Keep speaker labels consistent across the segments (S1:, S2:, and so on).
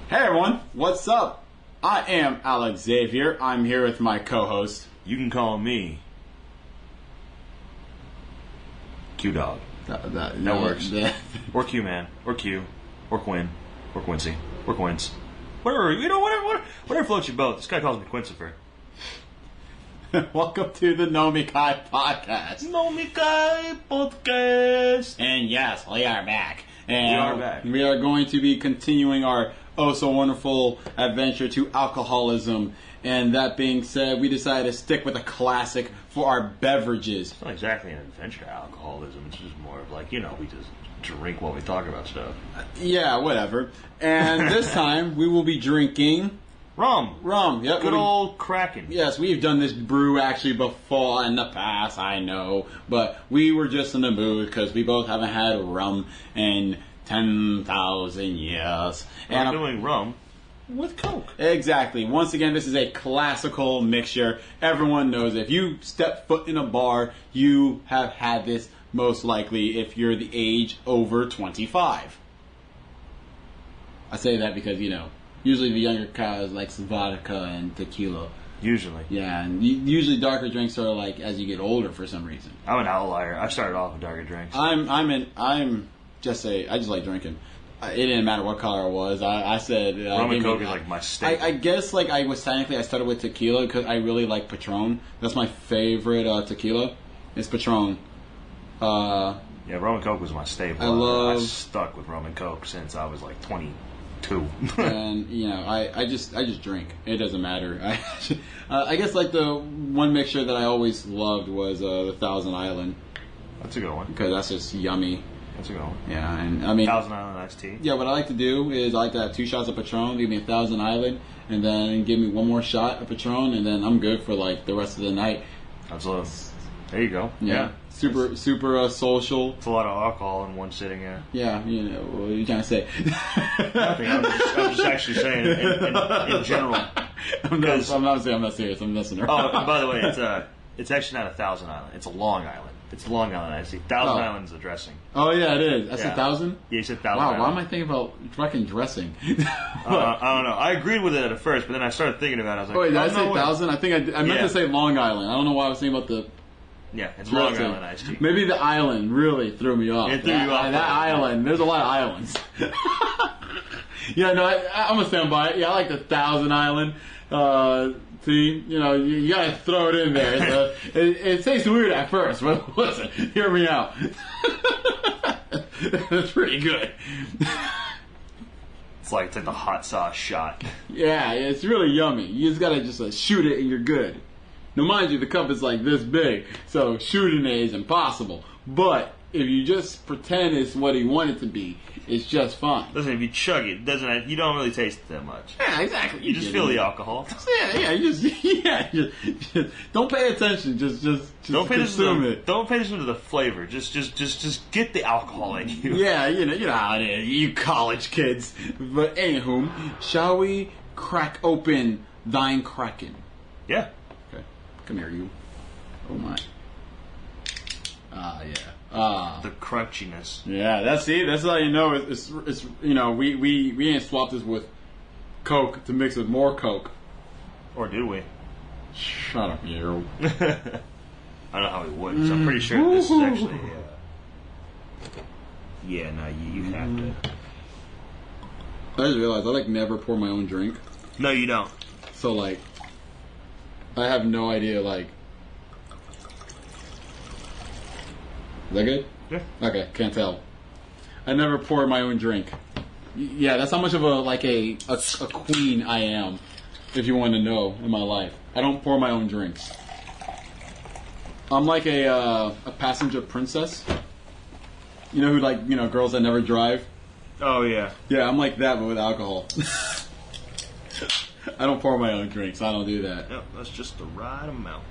S1: Hey everyone, what's up? I am Alex Xavier. I'm here with my co-host.
S2: You can call me Q-Dog.
S1: That
S2: works. Or Q-Man. Or Q. Or Quinn. Or Quincy. Or Quince. Whatever, whatever floats your boat. This guy calls me Quincifer.
S1: Welcome to the Nomikai podcast.
S2: Nomikai podcast.
S1: And yes, we are back. And
S2: we are back.
S1: We are going to be continuing our oh-so-wonderful adventure to alcoholism. And that being said, we decided to stick with a classic for our beverages.
S2: It's not exactly an adventure to alcoholism. It's just more of like, we just drink while we talk about stuff.
S1: Yeah, whatever. And this time, we will be drinking...
S2: Rum.
S1: Yep.
S2: Good old Kraken.
S1: Yes, we've done this brew actually before in the past, I know. But we were just in the mood because we both haven't had rum in 10,000 years.
S2: And we're doing rum with Coke.
S1: Exactly. Once again, this is a classical mixture. Everyone knows it. If you step foot in a bar, you have had this most likely if you're the age over 25. I say that because, usually the younger guys likes vodka and tequila.
S2: Usually.
S1: Yeah, and usually darker drinks are like as you get older for some reason.
S2: I'm an outlier. I started off with darker drinks.
S1: I just like drinking. It didn't matter what color it was. I said
S2: Rum and Coke is like my staple.
S1: I guess I started with tequila because I really like Patron. That's my favorite tequila. It's Patron.
S2: Yeah, Rum and Coke was my staple. I stuck with Rum and Coke since I was like 22.
S1: And I just drink. It doesn't matter. I guess like the one mixture that I always loved was the Thousand Island.
S2: That's a good one
S1: because that's just yummy.
S2: That's a good one.
S1: Yeah, and I mean
S2: Thousand Island iced tea.
S1: Yeah, what I like to do is I like to have 2 shots of Patron, give me a Thousand Island, and then give me 1 more shot of Patron, and then I'm good for like the rest of the night.
S2: Absolutely. There you go.
S1: Yeah. Super social.
S2: It's a lot of alcohol in one sitting, yeah.
S1: Yeah, what are you trying to say?
S2: Nothing. I'm just actually saying in general.
S1: I'm not serious. I'm messing around.
S2: Oh, by the way, it's actually not a Thousand Island. It's a Long Island. It's Long Island iced tea. Thousand Island is the dressing.
S1: Oh yeah, it is. I said 1,000.
S2: Yeah, you said 1,000.
S1: Wow,
S2: Island.
S1: why am I thinking about fucking dressing?
S2: I don't know. I agreed with it at first, but then I started thinking about it. I was like,
S1: wait, did I say 1,000? I think I meant to say Long Island. I don't know why I was thinking about the.
S2: Yeah, it's Long Island iced tea.
S1: Maybe the island really threw me off.
S2: It threw you off.
S1: That island. There's a lot of islands. Yeah, no, I'm gonna stand by it. Yeah, I like the Thousand Island tea. You gotta throw it in there. It tastes weird at first, but listen, hear me out. It's pretty good.
S2: It's like the hot sauce shot.
S1: Yeah, it's really yummy. You just gotta shoot it and you're good. Now, mind you, the cup is like this big, so shooting it is impossible. But if you just pretend it's what you want it to be, it's just fine.
S2: Listen, if you chug it, you don't really taste it that much.
S1: Yeah, exactly.
S2: You just feel the alcohol.
S1: Yeah. Just don't pay attention. Just
S2: don't
S1: consume it.
S2: Don't pay attention to the flavor. Just get the alcohol in you.
S1: Yeah, you know how it is, you college kids. But anywho, shall we crack open thine Kraken?
S2: Yeah.
S1: Come here, you. Oh my. Yeah.
S2: The crunchiness.
S1: Yeah, that's how you know it's we ain't swapped this with Coke to mix with more Coke.
S2: Or do we?
S1: Shut up, you.
S2: I don't know how we would, because I'm pretty sure this is actually you have to.
S1: I just realized I never pour my own drink.
S2: No, you don't.
S1: So I have no idea, Is that good?
S2: Yeah.
S1: Okay, can't tell. I never pour my own drink. Yeah, that's how much of a queen I am, if you want to know, in my life. I don't pour my own drinks. I'm like a passenger princess. Girls that never drive?
S2: Oh, yeah.
S1: Yeah, I'm like that, but with alcohol. I don't pour my own drinks. I don't do that.
S2: Yep, that's just the right amount.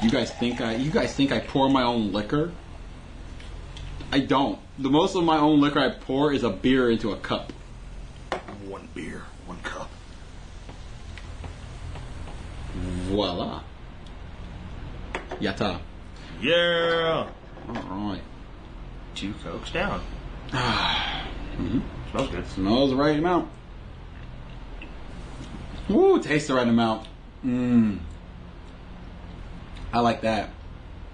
S1: You guys think I pour my own liquor? I don't. The most of my own liquor I pour is a beer into a cup.
S2: 1 beer, 1 cup.
S1: Voila. Yatta.
S2: Yeah.
S1: Alright.
S2: 2 Cokes down.
S1: Mm-hmm.
S2: Smells good.
S1: Smells the right amount. Ooh, taste the right amount. I like that.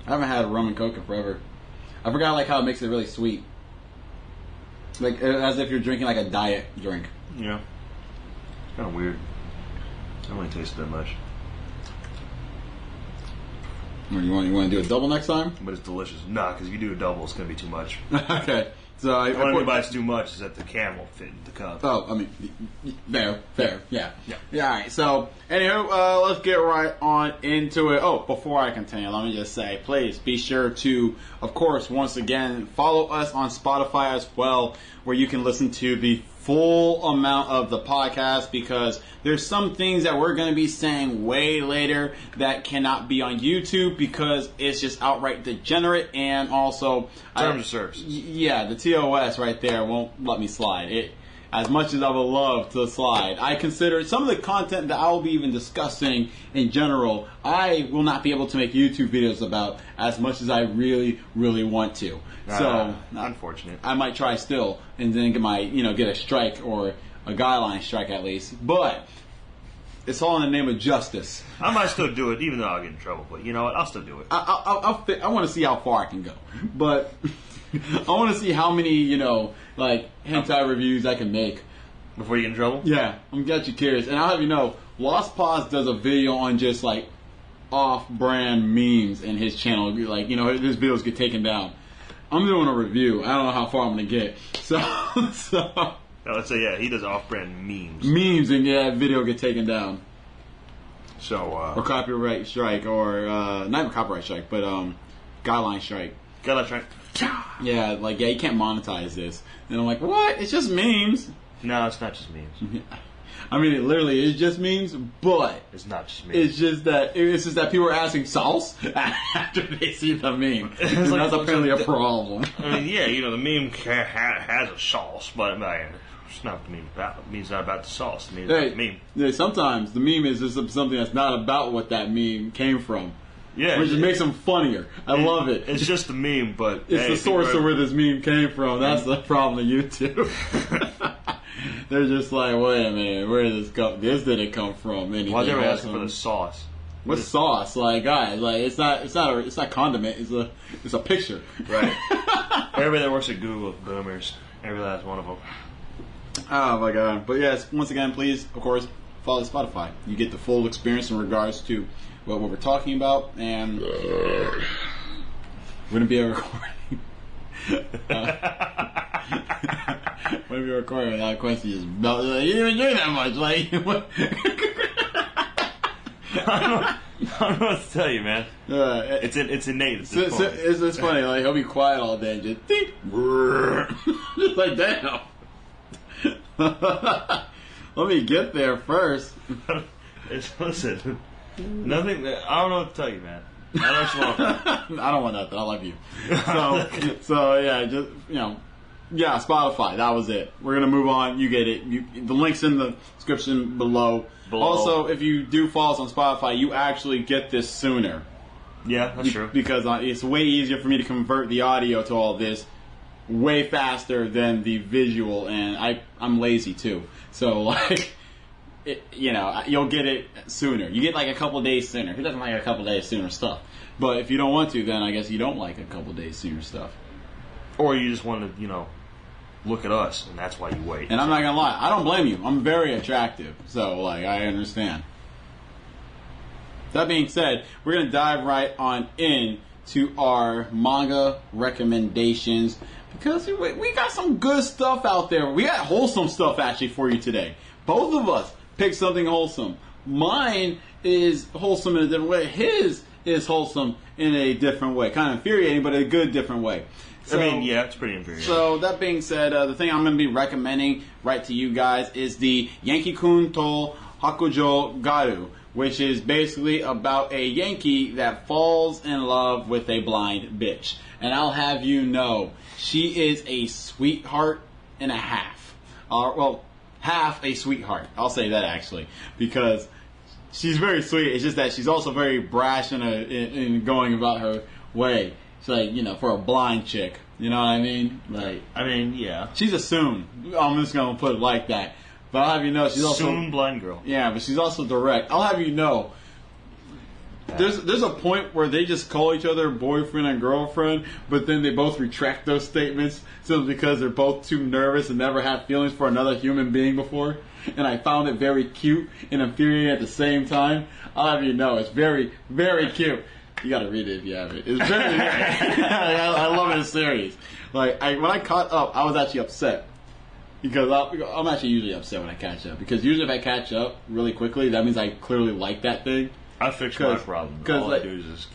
S1: I haven't had a rum and coke in forever. I forgot like how it makes it really sweet. Like as if you're drinking like a diet drink.
S2: Yeah. Kind of weird. I don't really taste it that much.
S1: You want to do a double next time?
S2: But it's delicious. Nah, because if you do a double, it's going to be too much.
S1: Okay. So
S2: the only reason why it's too much is that the can won't fit in the cup.
S1: Oh, I mean, fair, yeah. All right. So, anywho, let's get right on into it. Oh, before I continue, let me just say, please be sure to, of course, once again, follow us on Spotify as well, where you can listen to the full amount of the podcast, because there's some things that we're going to be saying way later that cannot be on YouTube because it's just outright degenerate, and also
S2: terms of service.
S1: Yeah, the TOS right there won't let me slide it. As much as I would love to slide, I consider some of the content that I will be even discussing in general, I will not be able to make YouTube videos about as much as I really, really want to. So
S2: unfortunate.
S1: I might try still, and then get a strike or a guideline strike at least. But it's all in the name of justice.
S2: I might still do it, even though I'll get in trouble. But you know what? I'll still do it.
S1: I want to see how far I can go, but I want to see how many hentai reviews I can make
S2: before you get in trouble.
S1: Yeah, I'm got you curious, and I'll have you know, Lost Pause does a video on just like off-brand memes in his channel. Like his videos get taken down. I'm doing a review. I don't know how far I'm gonna get. So
S2: let's say he does off-brand memes.
S1: Memes, and that video get taken down.
S2: So
S1: or copyright strike, or not even copyright strike, but guideline strike.
S2: Guideline strike.
S1: Yeah, you can't monetize this. And I'm like, what? It's just memes.
S2: No, it's not just memes.
S1: I mean, it literally is just memes, but
S2: it's not just memes.
S1: It's just that people are asking sauce after they see the meme. And that's apparently a problem.
S2: I mean, the meme has a sauce, but it's not the meme about. The meme's not about the sauce. The meme's about the meme.
S1: Yeah, sometimes the meme is just something that's not about what that meme came from.
S2: Yeah,
S1: which just makes them funnier. I love it.
S2: It's just a meme, but
S1: it's the source of where this meme came from. That's the problem with YouTube. They're just like, wait a minute, where did this come? This didn't come from anything.
S2: Why are they asking for the sauce?
S1: What's sauce? Guys, it's not condiment. It's a picture.
S2: Right. Everybody that works at Google, boomers. Every last one of them.
S1: Oh my god! But yes, once again, please, of course, follow Spotify. You get the full experience in regards to what we're talking about, and we're gonna be recording. We're gonna be recording without Quincy just melt. You didn't even drink that much,
S2: I don't know what to tell you, man. It's innate.
S1: It's funny. He'll be quiet all day and just just like damn. Let me get there first.
S2: Listen, nothing. I don't know what to tell you, man. I don't know what you want.
S1: I don't want nothing. I love you. So yeah, just yeah, Spotify. That was it. We're gonna move on. You get it. The link's in the description below. Also, if you do follow us on Spotify, you actually get this sooner.
S2: Yeah, that's true.
S1: Because it's way easier for me to convert the audio to all this way faster than the visual, and I'm lazy too. So you'll get it sooner. You get a couple days sooner. Who doesn't like a couple days sooner stuff? But if you don't want to, then I guess you don't like a couple days sooner stuff.
S2: Or you just want to, look at us, and that's why you wait.
S1: And I'm not gonna lie, I don't blame you. I'm very attractive, so I understand. That being said, we're gonna dive right on in to our manga recommendations, because we got some good stuff out there. We got wholesome stuff actually for you today. Both of us picked something wholesome. Mine is wholesome in a different way. His is wholesome in a different way. Kind of infuriating, but in a good different way. So,
S2: it's pretty infuriating.
S1: So, that being said, the thing I'm going to be recommending right to you guys is the Yankee-kun to Hakujo Garu, which is basically about a Yankee that falls in love with a blind bitch. And I'll have you know, she is a sweetheart and a half. Half a sweetheart. I'll say that actually, because she's very sweet. It's just that she's also very brash in going about her way. It's for a blind chick. You know what I mean?
S2: Yeah.
S1: She's assumed. I'm just going to put it like that. But I'll have you know, she's also
S2: Soon blind girl.
S1: Yeah, but she's also direct. I'll have you know, there's a point where they just call each other boyfriend and girlfriend, but then they both retract those statements simply because they're both too nervous and never had feelings for another human being before. And I found it very cute and infuriating at the same time. I'll have you know, it's very, very cute. You gotta read it if you have it. It's very, I love this series. Like, when I caught up, I was actually upset. Because I'm actually usually upset when I catch up. Because usually if I catch up really quickly, that means I clearly like that thing.
S2: I fixed my problem. All
S1: like,
S2: I do is just,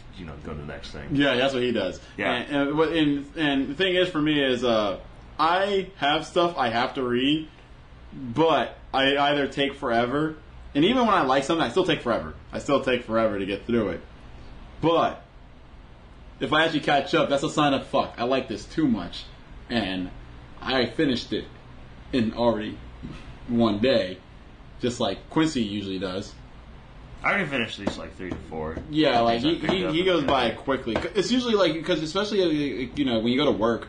S2: go to the next thing.
S1: Yeah, that's what he does.
S2: Yeah.
S1: And the thing is for me is, I have stuff I have to read, but I either take forever, and even when I like something, I still take forever. I still take forever to get through it. But if I actually catch up, that's a sign of fuck. I like this too much, and I finished it in already one day, just like Quincy usually does.
S2: I can finish these like 3 to 4.
S1: Yeah, like he goes by quickly. It's usually like, because especially when you go to work,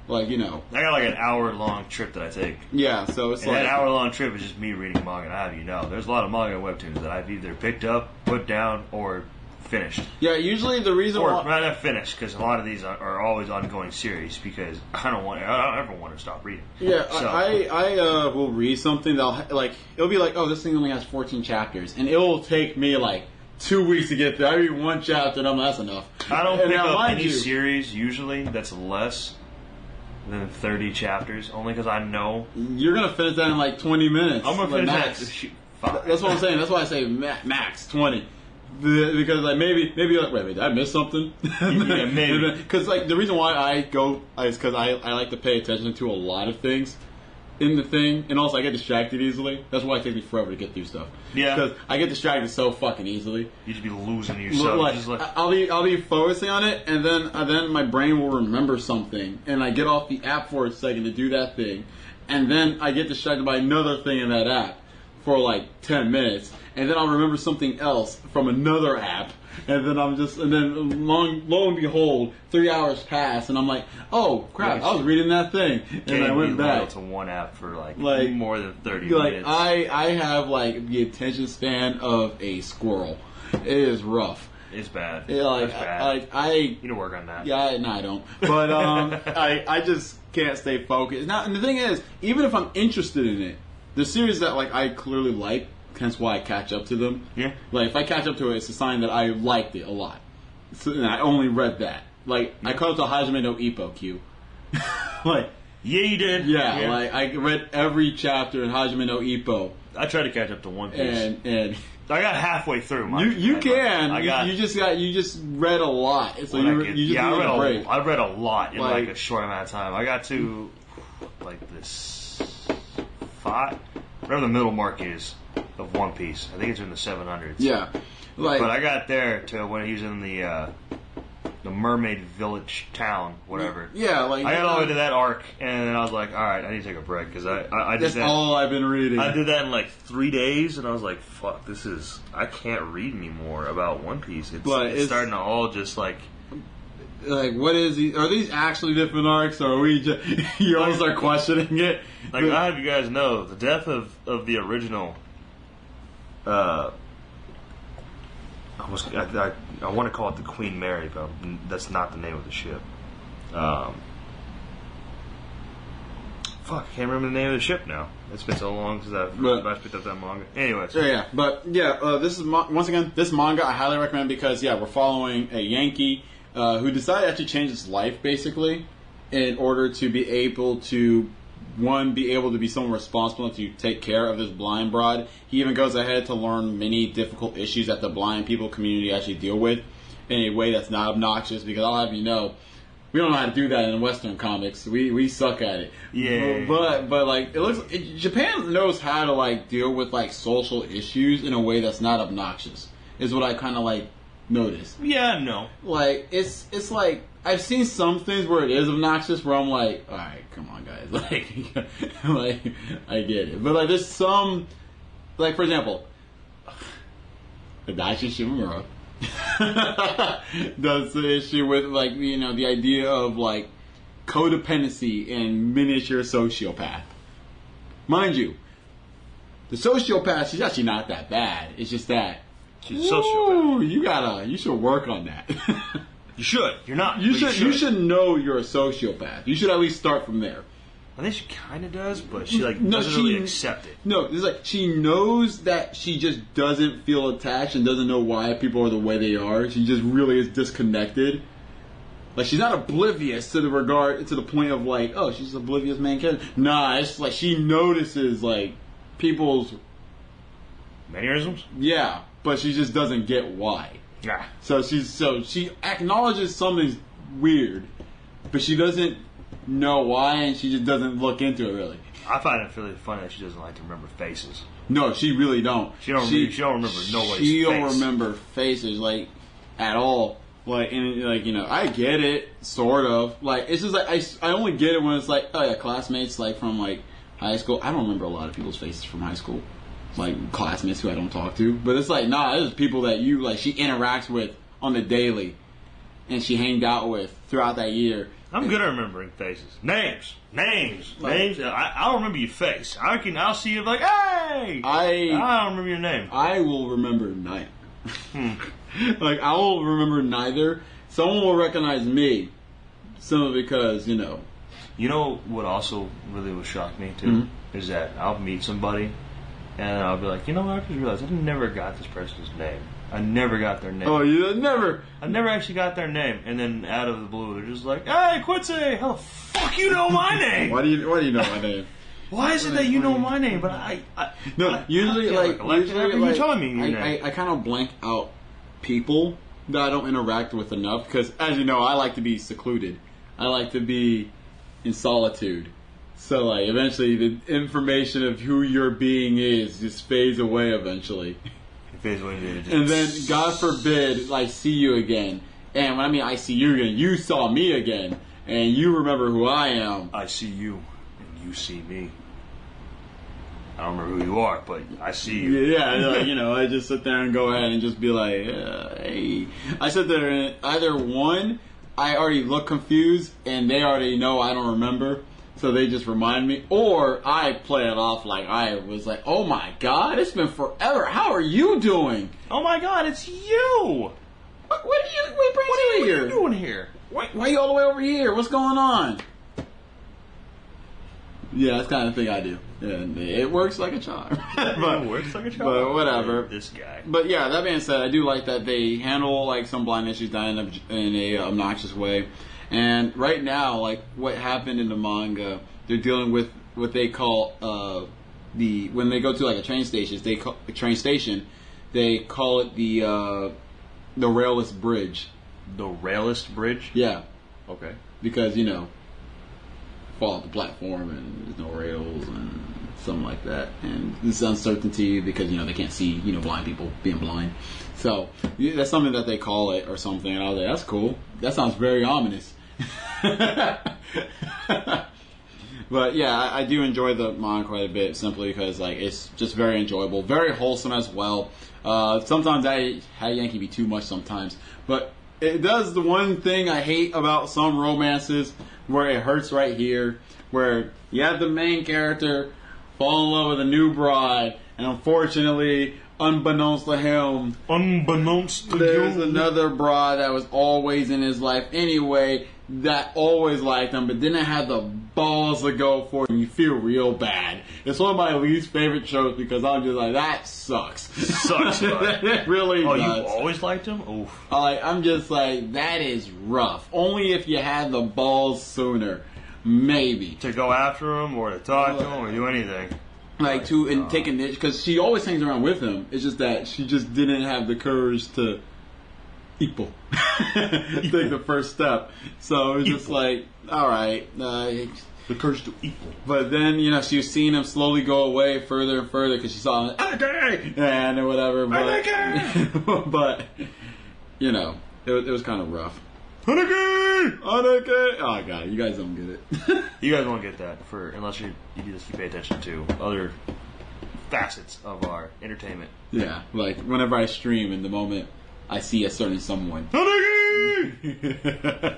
S1: like
S2: I got like an hour-long trip that I take.
S1: Yeah, so it's
S2: and
S1: like
S2: that hour-long trip is just me reading manga. And I have there's a lot of manga and webtoons that I've either picked up, put down, or finished.
S1: Yeah, usually the reason
S2: why not finished, because a lot of these are always ongoing series, because I don't ever want to stop reading.
S1: Yeah, so. I will read something that'll it'll be like, oh, this thing only has 14 chapters, and it will take me like 2 weeks to get through. I read one chapter and that's enough.
S2: I don't pick up any series usually that's less than 30 chapters, only because I know
S1: you're gonna finish that in like 20 minutes.
S2: I'm gonna finish
S1: max. That. That's what I'm saying. That's why I say max 20. Because like maybe like, wait, did I miss something?
S2: Yeah, maybe.
S1: Because like the reason why I go is because I like to pay attention to a lot of things in the thing, and also I get distracted easily. That's why it takes me forever to get through stuff.
S2: Yeah,
S1: because I get distracted so fucking easily.
S2: You just be losing yourself.
S1: I'll be focusing on it, and then my brain will remember something, and I get off the app for a second to do that thing, and then I get distracted by another thing in that app for like 10 minutes, and then I'll remember something else from another app, and then lo and behold, 3 hours pass, and I'm like, oh crap, I was reading that thing, and I went back
S2: to one app for like more than 30 minutes.
S1: I have like the attention span of a squirrel. It is rough.
S2: It's bad.
S1: It's
S2: bad.
S1: I
S2: you need to work on that.
S1: Yeah, no, I don't. But I just can't stay focused. Now, and the thing is, even if I'm interested in it, the series that like I clearly like, hence why I catch up to them.
S2: Yeah.
S1: Like if I catch up to it, it's a sign that I liked it a lot. So, and I only read that. Like I caught up to Hajime no Ippo Q. Like
S2: yeah, you did.
S1: Yeah, like I read every chapter in Hajime no Ippo.
S2: I tried to catch up to One Piece,
S1: and
S2: I got halfway through.
S1: You just read a lot. So
S2: I read a lot in like a short amount of time. I got to like this 5. Whatever the middle mark is of One Piece. I think it's in the 700s.
S1: Yeah,
S2: but I got there to when he was in the mermaid village town, whatever.
S1: Yeah, like
S2: I got all the way to that arc, and then I was like, all right, I need to take a break because I did
S1: that's
S2: that.
S1: all I've been reading.
S2: I did that in like 3 days, and I was like, fuck, I can't read anymore about One Piece. It's starting to all just like
S1: what is are these actually different arcs, or are we just you all start questioning it?
S2: Like I have you guys know the death of the original. I want to call it the Queen Mary, but that's not the name of the ship. Fuck, I can't remember the name of the ship now. It's been so long since I've picked up that manga. Anyways.
S1: This is once again, this manga I highly recommend because we're following a Yankee who decided to actually change his life basically in order to be able to be someone responsible to take care of his blind broad. He even goes ahead to learn many difficult issues that the blind people community actually deal with in a way that's not obnoxious, because I'll have you know, we don't know how to do that in Western comics. We suck at it.
S2: Yeah.
S1: But like Japan knows how to like deal with like social issues in a way that's not obnoxious. Is what I kind of like noticed.
S2: Yeah, no.
S1: Like it's like I've seen some things where it is obnoxious where I'm like, all right, come on, guys, like I get it, but like there's some, like for example, Adachi Shimamura does the issue with like the idea of like codependency and miniature sociopath. Mind you, The sociopath, she's actually not that bad. It's just that
S2: she's a sociopath.
S1: You should work on that.
S2: You should. You're not.
S1: You should know you're a sociopath. You should at least start from there.
S2: I think she kind of does, but she doesn't really accept it.
S1: No, it's like she knows that she just doesn't feel attached and doesn't know why people are the way they are. She just really is disconnected. Like she's not oblivious to the point of like, oh, she's oblivious main character. Nah, it's like she notices like people's
S2: mannerisms.
S1: Yeah, but she just doesn't get why.
S2: Yeah.
S1: So she acknowledges something's weird, but she doesn't know why, and she just doesn't look into it really.
S2: I find it really funny that she doesn't like to remember faces.
S1: No, she really don't.
S2: She don't remember nobody's face.
S1: She don't remember faces like at all. Like, and like, you know, I get it, sort of. Like, it's just like I only get it when it's like, oh yeah, classmates like from like high school. I don't remember a lot of people's faces from high school, like classmates who I don't talk to. But it's like, nah, there's people that you like she interacts with on the daily, and she hanged out with throughout that year.
S2: I'm good at remembering faces, names. I don't remember your face. I'll see you like, hey. I don't remember your name.
S1: I will remember neither. Like I will remember neither. Someone will recognize me, simply because you know.
S2: You know what also really would shock me too is that I'll meet somebody and I'll be like, you know what? I just realized I never got this person's name. I never got their name.
S1: Oh, you never?
S2: I never actually got their name, and then out of the blue, they're just like, "Hey, Quincy, how the fuck you know my name?
S1: Why do you know my name?
S2: Why is it that you know my name, but I
S1: usually
S2: you're telling me your name.
S1: I kind of blank out people that I don't interact with enough because, as you know, I like to be secluded. I like to be in solitude. So, like, eventually, the information of who your being is just fades away. Eventually. And then, God forbid, I see you again. And when I mean I see you again, you saw me again. And you remember who I am.
S2: I see you, and you see me. I don't remember who you are, but I see you.
S1: Yeah, you know, I just sit there and go ahead and just be like, hey. I sit there and either one, I already look confused, and they already know I don't remember. So they just remind me, or I play it off like I was like, "Oh my God, it's been forever. How are you doing?
S2: Oh my God, it's you.
S1: What are you
S2: doing here?
S1: Why are you all the way over here? What's going on?" Yeah, that's the kind of thing I do, and it works like a charm.
S2: But
S1: But whatever.
S2: This guy.
S1: But yeah, that being said, I do like that they handle like some blind issues in a obnoxious way. And right now, like what happened in the manga, they're dealing with what they call when they go to like a train station, they call it the railless bridge.
S2: The railless bridge?
S1: Yeah.
S2: Okay.
S1: Because fall off the platform and there's no rails and something like that, and this uncertainty because they can't see blind people being blind. So that's something that they call it or something. And I was like, that's cool. That sounds very ominous. But yeah, I do enjoy the manga quite a bit simply because it's just very enjoyable, very wholesome as well. Sometimes I had Yankee be too much sometimes, but it does the one thing I hate about some romances where it hurts right here, where you have the main character fall in love with a new bride, and unfortunately, unbeknownst to him, there's another bride that was always in his life anyway, that always liked him, but didn't have the balls to go for it, and you feel real bad. It's one of my least favorite shows because I'm just like, that sucks.
S2: Sucks, right?
S1: It really does.
S2: Oh, you always liked him? Oof.
S1: I'm just like, that is rough. Only if you had the balls sooner. Maybe.
S2: To go after him or to talk to him or do anything.
S1: And take a niche, because she always hangs around with him. It's just that she just didn't have the courage to take the first step. So it was just like, alright.
S2: The courage to equal.
S1: But then, she was seeing him slowly go away further and further because she saw him, and whatever. But, it was kind of rough.
S2: Haneke!
S1: Oh god, you guys don't get it.
S2: You guys won't get that unless you pay attention to other facets of our entertainment.
S1: Yeah, like whenever I stream, in the moment I see a certain someone.
S2: Haneke!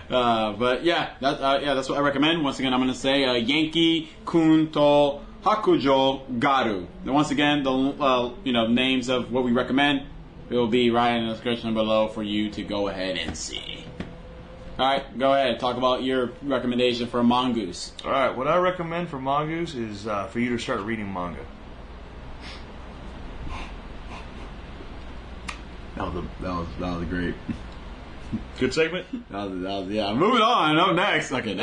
S1: But yeah, that's what I recommend. Once again, I'm going to say Yankee Kun to Hakujo Garu. And once again, the names of what we recommend will be right in the description below for you to go ahead and see. Alright, go ahead. Talk about your recommendation for Mongoose.
S2: Alright, what I recommend for Mongoose is for you to start reading manga.
S1: That was great.
S2: Good segment?
S1: Yeah. Moving on. Up next. Okay.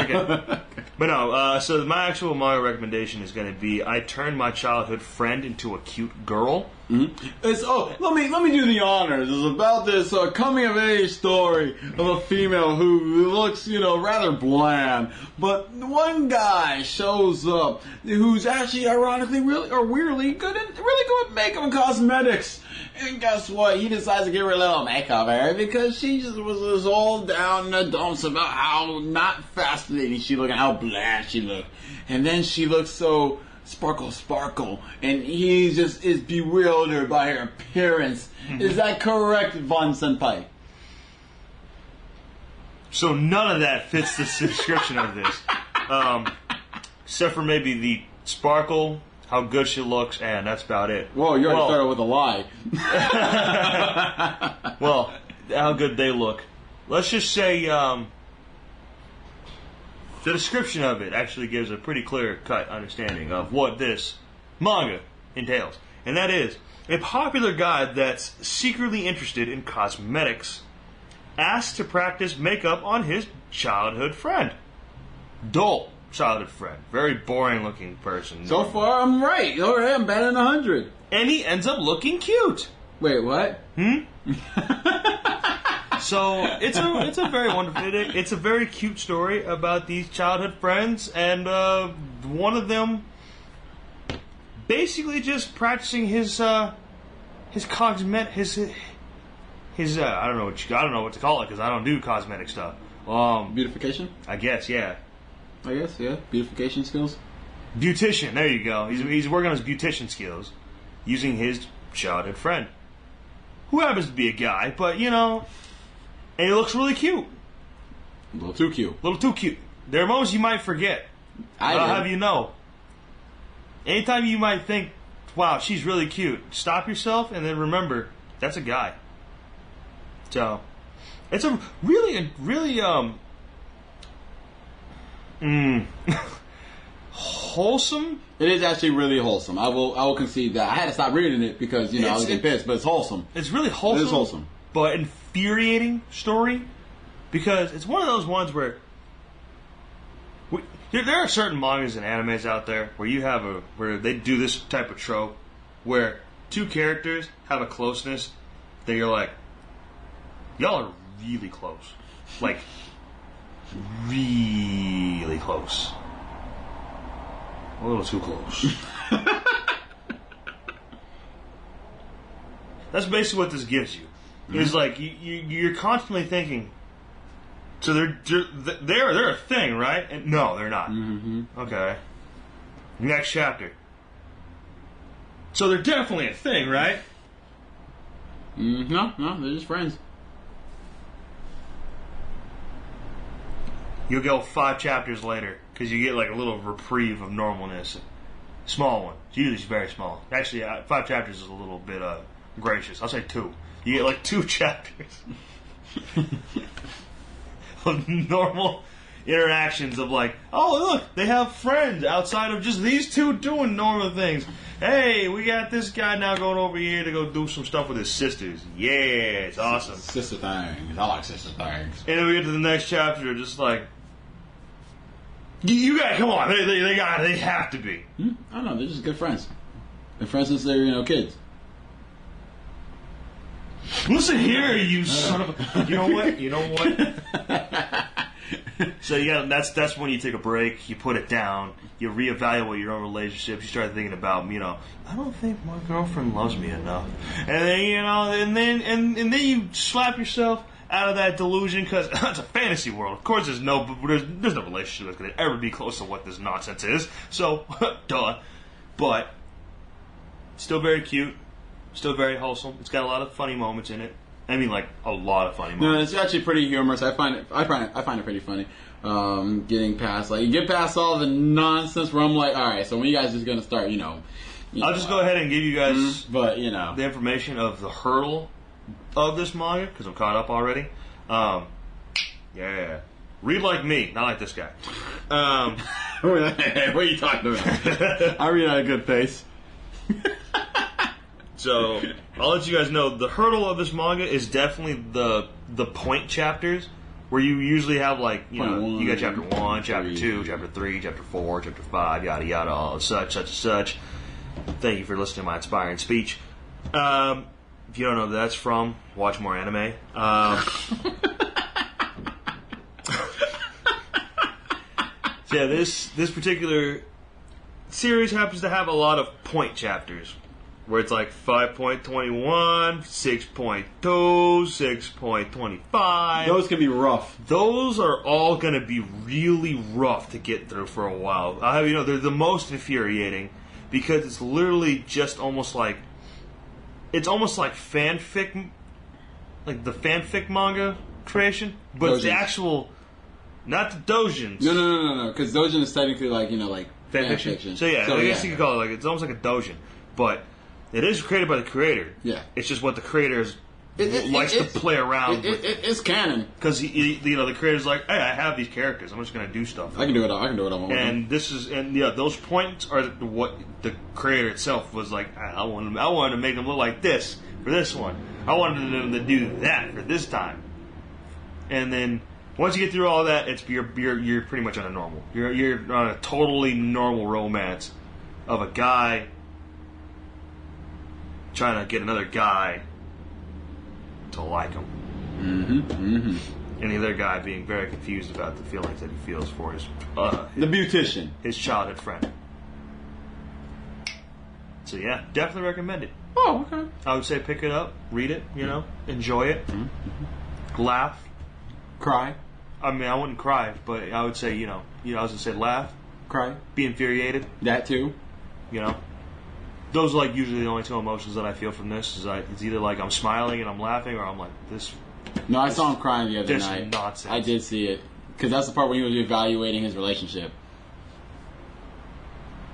S2: But no, so my actual manga recommendation is going to be I Turned My Childhood Friend Into a Cute Girl.
S1: Mm-hmm. Let me do the honors. It's about this coming of age story of a female who looks, rather bland. But one guy shows up who's actually ironically weirdly good at makeup and cosmetics. And guess what? He decides to give her a little makeover because she just was all down in the dumps about how not fascinating she looked and how bland she looked. And then she looks so sparkle, and he just is bewildered by her appearance. Is that correct, Von Senpai?
S2: So none of that fits the description of this. Except for maybe the sparkle, how good she looks, and that's about it.
S1: Whoa, you already started with a lie.
S2: Well, how good they look. Let's just say the description of it actually gives a pretty clear-cut understanding of what this manga entails. And that is, a popular guy that's secretly interested in cosmetics asked to practice makeup on his childhood friend. Dull childhood friend. Very boring-looking person.
S1: So far, I'm right. All right, I'm batting 100.
S2: And he ends up looking cute.
S1: Wait, what?
S2: So it's a very wonderful. It's a very cute story about these childhood friends, and one of them basically just practicing his cosmetic his I don't know what to call it because I don't do cosmetic stuff.
S1: Beautification?
S2: I guess, yeah.
S1: Beautification skills.
S2: Beautician. There you go. He's working on his beautician skills using his childhood friend, who happens to be a guy, but and he looks really cute.
S1: A little too cute.
S2: There are moments you might forget. I'll have you know. Anytime you might think, wow, she's really cute, stop yourself and then remember, that's a guy. So, it's a really wholesome.
S1: It is actually really wholesome. I will concede that. I had to stop reading it because, I was getting pissed, but it's wholesome.
S2: It's really wholesome.
S1: It is wholesome.
S2: But infuriating story because it's one of those ones where there are certain mangas and animes out there where they do this type of trope where two characters have a closeness that you're like, y'all are really close, like really close, a little too close. That's basically what this gives you. It's like you're constantly thinking. So they're a thing, right? And no, they're not.
S1: Mm-hmm.
S2: Okay. Next chapter. So they're definitely a thing, right?
S1: No, they're just friends.
S2: You'll go 5 chapters later because you get like a little reprieve of normalness. Small one. It's usually very small. Actually, 5 chapters is a little bit gracious. I'll say 2. You get like 2 chapters of normal interactions of like, oh look, they have friends outside of just these two doing normal things. Hey, we got this guy now going over here to go do some stuff with his sisters. Yeah, it's awesome.
S1: Sister things. I like sister things.
S2: And then we get to the next chapter, just like, you guys, come on, they have to be.
S1: I don't know, they're just good friends. They're friends since they're kids.
S2: Listen here, you son of a... You know what? So yeah, that's when you take a break, you put it down, you reevaluate your own relationships, you start thinking about, I don't think my girlfriend loves me enough. And then, and then you slap yourself out of that delusion because it's a fantasy world. Of course there's no relationship that's going to ever be close to what this nonsense is. So, duh. But, still very cute. Still very wholesome. It's got a lot of funny moments in it. I mean, like a lot of funny
S1: No,
S2: moments.
S1: it's actually pretty humorous. I find it pretty funny. Getting past, like, you get past all the nonsense where I'm like, all right, so when you guys just gonna start,
S2: I'll just go ahead and give you guys
S1: but
S2: the information of the hurdle of this manga because I'm caught up already. Yeah, read like me, not like this guy.
S1: what are you talking about? I read at a good pace.
S2: So I'll let you guys know the hurdle of this manga is definitely the point chapters. Where you usually have, like, you got chapter 1, chapter 2, chapter 3, chapter 4, chapter 5, yada yada, all such. Thank you for listening to my inspiring speech. If you don't know who that's from, watch more anime. So yeah, this particular series happens to have a lot of point chapters. Where it's like 5.21, 6.2, 6.25.
S1: Those can be rough.
S2: Those are all going to be really rough to get through for a while. I have, they're the most infuriating because it's literally just almost like fanfic, like the fanfic manga creation, but it's the actual, not the doujins.
S1: No, because doujin is technically like fanfiction.
S2: So yeah, I guess you could call it like it's almost like a doujin, but. It is created by the creator.
S1: Yeah.
S2: It's just what the creator likes to play around with.
S1: It's canon.
S2: Because, the creator's like, hey, I have these characters. I'm just going to do stuff.
S1: I can do it. I want.
S2: And those points are what the creator itself was like, I wanted to make them look like this for this one. I wanted them to do that for this time. And then, once you get through all that, you're pretty much on a normal. You're on a totally normal romance of a guy trying to get another guy to like him. And the other guy being very confused about the feelings that he feels for his
S1: the beautician,
S2: his childhood friend. So yeah, definitely recommend it.
S1: Oh, okay.
S2: I would say pick it up, read it, enjoy it, laugh,
S1: cry.
S2: I mean, I wouldn't cry, but I would say, I was gonna say laugh,
S1: cry,
S2: be infuriated.
S1: That too.
S2: Those are like usually the only two emotions that I feel from this. It's either like I'm smiling and I'm laughing, or I'm like this.
S1: No, I saw him crying the other night.
S2: Nonsense.
S1: I did see it because that's the part when he was evaluating his relationship.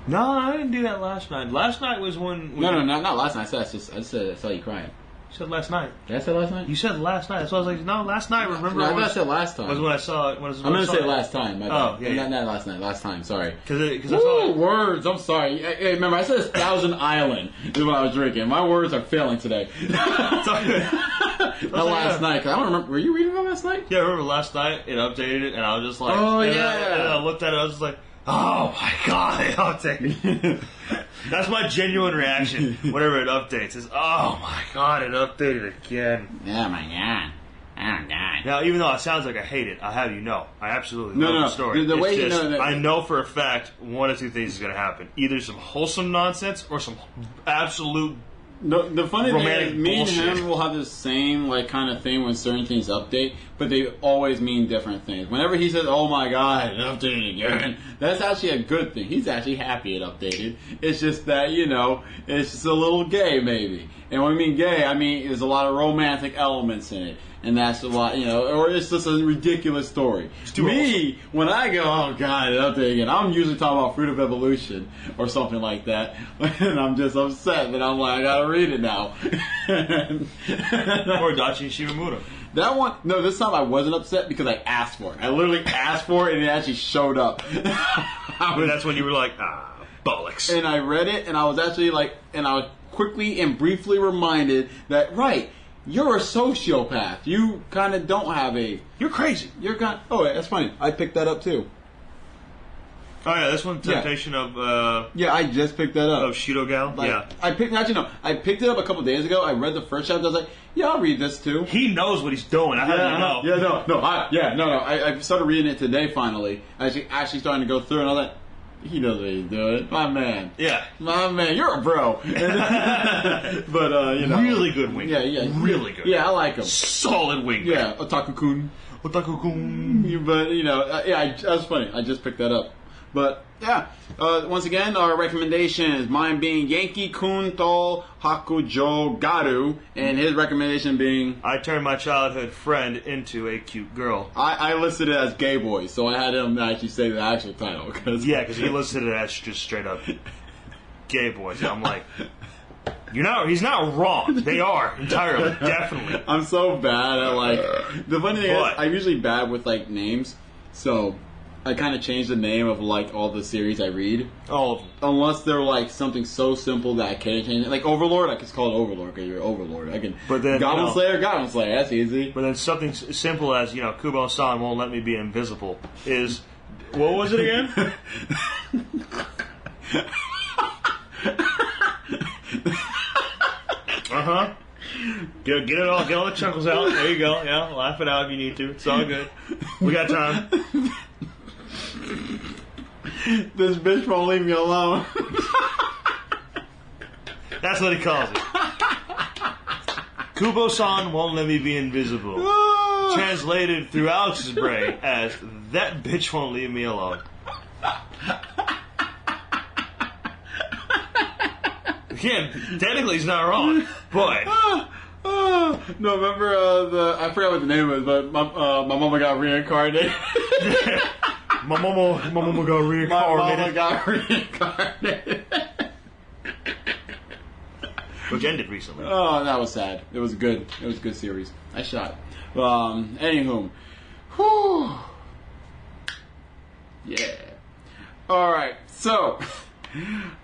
S2: No, I didn't do that last night. Last night was when.
S1: No, not last night. I saw you crying.
S2: You said last night.
S1: Did I say last night?
S2: You said last night. So I was like, no, last night. Remember?
S1: No, I thought I said last time.
S2: Was when I saw it.
S1: I'm going to say last time.
S2: Oh, yeah.
S1: Not last night. Last time. Sorry.
S2: Because I saw it.
S1: Words. I'm sorry. Hey, remember, I said it's Thousand Island is what I was drinking. My words are failing today. Not last night. Cause I don't remember. Were you reading about last night?
S2: Yeah, I remember last night it updated it, and I was just like,
S1: oh,
S2: and
S1: yeah.
S2: And I looked at it, I was just like, oh my god, it updated. That's my genuine reaction whenever it updates. Is oh my god, it updated again.
S1: Oh my god. Oh god.
S2: Now, even though it sounds like I hate it, I have you know, I absolutely love the story.
S1: The way
S2: just,
S1: you know that,
S2: I know for a fact one of two things is going to happen: either some wholesome nonsense or some absolute.
S1: The funny thing is, me
S2: bullshit.
S1: and him will have the same kind of thing when certain things update, but they always mean different things. Whenever he says, "Oh my god, it updated again," that's actually a good thing. He's actually happy it updated. It's just that it's just a little gay maybe. And when I mean gay, I mean there's a lot of romantic elements in it. And that's a lot, or it's just a ridiculous story. Me, when I go, oh God, it updated again, I'm usually talking about Fruit of Evolution or something like that. And I'm just upset that I'm like, I gotta read it now.
S2: Or Dachi Shimamura.
S1: That one, no, this time I wasn't upset because I asked for it. I literally asked for it and it actually showed up.
S2: That's when you were like, bollocks.
S1: And I read it and I was actually and I was quickly and briefly reminded that, right, you're a sociopath. You kind of don't have a...
S2: You're crazy.
S1: Oh, that's funny. I picked that up too.
S2: Oh yeah, this one, Temptation of...
S1: yeah, I just picked that up.
S2: Of Shidogal? Yeah.
S1: I picked it up a couple days ago. I read the first chapter. I was like, yeah, I'll read this too.
S2: He knows what he's doing. I know.
S1: I started reading it today finally. I actually starting to go through and all that. He knows what he's doing. My man.
S2: Yeah.
S1: My man. You're a bro. But,
S2: really good wing.
S1: Yeah.
S2: Really good.
S1: Yeah, I like him.
S2: Solid wing.
S1: Yeah, Otaku-kun.
S2: Otaku-kun.
S1: But, that's funny. I just picked that up. But yeah, once again, our recommendation is mine being Yankee Kun to Hakujo Garu, and his recommendation being
S2: I turned my childhood friend into a cute girl.
S1: I listed it as Gay Boys, so I had him actually say the actual title.
S2: Because he listed it as just straight up Gay Boys. And I'm like, he's not wrong. They are entirely, definitely.
S1: I'm so bad at the funny thing is I'm usually bad with names, so I kind of change the name of all the series I read.
S2: All of them.
S1: Unless they're something so simple that I can't change it. Like Overlord, I can just call it Overlord because you're Overlord. I can.
S2: But then
S1: Goblin Slayer, that's easy.
S2: But then something as simple as Kubo-san won't let me be invisible is what was it again? Get all the chuckles out. There you go. Yeah, laugh it out if you need to. It's all good. We got time.
S1: This bitch won't leave me alone.
S2: That's what he calls it. Kubo-san won't let me be invisible. Translated through Alex's brain as that bitch won't leave me alone. Again, technically he's not wrong. Boy.
S1: No, remember I forgot what the name was, but my mama got reincarnated.
S2: My mama got reincarnated.
S1: My mama got reincarnated.
S2: Which ended recently.
S1: Oh, that was sad. It was good. It was a good series. I shot. Anywho. Whew. Yeah. Alright, so.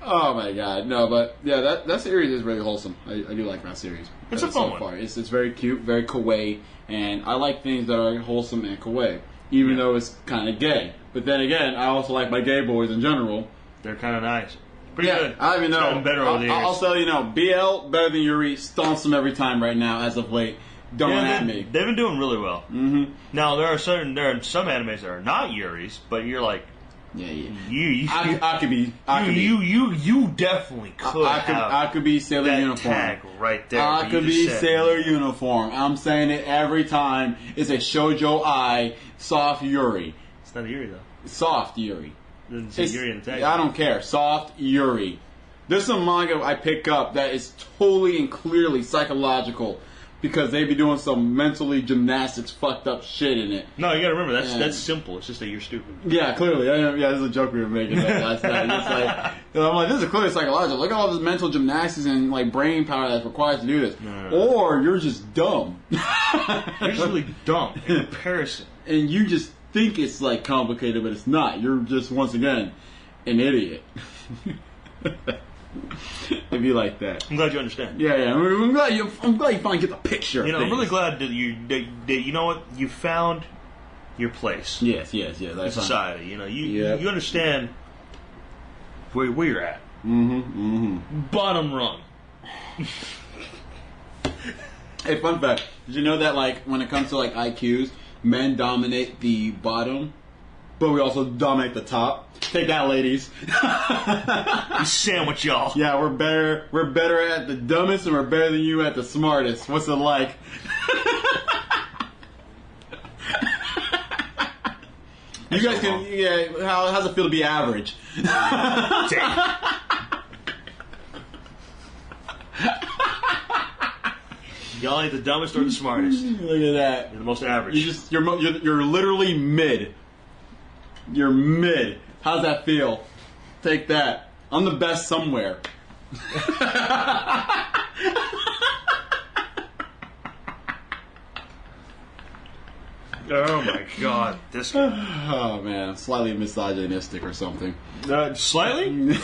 S1: Oh my god. No, but yeah, that series is really wholesome. I do like that series.
S2: It's a fun one.
S1: Far. It's very cute, very kawaii, and I like things that are wholesome and kawaii, even though it's kind of gay. But then again, I also like my gay boys in general.
S2: They're kind of nice. Pretty good.
S1: I don't even know.
S2: Gotten better over the years.
S1: I'll tell you now, BL better than Yuri. Stomps them every time right now as of late. Don't at me.
S2: They've been doing really well.
S1: Mm-hmm.
S2: Now there are some animes that are not Yuri's, but you're like,
S1: I could be.
S2: You definitely could.
S1: I could be Sailor
S2: that
S1: Uniform.
S2: Tag right there.
S1: I could be Sailor Uniform. I'm saying it every time. It's a Shoujo Ai soft Yuri.
S2: It's not a Yuri though.
S1: Soft Yuri.
S2: Doesn't say Yuri in the tag.
S1: I don't care. Soft Yuri. There's some manga I pick up that is totally and clearly psychological because they be doing some mentally gymnastics fucked up shit in it.
S2: No, you gotta remember, that's simple. It's just that you're stupid.
S1: Yeah, clearly. Yeah, this is a joke we were making last night. I'm like, this is clearly psychological. Look at all this mental gymnastics and brain power that's required to do this.
S2: No.
S1: Or you're just dumb.
S2: You're just really dumb in comparison.
S1: And you just think it's complicated, but it's not. You're just, once again, an idiot. It'd be like that.
S2: I'm glad you understand.
S1: Yeah. I'm glad you finally get the picture.
S2: I'm really glad that you know what, you found your place.
S1: Yes. In
S2: society. You understand where you're at. Bottom rung.
S1: Hey, fun fact. Did you know that when it comes to IQs, men dominate the bottom, but we also dominate the top? Take that, ladies.
S2: You sandwich y'all.
S1: Yeah, we're better at the dumbest, and we're better than you at the smartest. What's it like? You guys can. Yeah, how's it feel to be average?
S2: Damn. Y'all ain't the dumbest or the smartest.
S1: Look at that.
S2: You're the most average.
S1: You're literally mid. You're mid. How's that feel? Take that. I'm the best somewhere.
S2: Oh my god, this guy.
S1: Oh man, slightly misogynistic or something.
S2: Slightly?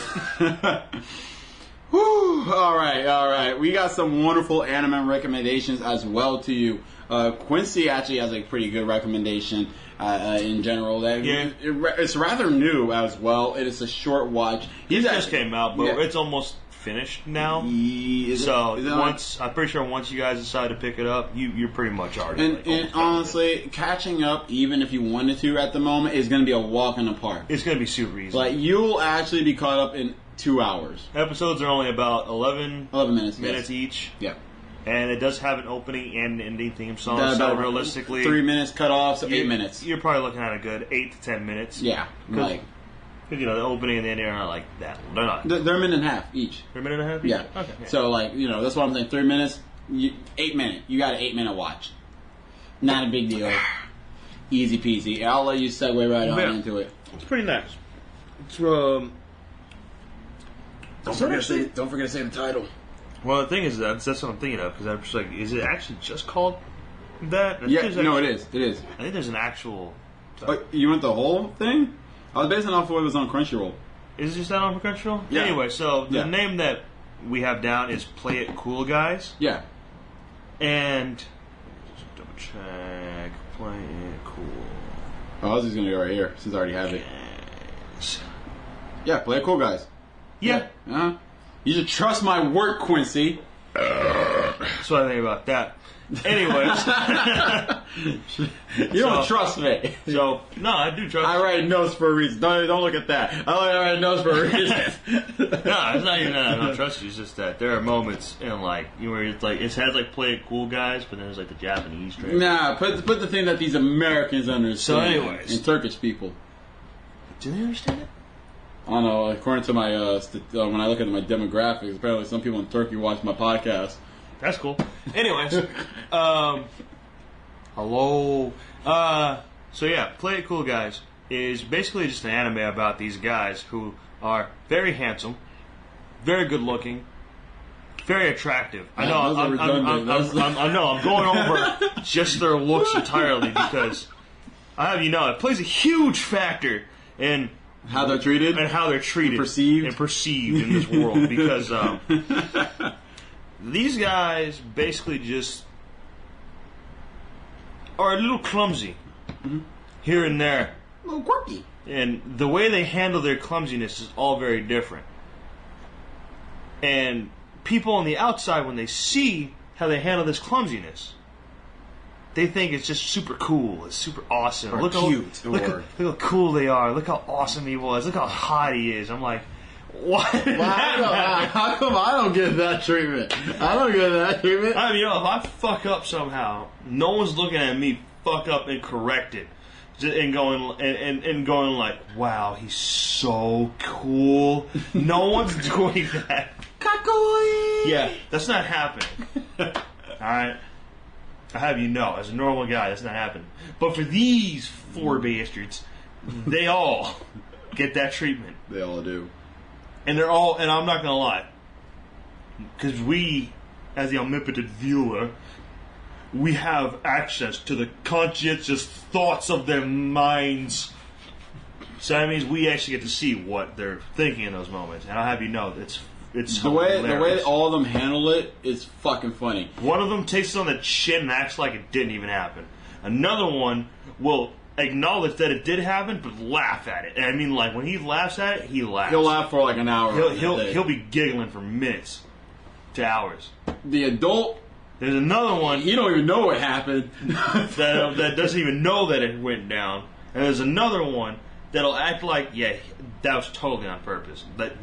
S1: Whew. All right. We got some wonderful anime recommendations as well to you. Quincy actually has a pretty good recommendation in general. It's rather new as well. It is a short watch.
S2: It just came out, but it's almost finished now. I'm pretty sure once you guys decide to pick it up, you're pretty much already.
S1: And honestly, catching up, even if you wanted to at the moment, is going to be a walk in the park.
S2: It's going to be super easy.
S1: You'll actually be caught up in 2 hours.
S2: Episodes are only about 11 minutes each.
S1: Yeah.
S2: And it does have an opening and ending theme song, so realistically
S1: 3 minutes cut off, so 8 minutes.
S2: You're probably looking at a good 8 to 10 minutes.
S1: Yeah.
S2: Because, the opening and the ending are like that. They're not.
S1: They're a minute and a half each.
S2: They're a minute and a half each?
S1: Yeah.
S2: Okay. Yeah.
S1: So, that's what I'm saying. 3 minutes, 8 minute. You got an 8 minute watch. Not a big deal. Easy peasy. I'll let you segue right on into it.
S2: It's pretty nice. It's,
S1: Don't forget to say the title.
S2: Well, the thing is, that's what I'm thinking of, because I'm just like, is it actually just called that?
S1: Yeah, no, it is. It is.
S2: I think there's an actual...
S1: You want the whole thing? I was basing off what was on Crunchyroll.
S2: Is it just that on Crunchyroll?
S1: Yeah.
S2: Anyway, so the name that we have down is Play It Cool Guys.
S1: Yeah.
S2: And... Just double check. Play It Cool.
S1: Oh, I was just going to go right here, since I already have it.
S2: Guys.
S1: Yeah, Play It Cool Guys.
S2: Yeah.
S1: Uh-huh. You should trust my work, Quincy.
S2: That's what I think about that. Anyways.
S1: You don't trust me.
S2: So, no, I do trust
S1: I write notes for a reason. Don't look at that. I write notes for a reason.
S2: No, it's not even that I don't trust you. It's just that there are moments in, where it's like, it has, Play It Cool Guys, but then there's, the Japanese trailer.
S1: Nah, put the thing that these Americans understand.
S2: So anyways.
S1: And Turkish people.
S2: Do they understand it?
S1: I don't know. According to my, when I look at my demographics, apparently some people in Turkey watch my podcast.
S2: That's cool. Anyways, hello. So yeah, Play It Cool Guys is basically just an anime about these guys who are very handsome, very good looking, very attractive. I know. I know. I'm going over just their looks entirely because I have it plays a huge factor in
S1: how they're treated
S2: and how they're treated,
S1: perceived
S2: in this world because. These guys basically just are a little clumsy here and there.
S1: A little quirky.
S2: And the way they handle their clumsiness is all very different. And people on the outside, when they see how they handle this clumsiness, they think it's just super cool. It's super awesome.
S1: Or
S2: look
S1: cute.
S2: Look how cool they are. Look how awesome he was. Look how hot he is. I'm like... What?
S1: How come I don't get that treatment? I don't get that treatment.
S2: I mean, if I fuck up somehow, no one's looking at me fuck up and correct it, and going like, "Wow, he's so cool." No one's doing that.
S1: Kakoi.
S2: Yeah, that's not happening. All right, I have as a normal guy, that's not happening. But for these four bastards, they all get that treatment.
S1: They all do.
S2: And they're all, and I'm not gonna lie, because we, as the omnipotent viewer, we have access to the conscientious thoughts of their minds. So that means we actually get to see what they're thinking in those moments. And I'll have it's
S1: the way all of them handle it is fucking funny.
S2: One of them takes it on the chin and acts like it didn't even happen. Another one will acknowledge that it did happen, but laugh at it. And I mean, when he laughs at it, he laughs.
S1: He'll laugh for an hour.
S2: He'll be giggling for minutes to hours.
S1: The adult,
S2: there's another one.
S1: He don't even know what happened.
S2: that doesn't even know that it went down. And there's another one that'll act like, yeah, that was totally on purpose. That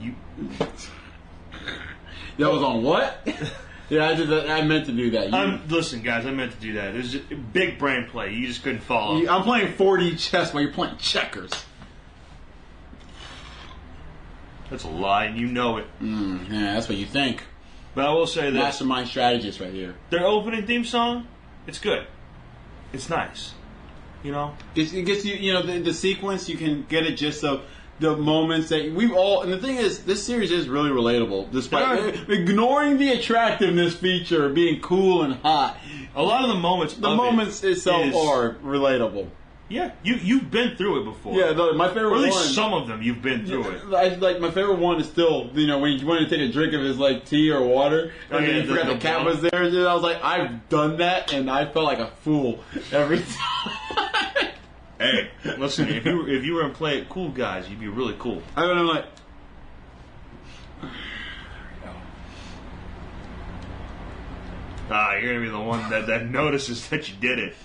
S1: was on what? Yeah, I meant to do that.
S2: Listen, guys, I meant to do that. It was just big brain play. You just couldn't follow.
S1: I'm playing 4D chess while you're playing checkers.
S2: That's a lie, and you know it.
S1: Yeah, that's what you think.
S2: But I will say this.
S1: Mastermind strategist right here.
S2: Their opening theme song, it's good. It's nice.
S1: It gets you, the sequence, you can get it just so... The moments that we've all, and the thing is, this series is really relatable, despite ignoring the attractiveness feature of being cool and hot.
S2: A lot of the moments
S1: itself are relatable.
S2: Yeah, you've been through it before.
S1: Yeah, my favorite one.
S2: Or at least some of them you've been through it.
S1: My favorite one is still, when you want to take a drink of his tea or water, and then you forgot the cat was there. And I was like, I've done that, and I felt like a fool every time.
S2: Hey, listen, if you were in Play It Cool Guys, you'd be really cool.
S1: I'm like...
S2: You're going to be the one that notices that you did it.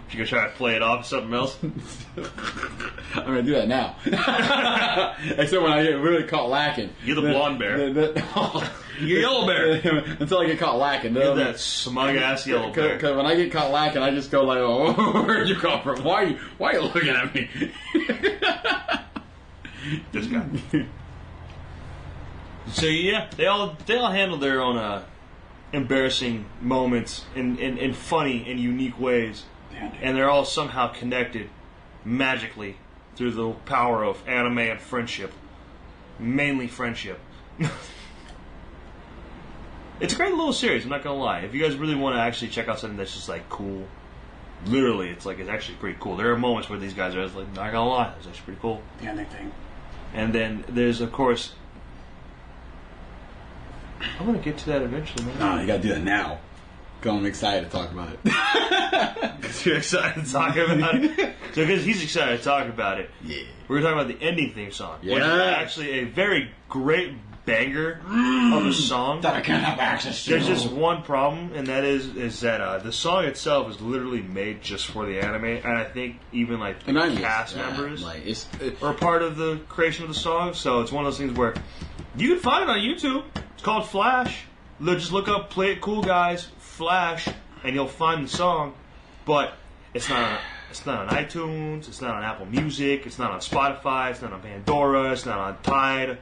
S2: You gonna try to play it off something else?
S1: I'm gonna do that now. Except when I get really caught lacking.
S2: You're the blonde bear. You're yellow bear.
S1: Until I get caught lacking.
S2: You're that smug ass yellow bear.
S1: Because when I get caught lacking, I just go like, "Oh, where'd you come from? Why are you looking at me?"
S2: This guy. So yeah, they all handle their own embarrassing moments in funny and unique ways, and they're all somehow connected magically through the power of anime and friendship, mainly friendship. It's a great little series. I'm not gonna lie. If you guys really want to actually check out something that's just like cool, literally, it's actually pretty cool. There are moments where these guys are like, not gonna lie, it's actually pretty cool.
S1: The ending thing.
S2: And then there's, of course, I'm gonna get to that eventually, man.
S1: No, you gotta do that now. Because I'm excited to talk about it.
S2: You're excited to talk about it? So because he's excited to talk about it,
S1: Yeah.
S2: we're talking about the ending theme song.
S1: Yeah.
S2: Which is actually a very great banger of a song.
S1: That I can't have access to.
S2: There's just one problem, and that is that the song itself is literally made just for the anime, and I think even like the cast members are part of the creation of the song. So it's one of those things where you can find it on YouTube. It's called Flash. Just look up "Play It Cool Guys" Flash, and you'll find the song. But it's not on iTunes. It's not on Apple Music. It's not on Spotify. It's not on Pandora. It's not on Tidal,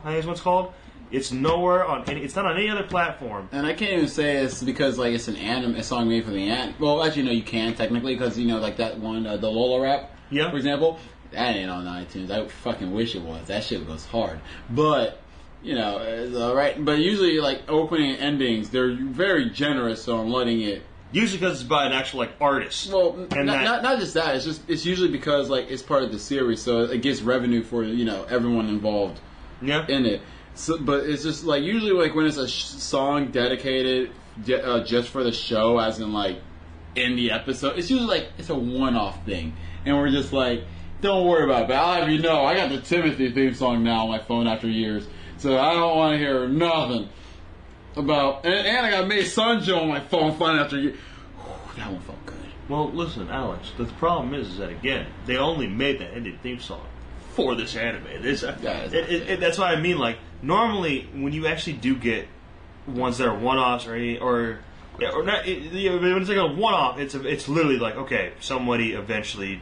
S2: I think is what it's called. It's nowhere on any. It's not on any other platform.
S1: And I can't even say it's because like it's a song made for the anime. Well, actually, no, you can technically because like that one, the Lola rap,
S2: Yeah.
S1: for example, that ain't on iTunes. I fucking wish it was. That shit goes hard. But it's alright. But usually, like opening and endings, they're very generous on letting it.
S2: Usually because it's by an actual artist.
S1: Well,
S2: and
S1: not just that. It's usually because like it's part of the series, so it gets revenue for everyone involved.
S2: Yeah.
S1: In it. So, but it's just like usually like when it's a song dedicated just for the show, as in like in the episode, it's usually like it's a one-off thing, and we're just like, don't worry about it. But I'll have you know, I got the Timothy theme song now on my phone after years, so I don't want to hear nothing about. And I got May Sunjo on my phone finally after years. That one felt good.
S2: Well, listen, Alex. The problem is that again, they only made that ending theme song for this anime. That's what I mean. Like normally, when you actually do get ones that are one-offs or not, when it's like a one-off, it's literally like okay, somebody eventually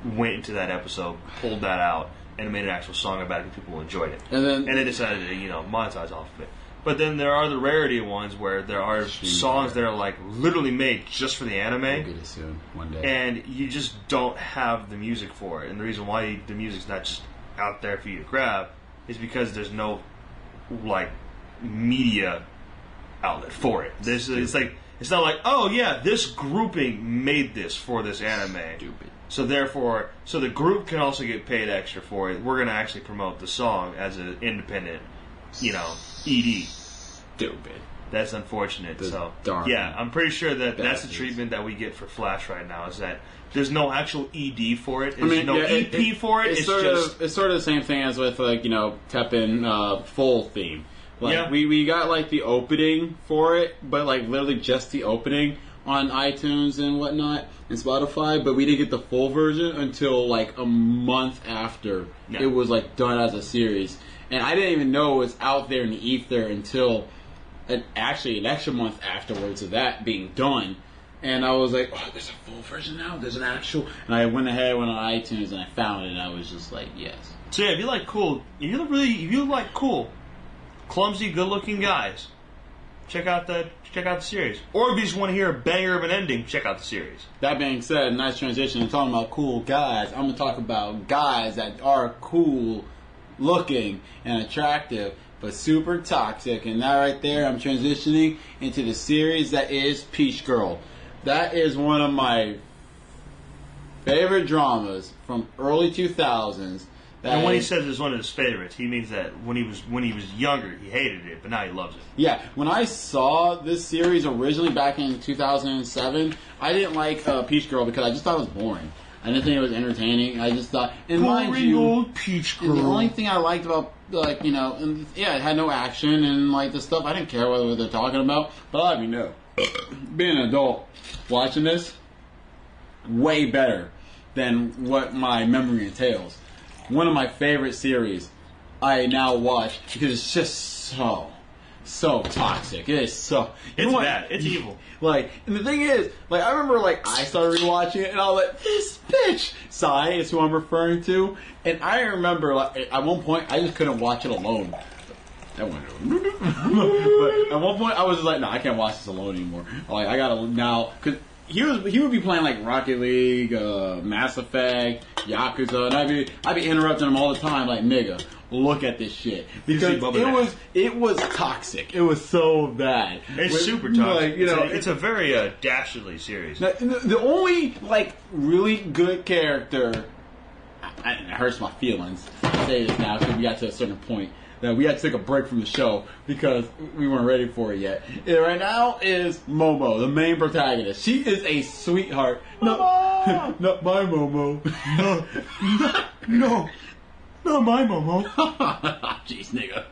S2: went into that episode, pulled that out, and made an actual song about it. And people enjoyed it, and they decided to monetize off of it. But then there are the rarity ones where there are songs that are like literally made just for the anime.
S1: We'll get it soon, one day.
S2: And you just don't have the music for it. And the reason why the music's not just out there for you to grab is because there's no like media outlet for it. It's not like, oh yeah, this grouping made this for this anime.
S1: Stupid.
S2: So therefore, the group can also get paid extra for it. We're going to actually promote the song as an independent, ED.
S1: Stupid.
S2: That's unfortunate. I'm pretty sure that's the treatment that we get for Flash right now. Is that there's no actual ED for it. There's no EP for it.
S1: It's sort of the same thing as with Teppen full theme. Like we got like the opening for it, but like literally just the opening on iTunes and whatnot and Spotify. But we didn't get the full version until like a month after it was like done as a series. And I didn't even know it was out there in the ether until actually an extra month afterwards of that being done. And I was like, oh, there's a full version now? There's an actual... And I went on iTunes and I found it and I was just like, yes.
S2: So yeah, if you like cool, clumsy, good-looking guys, check out the series. Or if you just want to hear a banger of an ending, check out the series.
S1: That being said, nice transition. I'm talking about cool guys. I'm going to talk about guys that are cool looking and attractive, but super toxic. And that right there, I'm transitioning into the series that is Peach Girl. That is one of my favorite dramas from early 2000s.
S2: And when he says it's one of his favorites, he means that when he was younger, he hated it, but now he loves it.
S1: Yeah, when I saw this series originally back in 2007, I didn't like Peach Girl because I just thought it was boring. I didn't think it was entertaining. I just thought, and mind you,
S2: old Peach Girl.
S1: The only thing I liked about, it had no action and like the stuff. I didn't care what they're talking about, but I'll have you know, being an adult watching this, way better than what my memory entails. One of my favorite series I now watch because it's just so toxic. It is so.
S2: It's bad. It's evil.
S1: Like, and the thing is, like, I remember, like, I started rewatching it, and I was like, this bitch! Sai is who I'm referring to. And I remember, like, at one point, I just couldn't watch it alone. That went But at one point, I was just like, no, I can't watch this alone anymore. Like, I gotta, now, because he would be playing, like, Rocket League, Mass Effect, Yakuza, and I'd be interrupting him all the time, like, nigga, look at this shit. Because it was toxic. It was so bad.
S2: It's super toxic.
S1: Like, you know,
S2: it's a very dastardly series.
S1: The only, like, really good character, it hurts my feelings to say this now because we got to a certain point that we had to take a break from the show because we weren't ready for it yet. And right now is Momo, the main protagonist. She is a sweetheart.
S2: Momo!
S1: Not my Momo.
S2: No. Not my Momo.
S1: Jeez, nigga.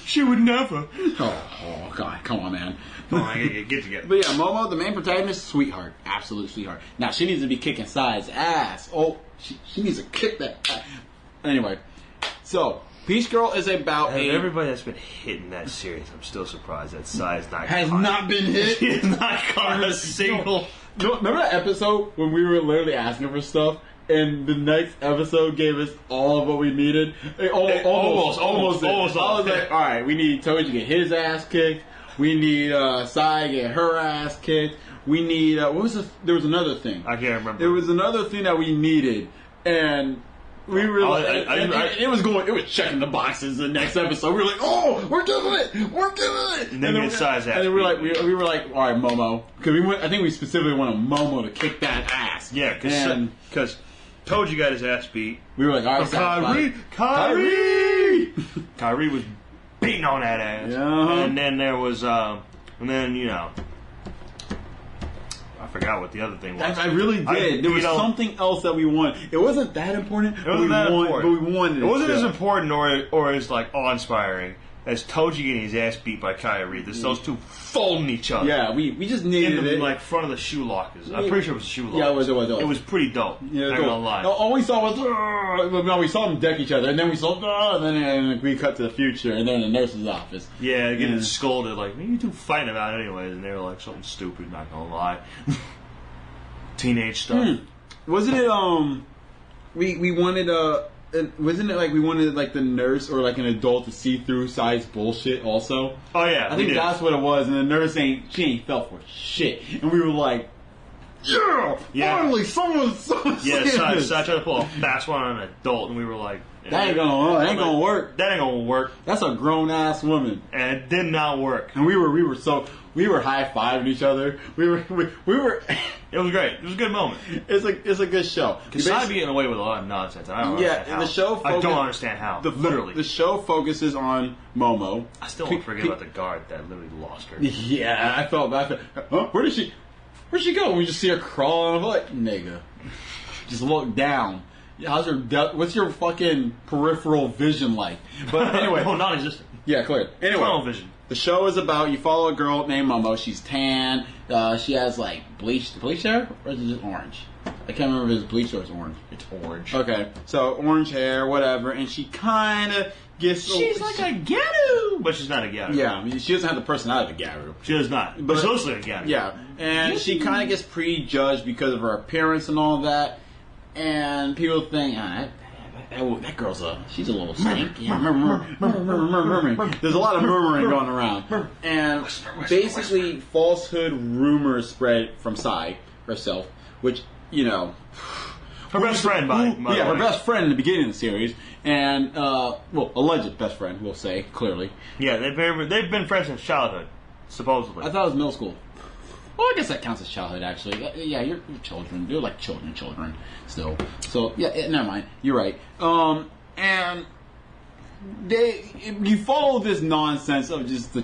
S2: She would never.
S1: Oh, God. Come on, man.
S2: Come on, I gotta get together.
S1: But yeah, Momo, the main protagonist, sweetheart. Absolute sweetheart. Now, she needs to be kicking Sai's ass. Oh, she needs to kick that ass. Anyway, so... Peach Girl is about
S2: everybody that's been hitting that series. I'm still surprised that Sai has
S1: not been hit.
S2: He has not caught a single.
S1: No, remember that episode when we were literally asking for stuff, and the next episode gave us all of what we needed. Almost. I was like, all right, we need Toji to get his ass kicked. We need Sai to get her ass kicked. We need what was there was another thing.
S2: I can't remember.
S1: There was another thing that we needed, and. We were it was checking the boxes the next episode. We were like, oh, we're doing it.
S2: And then Sai's ass.
S1: And then we were like, all right, Momo, because I think we specifically wanted Momo to kick that ass.
S2: Yeah, because Toji got his ass beat.
S1: We were like, all right,
S2: Kyrie. Kyrie was beating on that ass.
S1: Yeah.
S2: And then there was, you know. I forgot what the other thing was.
S1: I really did. There was something else that we wanted. It wasn't that important.
S2: It wasn't that important.
S1: But we wanted it.
S2: It wasn't as important or as like awe-inspiring as Toji getting his ass beat by Kyrie. Those two folding each other.
S1: Yeah, we just needed it.
S2: Like front of the shoe lockers. I'm pretty sure it was shoe lockers.
S1: Yeah, it was.
S2: It was pretty dope.
S1: Yeah,
S2: not gonna lie.
S1: All we saw was we saw them deck each other, and then we saw and then we cut to the future, and they're in the nurse's office.
S2: Yeah, getting scolded like, "What are you two fighting about anyways?" And they were like, "Something stupid." Not gonna lie. Teenage stuff.
S1: Wasn't it? We wanted wasn't it like we wanted like the nurse or like an adult to see through Sai's bullshit also?
S2: Oh yeah,
S1: I think that's what it was. And the nurse ain't fell for shit, and we were like, yeah. Finally someone.
S2: Yeah, Sai tried to pull a fast one on an adult, and we were like,
S1: that ain't gonna work.
S2: That ain't gonna work.
S1: That's a grown ass woman,
S2: and it did not work.
S1: And we were high fiving each other. We were.
S2: It was great. It was a good moment.
S1: It's a good show.
S2: Because Sai be getting away with a lot of nonsense. I don't understand how.
S1: The show.
S2: I don't understand how. Literally,
S1: the show focuses on Momo.
S2: I still won't forget about the guard that literally lost her.
S1: Yeah, I felt bad. Huh? Where'd she go? We just see her crawling. I'm like, nigga, just look down. What's your fucking peripheral vision like? But anyway,
S2: non-existent.
S1: Yeah, clear. Anyway,
S2: tunnel vision.
S1: The show is about you follow a girl named Momo. She's tan. She has like bleached hair, or is it just orange? I can't remember if it's bleached or it's orange.
S2: It's orange.
S1: Okay, so orange hair, whatever, and she kind of gets.
S2: She's like a Garu, but she's not a Garu.
S1: Yeah, I mean, she doesn't have the personality of a Garu.
S2: She does not, but she looks like a Garu.
S1: Yeah, and she kind of gets prejudged because of her appearance and all that, and people think, that girl's she's a little snake. Yeah, murmuring. There's a lot of murmuring going around. And basically, falsehood rumors spread from Sai herself, which, you know...
S2: Her best friend,
S1: her best friend in the beginning of the series. And, alleged best friend, we'll say, clearly.
S2: Yeah, they've been friends since childhood, supposedly.
S1: I thought it was middle school. Well, I guess that counts as childhood, actually. Yeah, you're children. You're like children still. So, yeah, never mind. You're right. And you follow this nonsense of just the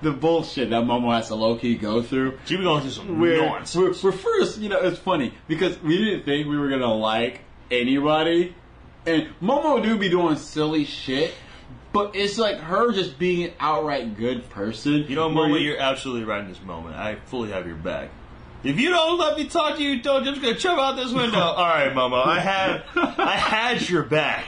S1: bullshit that Momo has to low-key go through.
S2: She be going through some nonsense.
S1: We're first, it's funny, because we didn't think we were going to like anybody. And Momo do be doing silly shit. But it's like her just being an outright good person.
S2: You know, Momo, you're absolutely right in this moment. I fully have your back. If you don't let me talk to you, I'm just gonna jump out this window. All right, Momo, I had your back.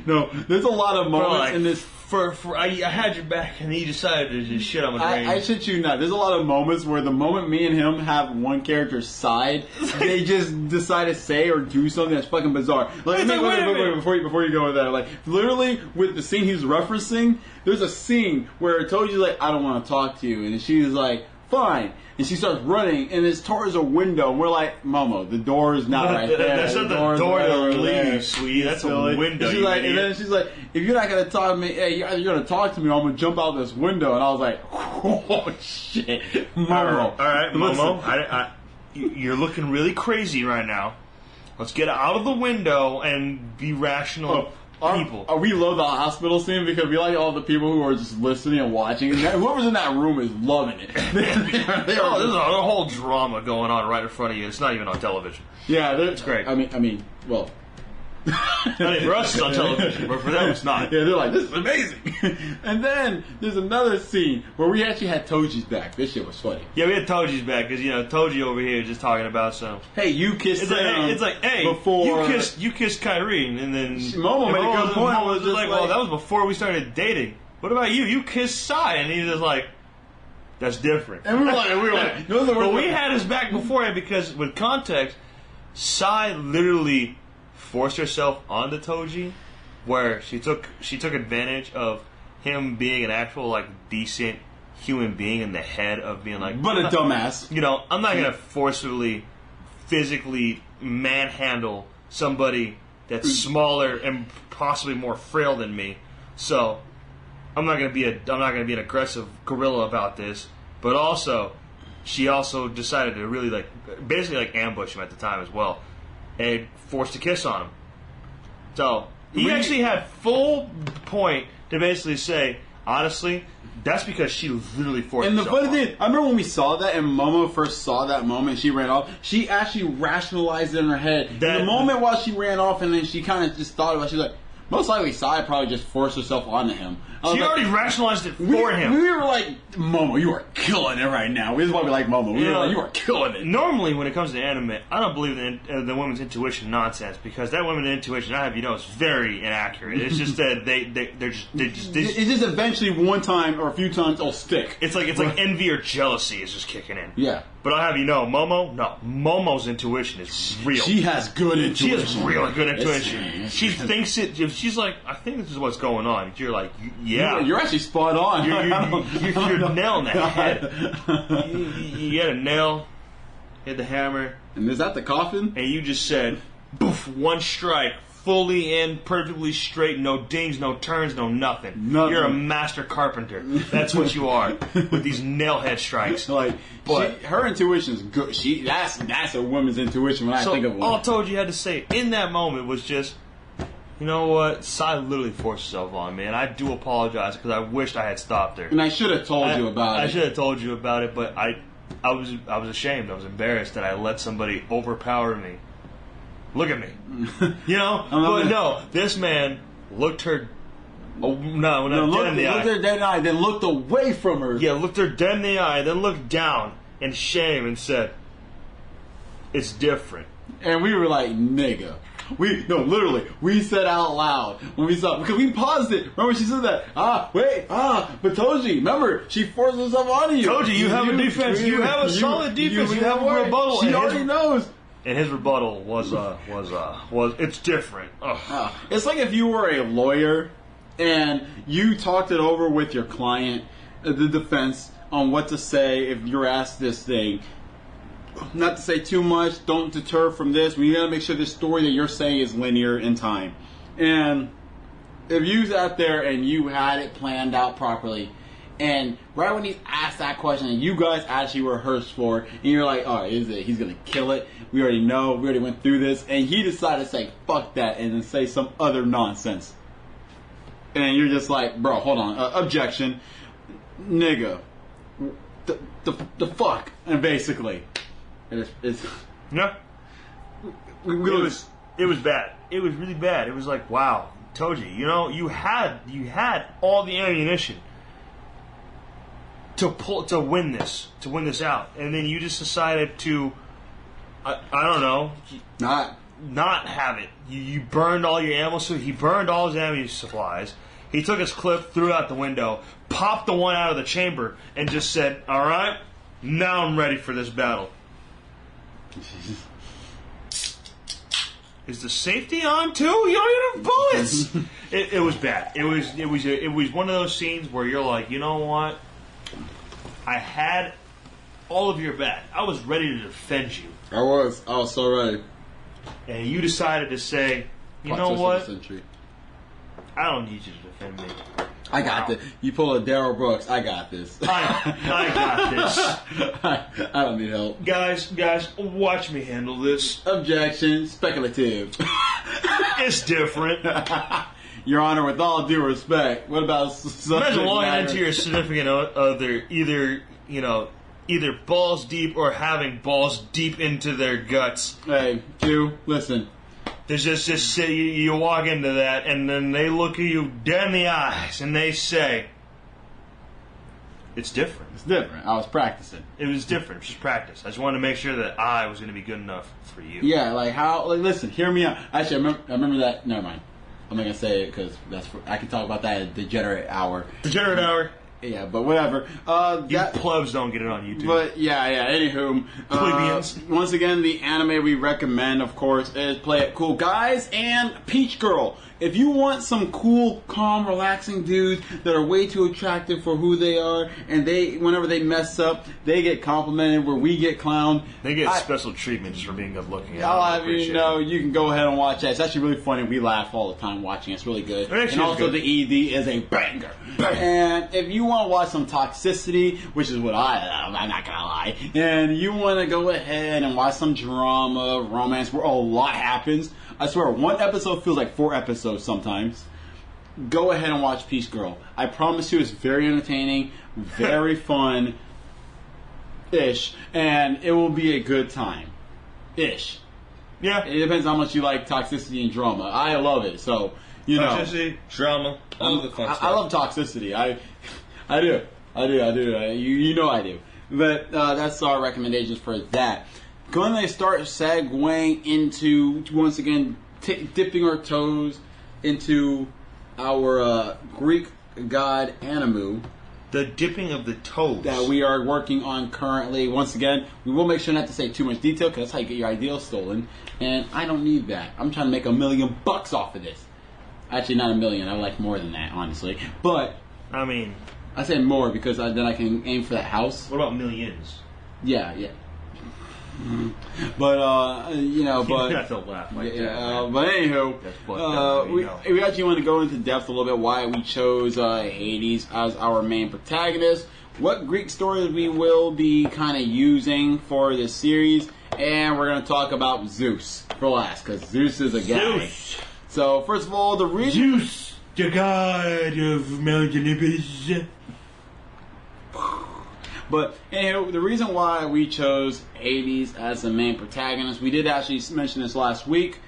S1: No, there's a lot of moments in this
S2: I had your back, and then you decided to just shit on my brain.
S1: I shit you not. There's a lot of moments where the moment me and him have one character's side, they just decide to say or do something that's fucking bizarre. Like, wait, before you go with that, like, literally with the scene he's referencing, there's a scene where Toji's like, I don't want to talk to you, and she's like, fine. And she starts running, and it's towards a window. And we're like, Momo, the door is not right there.
S2: That's not the door that leads, sweetie. That's a window.
S1: And then she's like, if you're not going to talk to me, hey, you're going to talk to me, or I'm going to jump out this window. And I was like, oh, shit. Momo.
S2: All right, Momo. You're looking really crazy right now. Let's get out of the window and be rational. People.
S1: We love the hospital scene because we like all the people who are just listening and watching. And whoever's in that room is loving it.
S2: There's a whole drama going on right in front of you. It's not even on television.
S1: Yeah,
S2: it's great.
S1: I mean, well.
S2: I mean, for us it's on television, but for them it's not.
S1: Yeah, they're like, this is amazing. And then there's another scene where we actually had Toji's back. This shit was funny.
S2: Yeah, we had Toji's back because Toji over here is just talking about some.
S1: Hey, you kissed him.
S2: It's like, hey,
S1: before
S2: you kissed Kyrie, and then
S1: Momo made a good point.
S2: Momo was just like, well, that was before we started dating. What about you? You kissed Sai, and he was just like, that's different.
S1: And we were like,
S2: but we had his back beforehand because with context, Sai literally forced herself onto Toji, where she took advantage of him being an actual like decent human being in the head of being like,
S1: but a dumbass.
S2: I'm not gonna forcibly, physically manhandle somebody that's smaller and possibly more frail than me. So I'm not gonna be an aggressive gorilla about this. But also, she also decided to really basically ambush him at the time as well. And forced a kiss on him. So he actually had full point to basically say, honestly, that's because she literally forced.
S1: And the funny thing, I remember when we saw that, and Momo first saw that moment, she ran off. She actually rationalized it in her head. In the moment while she ran off, and then she kind of just thought about it, she was like, most likely, Sai probably just forced herself onto him.
S2: She already rationalized it for him.
S1: We were like, Momo, you are killing it right now. This is why we like Momo. We were like, you are killing it.
S2: Normally, when it comes to anime, I don't believe in the women's intuition nonsense because that women's intuition, I have is very inaccurate. It's just that it's
S1: just eventually one time or a few times it'll stick.
S2: It's like envy or jealousy is just kicking in.
S1: Yeah.
S2: But I'll have Momo's intuition is real.
S1: She has good intuition.
S2: She has really good intuition. She thinks it. If she's like, I think this is what's going on. You're like, yeah.
S1: You're actually spot on.
S2: You're nailing the head. You had a nail, hit the hammer.
S1: And is that the coffin?
S2: And you just said, boof, one strike. Fully in, perfectly straight, no dings, no turns, no nothing. You're a master carpenter. That's what you are with these nailhead strikes.
S1: Her intuition is good. That's a woman's intuition when I think of one.
S2: All Toji had to say in that moment was just, you know what? Sai literally forced herself on me, and I do apologize because I wished I had stopped her.
S1: And I should have told you about it.
S2: I should have told you about it, but I was ashamed. I was embarrassed that I let somebody overpower me. Look at me. But no, this man looked her dead in the eye.
S1: Looked her dead in the eye, then looked away from her.
S2: Yeah, looked her dead in the eye, then looked down in shame and said, it's different.
S1: And we were like, nigga. We said out loud when we saw, because we paused it. Remember she said that? But Toji, remember, she forced herself onto you.
S2: Toji, you have a defense. You have a solid defense. You have a rebuttal.
S1: She already knows.
S2: And his rebuttal was it's different.
S1: It's like if you were a lawyer and you talked it over with your client, the defense, on what to say if you're asked this thing. Not to say too much, don't deter from this. We gotta make sure this story that you're saying is linear in time. And if you sat there and you had it planned out properly, and right when he asked that question, and you guys actually rehearsed for it, and you're like, alright, he's gonna kill it. We already know, we already went through this, and he decided to say, fuck that, and then say some other nonsense. And you're just like, bro, hold on, objection. Nigga. The fuck. And basically, it's
S2: yeah. It was bad. It was really bad. It was like, wow, Toji, you had all the ammunition to win this out, and then you just decided to, I don't know, not have it. You burned all your ammo. So he burned all his ammo supplies. He took his clip, threw it out the window, popped the one out of the chamber, and just said, "All right, now I'm ready for this battle." Is the safety on too? You don't even have bullets. It was bad. It was one of those scenes where you're like, you know what? I had all of your back. I was ready to defend you.
S1: I was so ready.
S2: And you decided to say, you know what? I don't need you to defend me.
S1: I got this. You pull a Daryl Brooks. I got this.
S2: I got this.
S1: I don't need help.
S2: Guys, watch me handle this.
S1: Objection. Speculative.
S2: It's different.
S1: Your Honor, with all due respect, what about
S2: imagine walking into your significant other, either balls deep or having balls deep into their guts.
S1: Hey, Q, listen.
S2: There's just you walk into that, and then they look at you dead in the eyes, and they say, "It's different."
S1: It's different. I was practicing.
S2: It was different. It was just practice. I just wanted to make sure that I was going to be good enough for you.
S1: Yeah, like how? Like, listen, hear me out. Actually, I remember that. Never mind. I'm not gonna say it because I can talk about that at Degenerate Hour.
S2: Degenerate Hour.
S1: Yeah, but whatever.
S2: You plebs don't get it on YouTube.
S1: But yeah. Anywho, once again, the anime we recommend, of course, is Play It Cool Guys and Peach Girl. If you want some cool, calm, relaxing dudes that are way too attractive for who they are, and whenever they mess up, they get complimented where we get clowned.
S2: They get special treatment just for being good looking.
S1: I'll have you know, you can go ahead and watch that. It's actually really funny. We laugh all the time watching it. It's really good. And also the ED is a banger. And if you want to watch some toxicity, which is what I'm not gonna lie, and you want to go ahead and watch some drama, romance, where a lot happens. I swear, one episode feels like 4 episodes sometimes. Go ahead and watch Peach Girl. I promise you it's very entertaining, very fun-ish, and it will be a good time. Ish.
S2: Yeah.
S1: It depends how much you like toxicity and drama. I love it, so, you know.
S2: Toxicity, drama, all the fun stuff.
S1: I love toxicity. I do. You know I do. But that's our recommendations for that. Going to start segueing into, once again, dipping our toes into our Greek god Animu.
S2: The dipping of the toes.
S1: That we are working on currently. Once again, we will make sure not to say too much detail because that's how you get your ideas stolen. And I don't need that. I'm trying to make $1 million off of this. Actually, not $1 million. I like more than that, honestly. But,
S2: I mean,
S1: I say more because then I can aim for that house.
S2: What about millions?
S1: Yeah. But you know, but
S2: you have to laugh like that.
S1: But anywho, we actually want to go into depth a little bit why we chose Hades as our main protagonist, what Greek stories we will be kind of using for this series, and we're going to talk about Zeus for last because Zeus is a guy.
S2: Zeus.
S1: So first of all, the reason
S2: Zeus, the god of Mount Olympus.
S1: But anyway, the reason why we chose Hades as the main protagonist, we did actually mention this last week.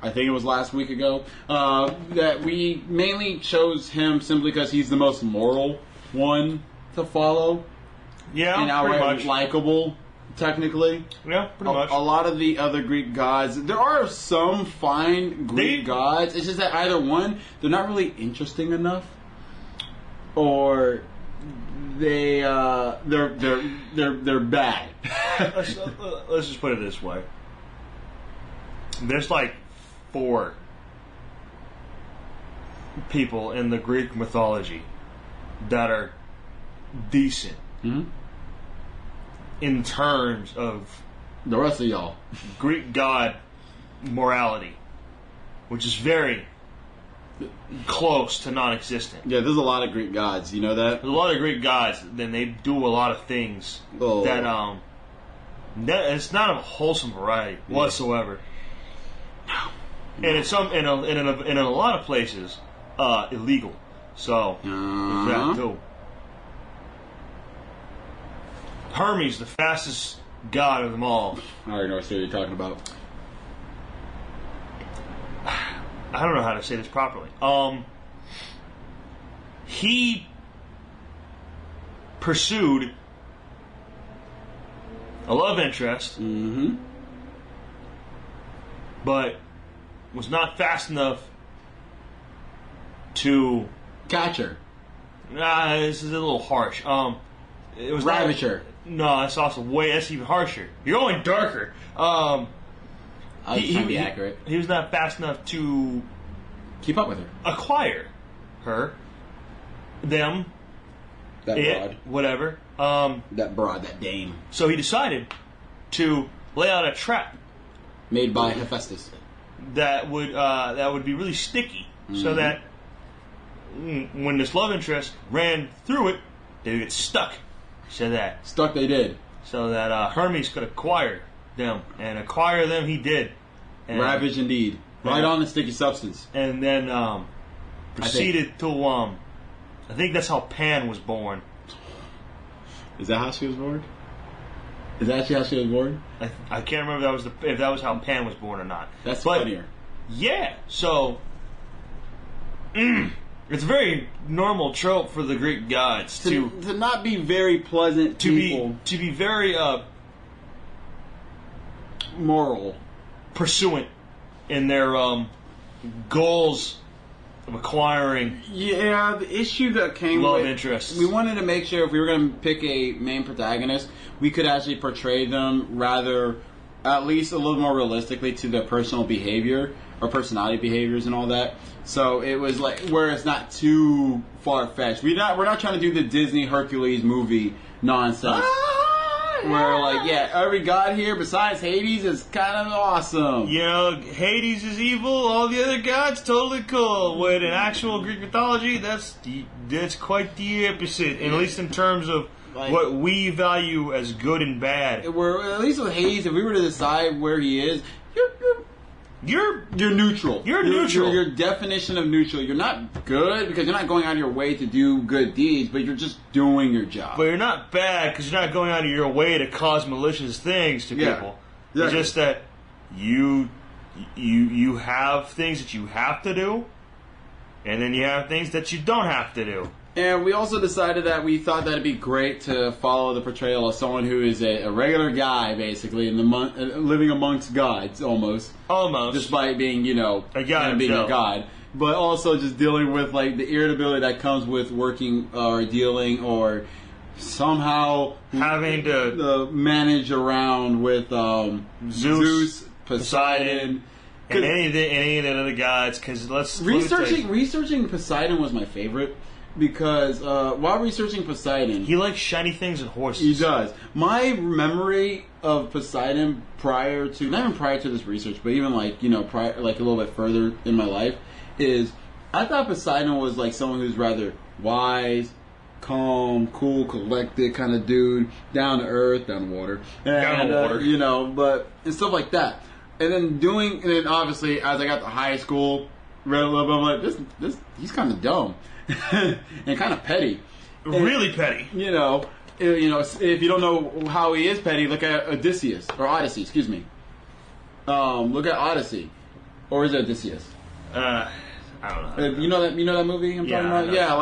S1: I think it was last week ago. That we mainly chose him simply because he's the most moral one to follow.
S2: Yeah,
S1: and
S2: pretty much
S1: likable, technically.
S2: Yeah, pretty much.
S1: A lot of the other Greek gods, there are some fine Greek gods. It's just that either one, they're not really interesting enough, or they're bad.
S2: Let's just put it this way. There's like 4 people in the Greek mythology that are decent in terms of
S1: the rest of y'all
S2: Greek god morality, which is very close to non-existent.
S1: Yeah, there's a lot of Greek gods. You know that?
S2: There's a lot of Greek gods, then they do a lot of things that it's not of a wholesome variety whatsoever.
S1: No.
S2: And it's in a lot of places illegal. So there's that too. Hermes, the fastest god of them all.
S1: I already know what you're talking about.
S2: I don't know how to say this properly. He pursued a love interest,
S1: but
S2: was not fast enough to
S1: Catcher.
S2: Nah, this is a little harsh. It was
S1: Ravager.
S2: No, that's also that's even harsher. You're going darker.
S1: I was trying to be accurate.
S2: He was not fast enough to
S1: keep up with her.
S2: Acquire her, them,
S1: That broad.
S2: Whatever.
S1: That broad, that dame.
S2: So he decided to lay out a trap
S1: made by Hephaestus
S2: that would be really sticky, so that when this love interest ran through it, they would get stuck. So that
S1: stuck they did.
S2: So that Hermes could acquire them, and acquire them he did. And,
S1: Ravage indeed. Right on the sticky substance.
S2: And then proceeded to I think that's how Pan was born.
S1: Is that how she was born? Is that actually how she was born?
S2: I can't remember if that was how Pan was born or not.
S1: That's funnier.
S2: Yeah, so it's a very normal trope for the Greek gods to
S1: not be very pleasant people.
S2: To be very
S1: moral,
S2: pursuant in their goals of acquiring.
S1: Yeah, the issue that came
S2: love
S1: with
S2: interests.
S1: We wanted to make sure if we were going to pick a main protagonist, we could actually portray them rather, at least a little more realistically to their personal behavior or personality behaviors and all that. So it was like where it's not too far fetched. We're not trying to do the Disney Hercules movie nonsense. Where like every god here besides Hades is kind of awesome.
S2: You know, Hades is evil. All the other gods totally cool. With in actual Greek mythology, that's quite the opposite. At least in terms of what we value as good and bad.
S1: Where at least with Hades, if we were to decide where he is, you're neutral.
S2: You're neutral.
S1: Your definition of neutral. You're not good because you're not going out of your way to do good deeds, but you're just doing your job.
S2: But you're not bad because you're not going out of your way to cause malicious things to people.
S1: Exactly.
S2: It's just that you have things that you have to do, and then you have things that you don't have to do.
S1: And we also decided that we thought that it'd be great to follow the portrayal of someone who is a regular guy, basically, in living amongst gods, almost. Despite being, a god, being a god. But also just dealing with, like, the irritability that comes with working or dealing or somehow
S2: having to
S1: manage around with Zeus, Poseidon.
S2: And any of the other gods, because
S1: researching Poseidon was my favorite. Because while researching Poseidon,
S2: he likes shiny things and horses.
S1: He does. My memory of Poseidon not even prior to this research, but even prior, like a little bit further in my life, is I thought Poseidon was like someone who's rather wise, calm, cool, collected kind of dude, down to earth, down to water, and stuff like that. And then obviously as I got to high school, read a little bit, I'm like, this he's kind of dumb. And kind of petty.
S2: Really petty.
S1: If you don't know how he is petty, look at Odyssey, excuse me. Look at Odyssey. Or is it Odysseus?
S2: I don't know.
S1: You know that movie I'm talking about? Yeah,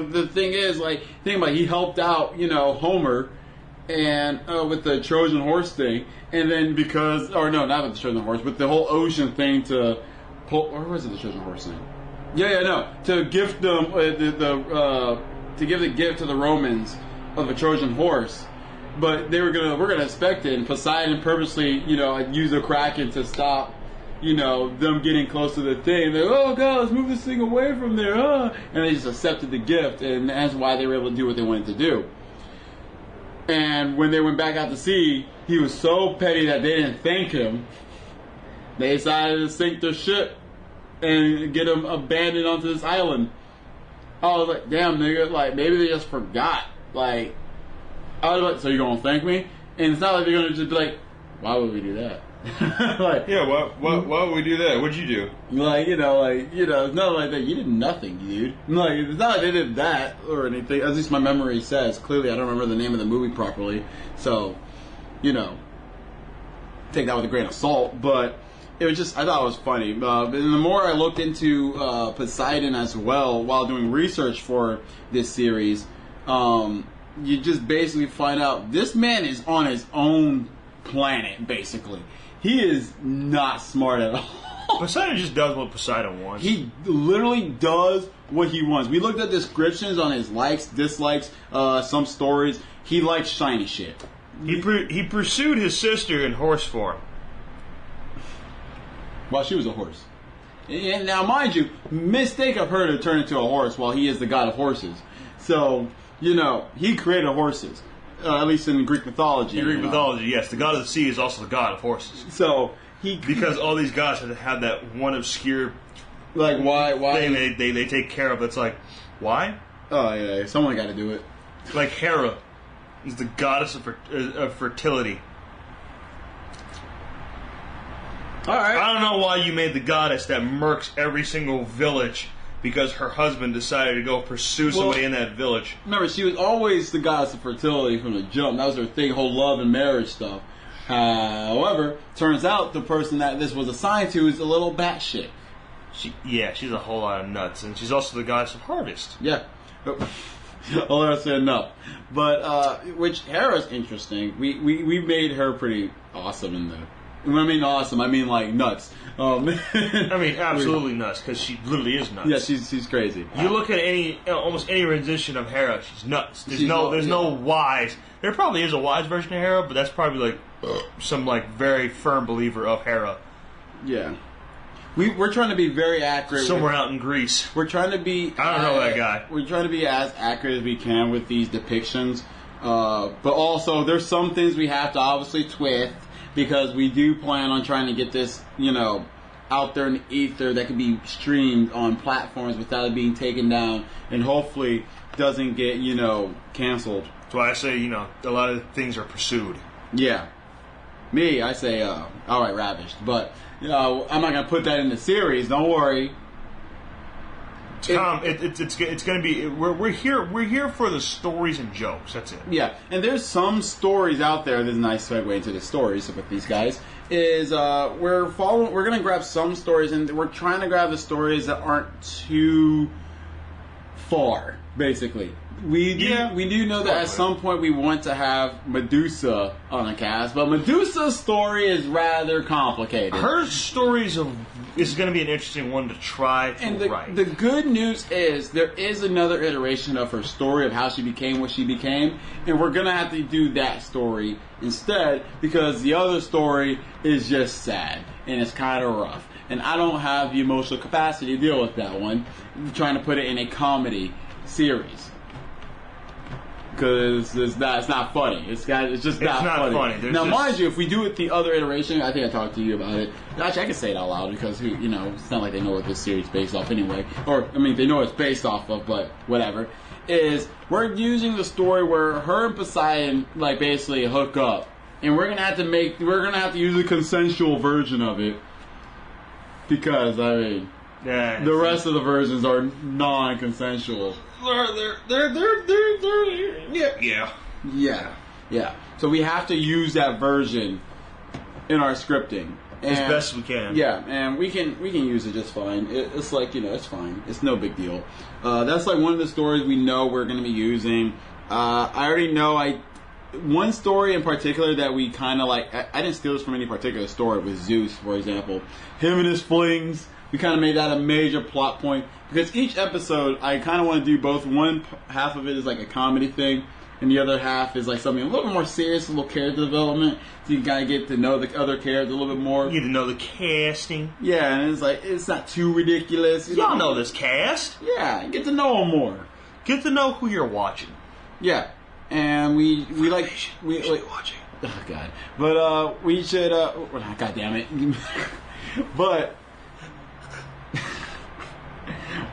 S1: the thing is, think about it, he helped out, Homer and with the Trojan horse thing, and then not with the Trojan horse, but the whole ocean thing or was it the Trojan horse thing? To gift them to give the gift to the Romans of a Trojan horse, but we're gonna expect it, and Poseidon purposely use the Kraken to stop them getting close to the thing. They're oh god, let's move this thing away from there, and they just accepted the gift, and that's why they were able to do what they wanted to do. And when they went back out to sea, he was so petty that they didn't thank him. They decided to sink their ship and get them abandoned onto this island. I was like, damn, nigga, maybe they just forgot. I was like, so you gonna thank me? And it's not like they're gonna just be like, why would we do that?
S2: Why would we do that? What'd you do?
S1: It's not like that. You did nothing, dude. It's not like they did that or anything. At least my memory says. Clearly, I don't remember the name of the movie properly. So, take that with a grain of salt. But it was just, I thought it was funny. And the more I looked into Poseidon as well while doing research for this series, you just basically find out this man is on his own planet, basically. He is not smart at all.
S2: Poseidon just does what Poseidon wants.
S1: He literally does what he wants. We looked at descriptions on his likes, dislikes, some stories. He likes shiny shit.
S2: He pursued his sister in horse form.
S1: Well, she was a horse. And now, mind you, mistake of her to turn into a horse while he is the god of horses. So, he created horses. At least in Greek mythology.
S2: In Greek mythology, yes. The god of the sea is also the god of horses.
S1: So,
S2: because all these gods have that one obscure...
S1: Like, why?
S2: Thing they take care of. It's like, why?
S1: Oh, yeah. Someone got to do it.
S2: Like Hera is the goddess of fertility.
S1: Alright.
S2: I don't know why you made the goddess that murks every single village because her husband decided to go pursue somebody in that village.
S1: Remember, she was always the goddess of fertility from the jump. That was her thing, whole love and marriage stuff. However, turns out the person that this was assigned to is a little batshit.
S2: She's a whole lot of nuts, and she's also the goddess of harvest.
S1: Yeah. I'll let us say enough. But, which Hera's interesting. We made her pretty awesome in the... When I mean awesome, I mean like nuts.
S2: I mean absolutely nuts, because she literally is nuts.
S1: Yeah, she's crazy.
S2: You look at almost any rendition of Hera, she's nuts. There's no wise. There probably is a wise version of Hera, but that's probably like some like very firm believer of Hera.
S1: Yeah. We're trying to be very accurate.
S2: Somewhere out in Greece.
S1: We're trying to be...
S2: I don't know that guy.
S1: We're trying to be as accurate as we can with these depictions. But also, there's some things we have to obviously twist, because we do plan on trying to get this, out there in the ether that can be streamed on platforms without it being taken down, and hopefully doesn't get, canceled.
S2: That's why I say, a lot of things are pursued.
S1: Yeah. Me, I say, alright, ravished. But... I'm not gonna put that in the series. Don't worry.
S2: It's gonna be. We're here for the stories and jokes. That's it.
S1: Yeah, and there's some stories out there. There's a nice segue into the stories with these guys. Is we're gonna grab some stories, and we're trying to grab the stories that aren't too far. Basically, we do know that at some point we want to have Medusa on a cast, but Medusa's story is rather complicated.
S2: Her stories is going to be an interesting one to try to write.
S1: The good news is there is another iteration of her story of how she became what she became, and we're going to have to do that story instead, because the other story is just sad and it's kind of rough, and I don't have the emotional capacity to deal with that one. I'm trying to put it in a comedy series. Because it's not funny. It's just not funny. Now, mind you, if we do it the other iteration, I think I talked to you about it. Actually, I can say it out loud because it's not like they know what this series is based off anyway. Or they know what it's based off of, but whatever. Is we're using the story where her and Poseidon basically hook up, and we're gonna have to use a consensual version of it because the rest of the versions are non-consensual. Yeah. So we have to use that version in our scripting
S2: as best we can.
S1: Yeah, and we can use it just fine. It's it's fine. It's no big deal. That's one of the stories we know we're going to be using. I already know one story in particular that we kind of I didn't steal this from any particular story with Zeus, for example. Him and his flings. We kind of made that a major plot point because each episode I kind of want to do both. One half of it is a comedy thing, and the other half is something a little bit more serious, a little character development. So you gotta get to know the other characters a little bit more.
S2: You get to know the casting.
S1: Yeah, and it's not too ridiculous.
S2: Y'all know this cast.
S1: Yeah, get to know them more.
S2: Get to know who you're watching.
S1: Yeah, and we
S2: watching.
S1: Oh God, but we should. God damn it, but.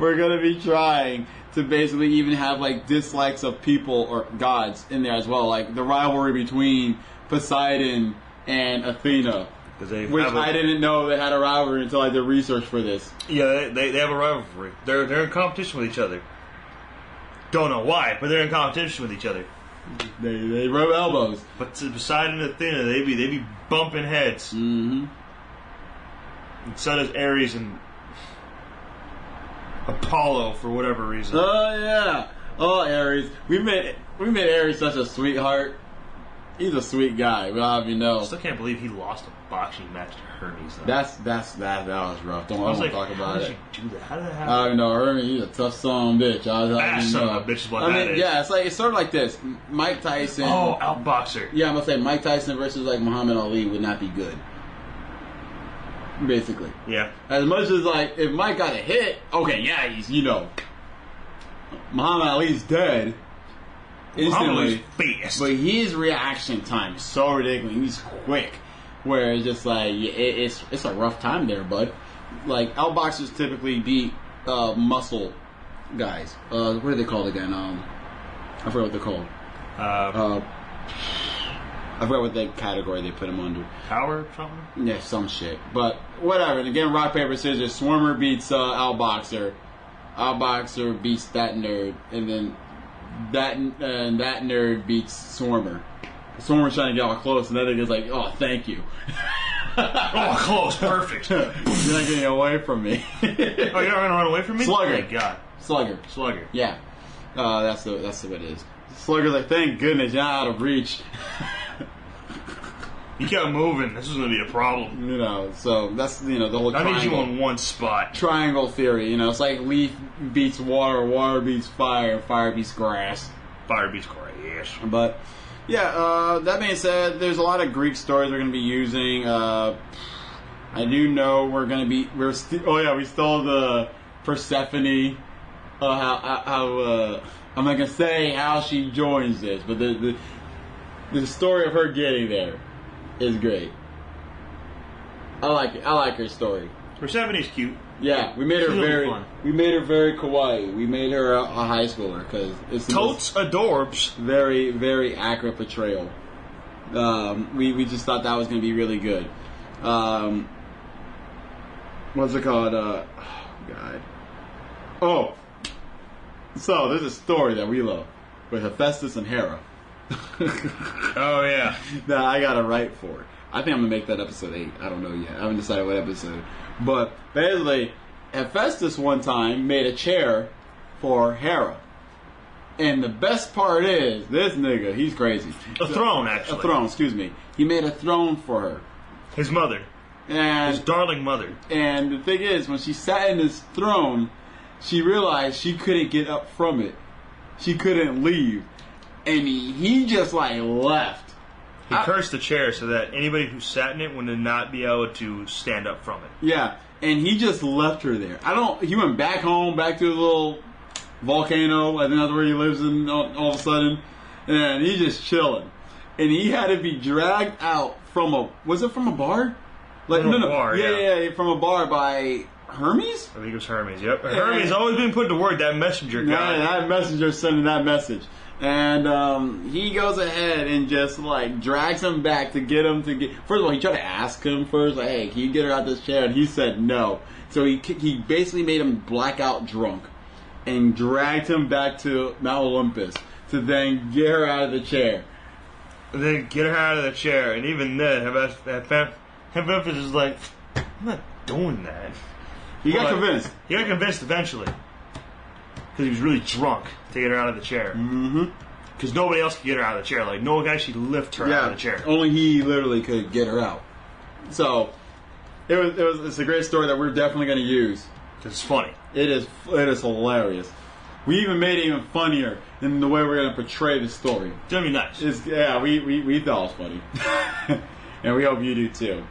S1: We're going to be trying to basically even have dislikes of people or gods in there as well. The rivalry between Poseidon and Athena. Which I didn't know they had a rivalry until I did research for this.
S2: Yeah, they have a rivalry. They're in competition with each other. Don't know why, but they're in competition with each other.
S1: They rub elbows.
S2: But to Poseidon and Athena, they be bumping heads.
S1: Mm-hmm.
S2: And so does Ares and Apollo for whatever reason.
S1: Oh yeah. Oh Ares. We made Ares such a sweetheart. He's a sweet guy. We'll have you know.
S2: I still can't believe he lost a boxing match to Hermes. Though.
S1: That was rough. Don't talk about it.
S2: How did you do that? How did that happen?
S1: I don't know. Hermes, he's a tough son of a bitch.
S2: Son of a bitch is what that is.
S1: Yeah, it's sort of like this. Mike Tyson.
S2: Oh, outboxer.
S1: Yeah, I'm gonna say Mike Tyson versus like Muhammad Ali would not be good. Basically.
S2: Yeah.
S1: As much as like if Mike got a hit, okay, yeah, he's Muhammad Ali's dead. Instantly,
S2: fast.
S1: But his reaction time is so ridiculous. He's quick, where it's just like it's a rough time there, bud. Like outboxers typically beat muscle guys. What are they called again? I forgot what they're called. I forgot what the category they put them under.
S2: Power something?
S1: Yeah, some shit. But whatever. And again, rock paper scissors. Swarmer beats outboxer. Outboxer beats that nerd, and then that nerd beats Swarmer. Swarmer's trying to get all close, and that nigga's like, "Oh, thank you."
S2: Oh, close, perfect.
S1: You're not getting away from me.
S2: Oh, you're not gonna run away from me?
S1: Slugger.
S2: Thank God. Slugger.
S1: Yeah, that's what it is. Slugger's like, "Thank goodness you're out of reach."
S2: You kept moving. This was gonna be a problem.
S1: So that's the whole.
S2: I need you on one spot.
S1: Triangle theory. It's like leaf beats water, water beats fire, fire beats grass.
S2: Fire beats grass.
S1: But yeah, that being said, there's a lot of Greek stories we're gonna be using. I do know we stole the Persephone. How I'm not gonna say how she joins this, but the story of her getting there is great. I like it. I like her story.
S2: Persephone's cute.
S1: Yeah, we made her very kawaii. We made her a high schooler because it's
S2: totes adorbs.
S1: Very, very accurate portrayal. We just thought that was going to be really good. What's it called? God. Oh, so there's a story that we love with Hephaestus and Hera.
S2: Oh yeah.
S1: That I gotta write for. I think I'm gonna make that episode 8. I don't know yet. I haven't decided what episode. But basically, Hephaestus one time made a chair for Hera. And the best part is, this nigga, he's crazy.
S2: Throne, actually.
S1: A throne, excuse me. He made a throne for her.
S2: His mother. His darling mother.
S1: And the thing is, when she sat in this throne, she realized she couldn't get up from it. She couldn't leave. And he just like left.
S2: He cursed the chair so that anybody who sat in it would not be able to stand up from it.
S1: Yeah, and he just left her there. He went back home, back to his little volcano. I think that's where he lives in all of a sudden. And he's just chilling. And he had to be dragged out from was it from a bar?
S2: From a bar,
S1: yeah, from a bar by Hermes?
S2: I think it was Hermes, yep. Hermes always been put to work, that messenger guy.
S1: Yeah, that messenger sending that message. And he goes ahead and just like drags him back to get him to get. First of all, he tried to ask him first, like, "Hey, can you get her out this chair?" And he said no. So he basically made him blackout drunk and dragged him back to Mount Olympus to then get her out of the chair.
S2: And then get her out of the chair, and even then, Hephaestus is like, "I'm not doing that."
S1: He got convinced.
S2: He got convinced eventually. Because he was really drunk to get her out of the chair.
S1: Mm-hmm.
S2: Because nobody else could get her out of the chair. Like, no one could actually lift her out of the chair.
S1: Only he literally could get her out. So, it's a great story that we're definitely going to use.
S2: Because it's funny.
S1: It is hilarious. We even made it even funnier in the way we're going to portray the story.
S2: It's going to be nice.
S1: We thought it was funny. And we hope you do too.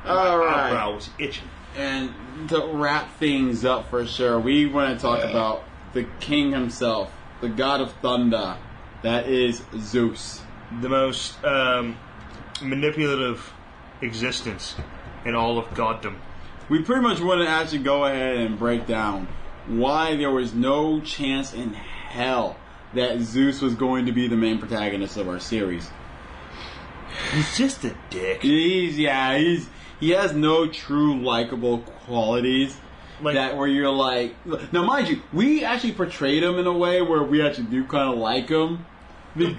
S1: All right.
S2: I was itching.
S1: And to wrap things up for sure, we want to talk about the king himself, the god of thunder, that is Zeus.
S2: The most manipulative existence in all of goddom.
S1: We pretty much want to actually go ahead and break down why there was no chance in hell that Zeus was going to be the main protagonist of our series.
S2: He's just a dick.
S1: He has no true likable qualities. Like, that where you're like, now mind you, we actually portrayed him in a way where we actually do kind of like him, but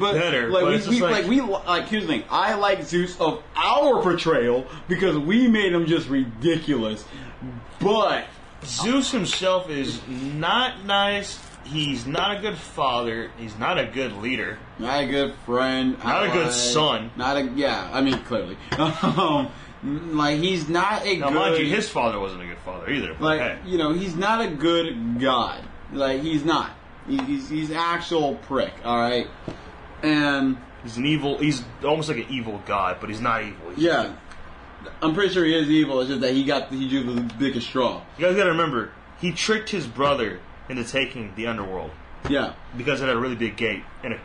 S2: better.
S1: Like here's the thing, I like Zeus of our portrayal because we made him just ridiculous, but
S2: Zeus himself is not nice. he's not a good father. He's not a good leader.
S1: Not a good friend.
S2: Not a good son.
S1: I mean, clearly. Like, he's not a
S2: now,
S1: good...
S2: mind you, his father wasn't a good father either.
S1: Like,
S2: hey.
S1: He's not a good god. Like, he's not. He's actual prick, alright? And...
S2: He's almost like an evil god, but he's not evil.
S1: Yeah. I'm pretty sure he is evil, it's just that he drew the biggest straw.
S2: You guys gotta remember, he tricked his brother into taking the underworld.
S1: Yeah. Because
S2: it had a really big gate and a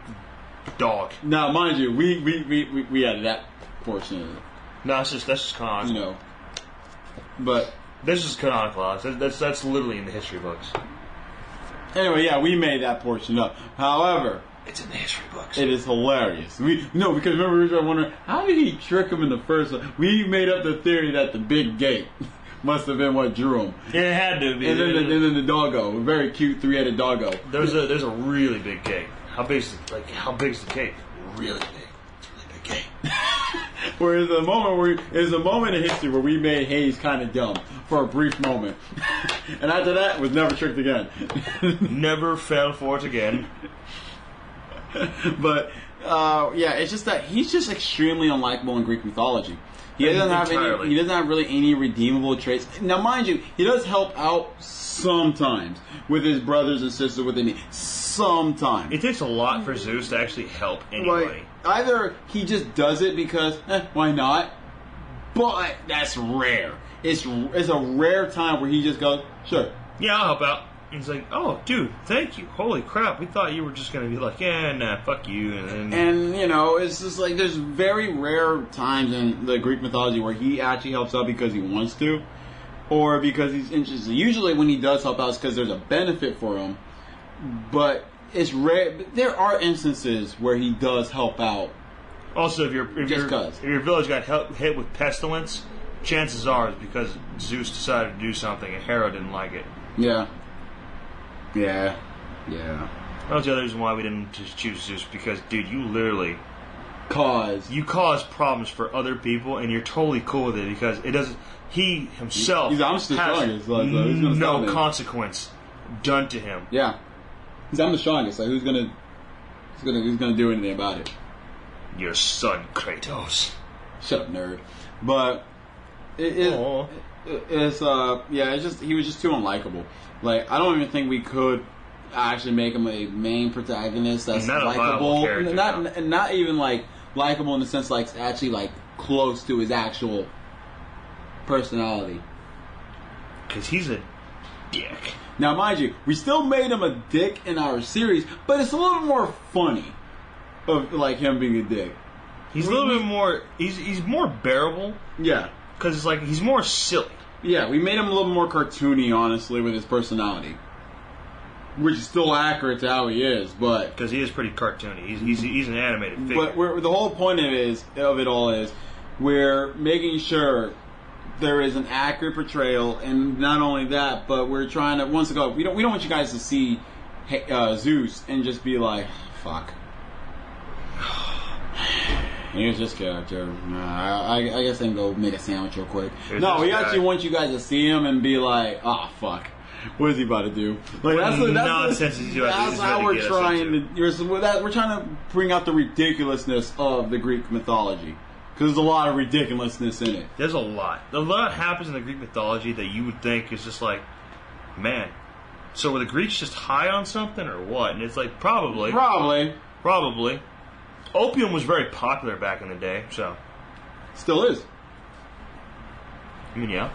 S2: dog.
S1: Now, mind you, we added that portion of it.
S2: No, that's just canonical.
S1: But
S2: that's just canonical. That's literally in the history books.
S1: Anyway, yeah, we made that portion up. However,
S2: it's in the history books.
S1: It is hilarious. Because remember we were wondering how did he trick him in the first one? We made up the theory that the big gate must have been what drew him.
S2: Yeah, it had to be.
S1: And then the doggo, a very cute 3-headed doggo.
S2: There's a really big gate. How big is the gate? Really big. It's a really big gate.
S1: There's a moment in history where we made Hayes kind of dumb for a brief moment, and after that was never tricked again.
S2: Never fell for it again.
S1: But it's just that he's just extremely unlikable in Greek mythology. He doesn't have really any redeemable traits. Now, mind you, he does help out sometimes with his brothers and sisters within it. Sometimes
S2: it takes a lot for Zeus to actually help anybody.
S1: Like, either he just does it because why not? But that's rare. It's a rare time where he just goes, sure.
S2: Yeah, I'll help out. And he's like, oh, dude, thank you. Holy crap, we thought you were just going to be like, yeah, nah, fuck you. And
S1: it's just like there's very rare times in the Greek mythology where he actually helps out because he wants to or because he's interested. Usually when he does help out it's because there's a benefit for him. But it's rare. There are instances where he does help out.
S2: Also, if your village got hit with pestilence, chances are it's because Zeus decided to do something and Hera didn't like it.
S1: Yeah.
S2: That was the other reason why we didn't just choose Zeus, because, dude, you literally cause problems for other people, and you're totally cool with it because it doesn't. He himself has no consequence done to him.
S1: Yeah, I'm the strongest. Like who's gonna do anything about it?
S2: Your son Kratos.
S1: Shut up, nerd. But it's just he was just too unlikable. Like, I don't even think we could actually make him a main protagonist that's likable. Not even like likable in the sense like actually like close to his actual personality.
S2: Because he's a dick.
S1: Now, mind you, we still made him a dick in our series, but it's a little more funny of like him being a dick.
S2: He's a little bit more. He's more bearable.
S1: Yeah,
S2: because it's like he's more silly.
S1: Yeah, we made him a little more cartoony, honestly, with his personality, which is still accurate to how he is, but
S2: because he is pretty cartoony. He's an animated figure.
S1: But the whole point of it all is we're making sure there is an accurate portrayal, and not only that, but we're trying to we don't want you guys to see Zeus and just be like, fuck. Here's this character. I guess I can go make a sandwich real quick. We actually want you guys to see him and be like, oh, fuck. What is he about to do? Like that's how we're trying to. We're trying to bring out the ridiculousness of the Greek mythology because there's a lot of ridiculousness in it.
S2: There's a lot. A lot happens in the Greek mythology that you would think is just like, man. So were the Greeks just high on something or what? And it's like probably. Opium was very popular back in the day, so.
S1: Still is.
S2: I mean, yeah.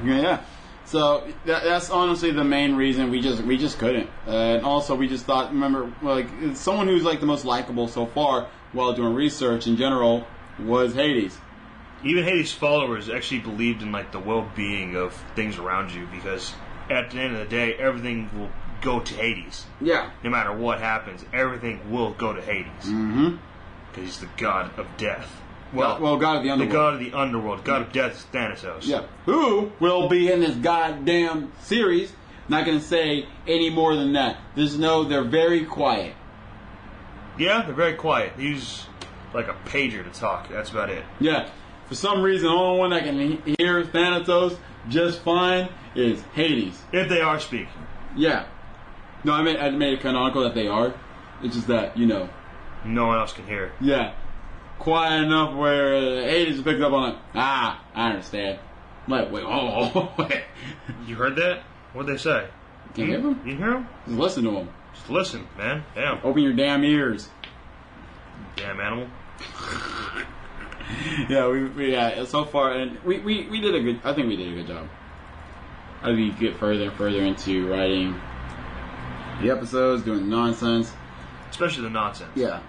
S1: Yeah. So that's honestly the main reason we just couldn't. And also we just thought, remember, like someone who's like the most likable so far while doing research in general was Hades.
S2: Even Hades' followers actually believed in like the well-being of things around you because at the end of the day, everything will go to Hades.
S1: Yeah.
S2: No matter what happens, everything will go to Hades.
S1: Mm-hmm.
S2: Because he's the god of death.
S1: God of the underworld.
S2: The god of the underworld. God of death is Thanatos.
S1: Yeah. Who will be in this goddamn series. Not going to say any more than that. They're very quiet.
S2: Yeah, they're very quiet. He's like a pager to talk. That's about it.
S1: Yeah. For some reason, the only one that can hear Thanatos just fine is Hades.
S2: If they are speaking.
S1: Yeah. No, I made it canonical that they are. It's just that, you know.
S2: No one else can hear.
S1: Yeah. Quiet enough where Aiden just picks up on it. I understand. I'm like, wait, wait.
S2: You heard that? What'd they say?
S1: Can't hear them?
S2: You hear them?
S1: Just listen to them.
S2: Just listen, man. Damn.
S1: Open your damn ears.
S2: Damn animal.
S1: Yeah, so far, and we did a good, I think we did a good job. As we get further and further into writing the episodes, doing the nonsense.
S2: Especially the nonsense.
S1: Yeah.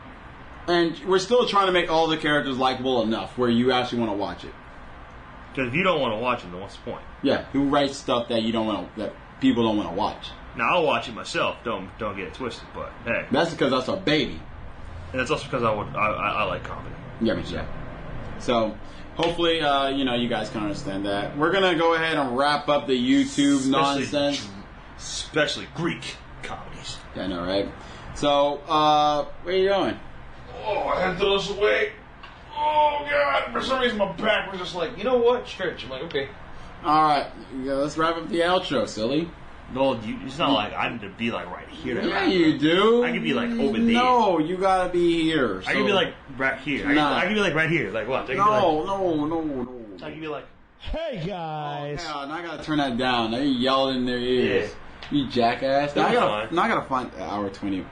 S1: And we're still trying to make all the characters likable enough where you actually want to watch it.
S2: Because if you don't want to watch it, then what's the point?
S1: Yeah, who writes stuff that you don't want to, that people don't want to watch?
S2: Now, I'll watch it myself. Don't get it twisted, but hey.
S1: That's because that's our baby.
S2: And it's also because I like comedy.
S1: Yeah, me too. So, hopefully, you guys can understand that. We're going to go ahead and wrap up the YouTube nonsense.
S2: Especially Greek comedies.
S1: Yeah, I know, right? So, where are you going?
S2: Oh, I had to throw this away. Oh, God. For some reason, my back was just like, you know what? Stretch. I'm like, okay.
S1: Alright, let's wrap up the outro, silly.
S2: No, it's not like I need to be like right here.
S1: Yeah, you do.
S2: I can be like over there.
S1: No, you gotta be here.
S2: I can be like right here. I can be like right here. Like what?
S1: No.
S2: I can be like,
S3: hey guys.
S1: Oh, now I gotta turn that down. Now you yelling in their ears. Yeah. You jackass. Now I gotta find hour 20.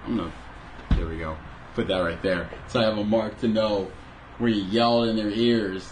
S1: There we go. Put that right there. So I have a mark to know where you yell in their ears.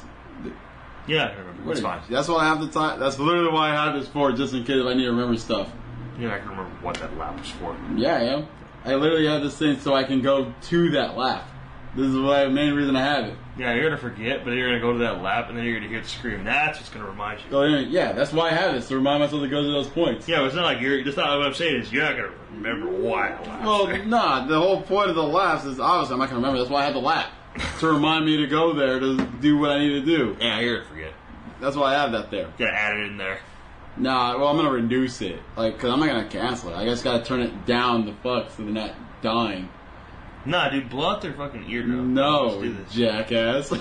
S2: Yeah, I remember. It's fine.
S1: That's why I have the time. That's literally why I have this for, just in case if I need to remember stuff.
S2: Yeah, I can remember what that lap was for.
S1: Yeah, I am. I literally have this thing so I can go to that lap. This is the main reason I have it.
S2: Yeah, you're gonna forget, but you're gonna go to that lap, and then you're gonna hear the scream. That's what's gonna remind you.
S1: So, yeah, that's why I have this, to remind myself to go to those points.
S2: Yeah, but it's not like that's not what I'm saying is you're not gonna remember why I laughed.
S1: Well, nah, the whole point of the laps is obviously I'm not gonna remember. That's why I had the lap. To remind me to go there to do what I need to do.
S2: Yeah, you're gonna forget.
S1: That's why I have that there.
S2: Gotta add it in there.
S1: Nah, well, I'm gonna reduce it. Cause I'm not gonna cancel it. I just gotta turn it down the fuck so they're not dying.
S2: Nah, dude, blow out their fucking eardrum.
S1: No,
S2: Let's do this.
S1: Jackass.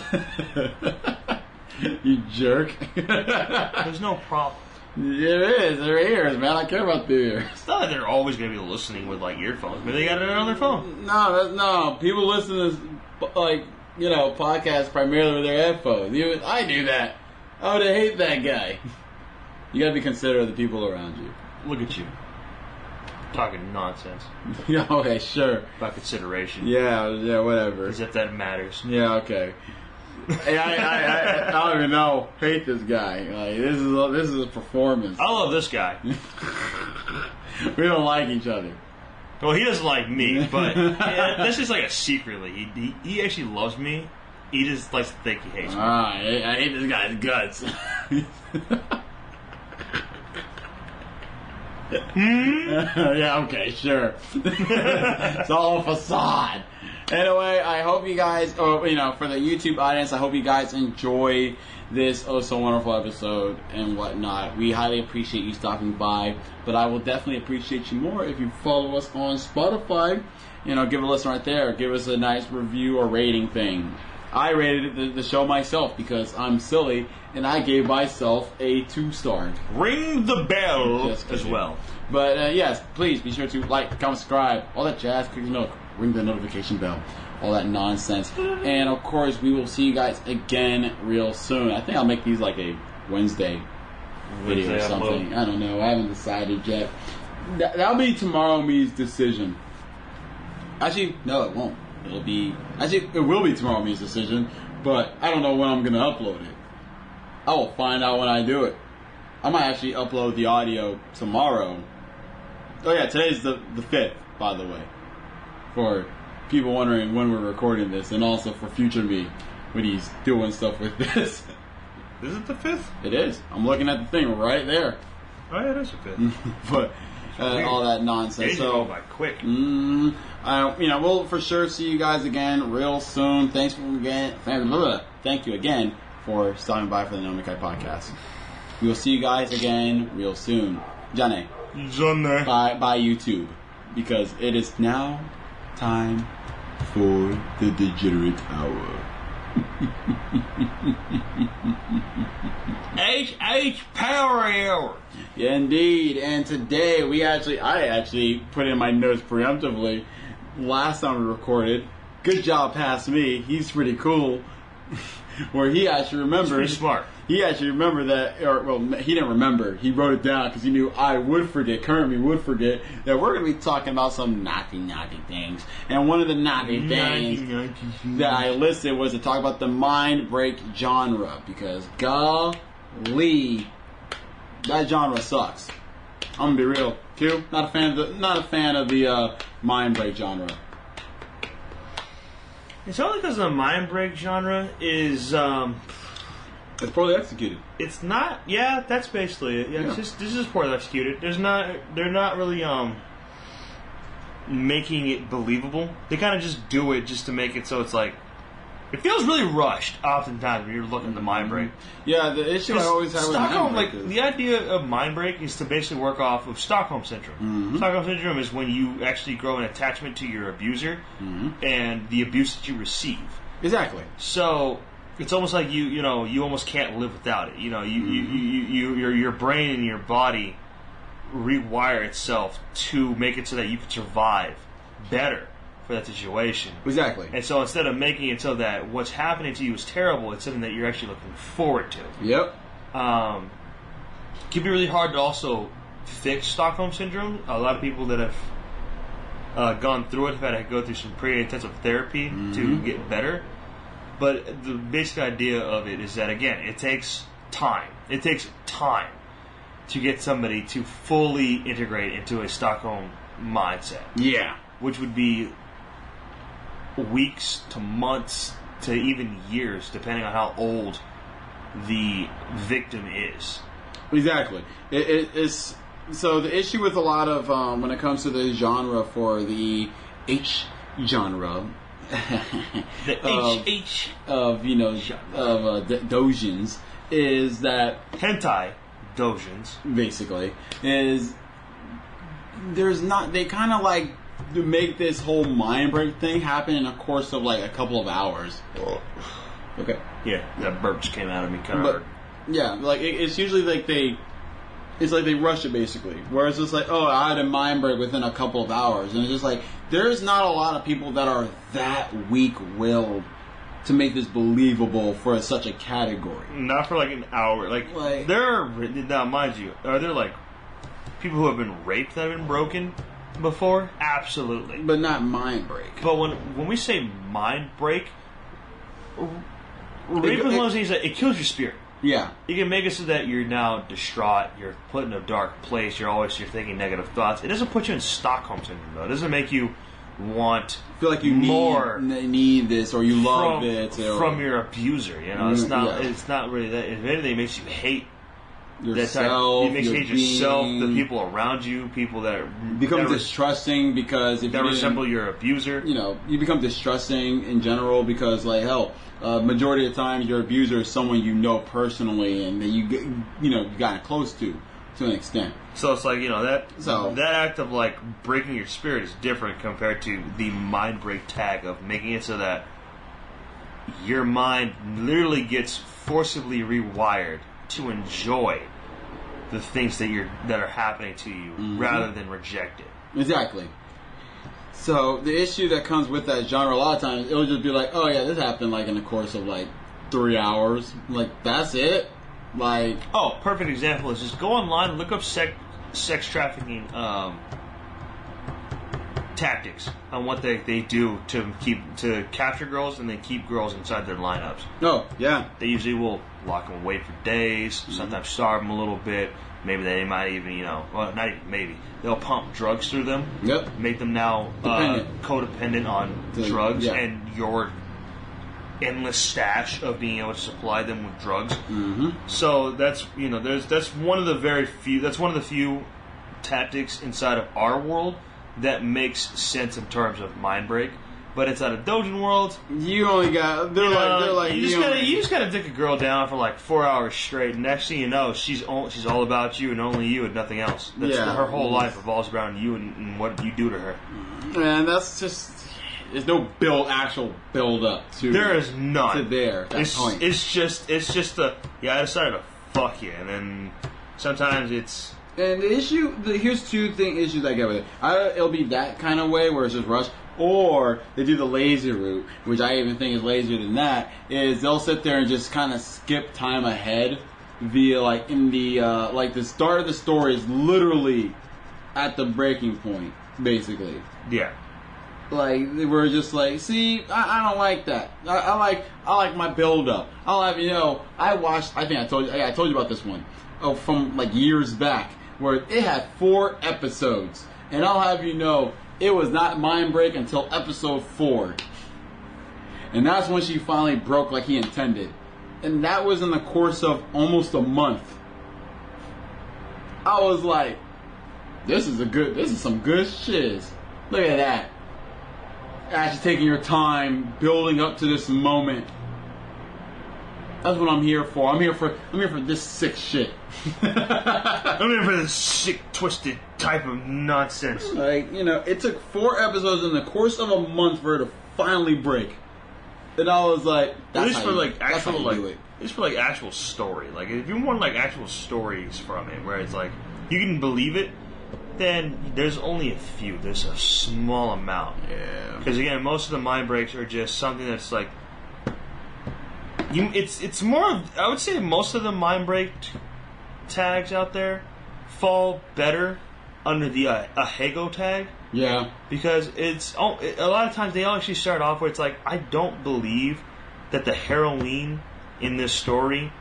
S1: You jerk.
S2: There's no problem.
S1: There is. Their ears, man. I care about their ears.
S2: It's not like they're always gonna be listening with like earphones. Maybe they got it on their phone.
S1: No. People listen to podcasts primarily with their headphones. I do that. I would hate that guy. You gotta be considerate of the people around you.
S2: Look at you. Talking nonsense.
S1: Yeah, okay, sure.
S2: About consideration.
S1: Yeah, whatever.
S2: As if that matters.
S1: Yeah, okay. Hey, I don't even know. Hate this guy. Like, this is a performance.
S2: I love this guy.
S1: We don't like each other.
S2: Well, he doesn't like me, but that's just like a secretly. He actually loves me. He just likes to think he hates me.
S1: I hate this guy's guts. Yeah, okay, sure. It's all a facade. Anyway, I hope you guys, for the YouTube audience, I hope you guys enjoy this oh so wonderful episode and whatnot. We highly appreciate you stopping by, but I will definitely appreciate you more if you follow us on Spotify. Give a listen right there. Give us a nice review or rating thing. I rated the show myself because I'm silly, and I gave myself a 2-star.
S2: Ring the bell as well.
S1: But yes, please be sure to like, comment, subscribe, all that jazz. Ring the notification bell, all that nonsense. And of course, we will see you guys again real soon. I think I'll make these like a Wednesday video or something. Upload. I don't know. I haven't decided yet. That'll be Tomorrow Me's decision. Actually, no, it won't. It will be Tomorrow Me's decision, but I don't know when I'm going to upload it. I will find out when I do it. I might actually upload the audio tomorrow. Oh yeah, today's the 5th, by the way. For people wondering when we're recording this, and also for future me when he's doing stuff with this.
S2: Is it the 5th?
S1: It is. I'm looking at the thing right there.
S2: Oh yeah, it is the 5th.
S1: But all that nonsense.
S2: So by quick.
S1: We'll for sure see you guys again real soon. Thank you again for stopping by for the Nomikai podcast. We will see you guys again real soon. Jane. By YouTube. Because it is now time for the Degenerate Hour.
S2: H Power Hour.
S1: Yeah, indeed. And today I actually put in my notes preemptively. Last time we recorded, good job past me. He's pretty cool. Where he actually remembers.
S2: He's pretty smart.
S1: He actually remembered that, he didn't remember. He wrote it down because he knew I would forget, Kermit would forget, that we're going to be talking about some naughty things. And one of the naughty things that I listed was to talk about the mind break genre. Because, golly, that genre sucks. I'm going to be real. Q, not a fan of the mind break genre.
S2: It's only because the mind break genre is
S1: It's poorly executed.
S2: It's not. Yeah, that's basically it. Yeah, this is poorly executed. They're not really making it believable. They kind of just do it just to make it so it's like it feels really rushed. Oftentimes when you're looking at the mind break.
S1: Yeah, the issue I always have with
S2: Stockholm,
S1: mind break
S2: the idea of mind break is to basically work off of Stockholm syndrome.
S1: Mm-hmm.
S2: Stockholm syndrome is when you actually grow an attachment to your abuser and the abuse that you receive.
S1: Exactly.
S2: So it's almost like you almost can't live without it. Your brain and your body rewire itself to make it so that you can survive better for that situation.
S1: Exactly.
S2: And so instead of making it so that what's happening to you is terrible, it's something that you're actually looking forward to.
S1: Yep.
S2: It can be really hard to also fix Stockholm syndrome. A lot of people that have gone through it have had to go through some pretty intensive therapy to get better. But the basic idea of it is that, again, it takes time. It takes time to get somebody to fully integrate into a Stockholm mindset.
S1: Yeah.
S2: Which would be weeks to months to even years, depending on how old the victim is.
S1: Exactly. It's so the issue with a lot of when it comes to the genre for the H genre.
S2: The HH
S1: of dojins is that
S2: hentai dojins
S1: basically is they kind of like to make this whole mind break thing happen in a course of like a couple of hours. Okay.
S2: Yeah, that burp just came out of me kind of hard.
S1: Yeah, like it's usually like they rush it basically. Whereas it's like, oh, I had a mind break within a couple of hours, and it's just like there's not a lot of people that are that weak-willed to make this believable for such a category.
S2: Not for like an hour. Like there are now, mind you, are there like people who have been raped that have been broken before? Absolutely,
S1: but not mind break.
S2: But when we say mind break, rape is one of those things that it kills your spirit.
S1: Yeah.
S2: You can make it so that you're now distraught, you're put in a dark place, you're thinking negative thoughts. It doesn't put you in Stockholm syndrome, though. It doesn't make you feel
S1: like you need this or you love it
S2: from your abuser. It's not really that. If anything, it makes you hate
S1: yourself.
S2: It makes you hate yourself, the people around you, people that
S1: become distrusting because if
S2: you resemble your abuser.
S1: You become distrusting in general because, like, hell, majority of the time your abuser is someone you know personally and that you gotten close to an extent.
S2: So it's like that act of like breaking your spirit is different compared to the mind break tag of making it so that your mind literally gets forcibly rewired to enjoy the things that are happening to you rather than reject it.
S1: Exactly. So the issue that comes with that genre, a lot of times it'll just be like, oh yeah, this happened like in the course of like 3 hours. Like that's it. Like
S2: perfect example is just go online and look up sex trafficking tactics on what they do to capture girls and then keep girls inside their lineups.
S1: Oh yeah.
S2: They usually will lock them away for days. Sometimes starve them a little bit. Maybe they might even, not even maybe. They'll pump drugs through them.
S1: Yep.
S2: Make them now codependent on drugs and your endless stash of being able to supply them with drugs. So that's that's one of the few tactics inside of our world that makes sense in terms of mind break. But inside of Dojin world,
S1: you only got
S2: you just gotta dick a girl down for like 4 hours straight, and next thing you know, she's all about you and only you and nothing else. Her whole life revolves around you and what you do to her.
S1: And that's just there's no actual build up to.
S2: There is none.
S1: To there. That point.
S2: It's just I decided to fuck you, and then sometimes it's.
S1: And here's two issues I get with it. It'll be that kind of way where it's just rushed, or they do the lazy route, which I even think is lazier than that. Is they'll sit there and just kind of skip time ahead via the start of the story is literally at the breaking point, basically.
S2: Yeah.
S1: Like they were just like, see, I don't like that. I like my build up. I'll have you know, I think I told you about this one. Oh, from like years back, where it had 4 episodes, and I'll have you know, it was not Mind Break until episode 4, and that's when she finally broke like he intended, and that was in the course of almost a month. I was like, this is some good shiz. Look at that. Actually taking your time, building up to this moment. That's what I'm here for. I'm here for this sick shit.
S2: I'm here for this sick, twisted type of nonsense.
S1: Like, you know, it took 4 episodes in the course of a month for her to finally break. And I was like,
S2: at least for actual story. Like, if you want like actual stories from it, where it's like you can believe it, then there's only a few. There's a small amount.
S1: Yeah.
S2: Because again, most of the mind breaks are just something that's like. It's more. I would say most of the mind break tags out there fall better under the Ahego tag.
S1: Yeah.
S2: Because a lot of times they actually start off where it's like, I don't believe that the heroine in this story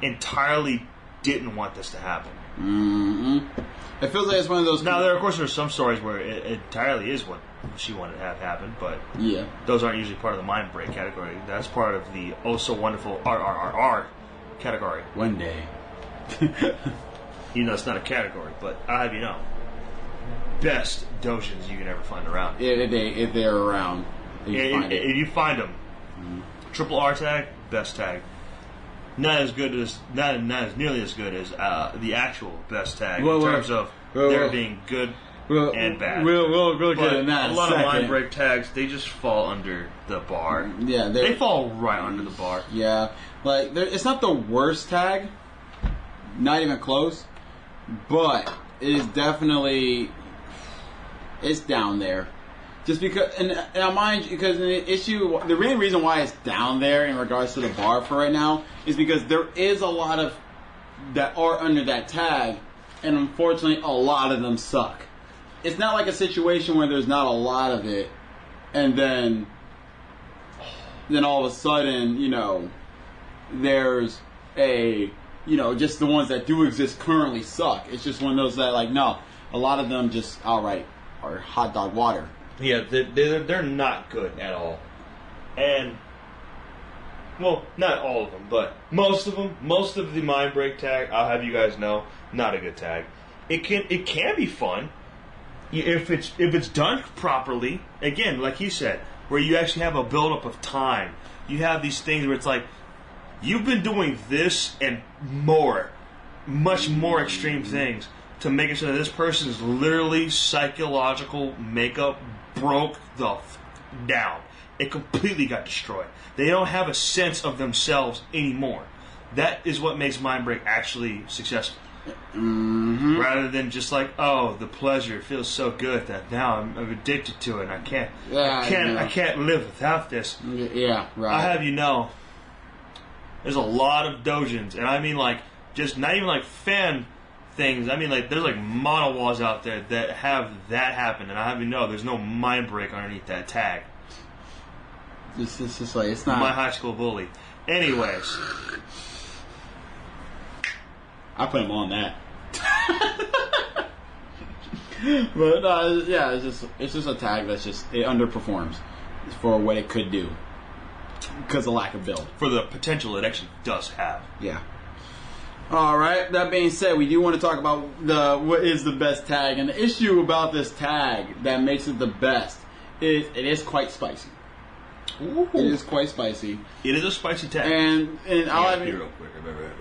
S2: entirely didn't want this to happen.
S1: Mm-hmm. It feels like it's one of those.
S2: Now, there are some stories where it entirely is what she wanted to have happen, but
S1: yeah,
S2: those aren't usually part of the mind break category. That's part of the oh so wonderful RRRR category.
S1: One day.
S2: You know, it's not a category, but I have you know, best dojins you can ever find around.
S1: If they're around,
S2: if you find them, triple R tag, best tag. Not as nearly as good as the actual best tag in terms of there being good and bad.
S1: We'll get in that.
S2: A lot of mind break tags, they just fall under the bar.
S1: Yeah,
S2: they fall right under the bar.
S1: Yeah, like it's not the worst tag, not even close, but it is definitely down there. Just because, and I mind you, because the main reason why it's down there in regards to the bar for right now is because there is a lot of that are under that tag, and unfortunately, a lot of them suck. It's not like a situation where there's not a lot of it, and then all of a sudden, you know, there's just the ones that do exist currently suck. It's just one of those that, like, no, a lot of them just outright are hot dog water.
S2: Yeah, they're not good at all. And, well, not all of them, but most of them, most of the mind break tag, I'll have you guys know, not a good tag. It can be fun if it's done properly. Again, like you said, where you actually have a buildup of time. You have these things where it's like, you've been doing this and more, much more extreme things to make it so that this person's literally psychological makeup broke down. It completely got destroyed. They don't have a sense of themselves anymore. That is what makes Mind Break actually successful.
S1: Mm-hmm.
S2: Rather than just like, oh, the pleasure feels so good that now I'm addicted to it and I can't live without this.
S1: Yeah, right.
S2: I have you know, there's a lot of dojins, and I mean like just not even like fan things. I mean, like, there's like mono walls out there that have that happen, and I have you know, there's no mind break underneath that tag.
S1: It's just like, it's not.
S2: My high school bully. Anyways,
S1: I put him on that. But yeah, it's just a tag that's just, it underperforms for what it could do because of lack of build.
S2: For the potential it actually does have.
S1: Yeah. All right. That being said, we do want to talk about what is the best tag, and the issue about this tag that makes it the best is it is quite spicy.
S2: Ooh.
S1: It is quite spicy.
S2: It is a spicy tag.
S1: And I'll have
S2: real quick.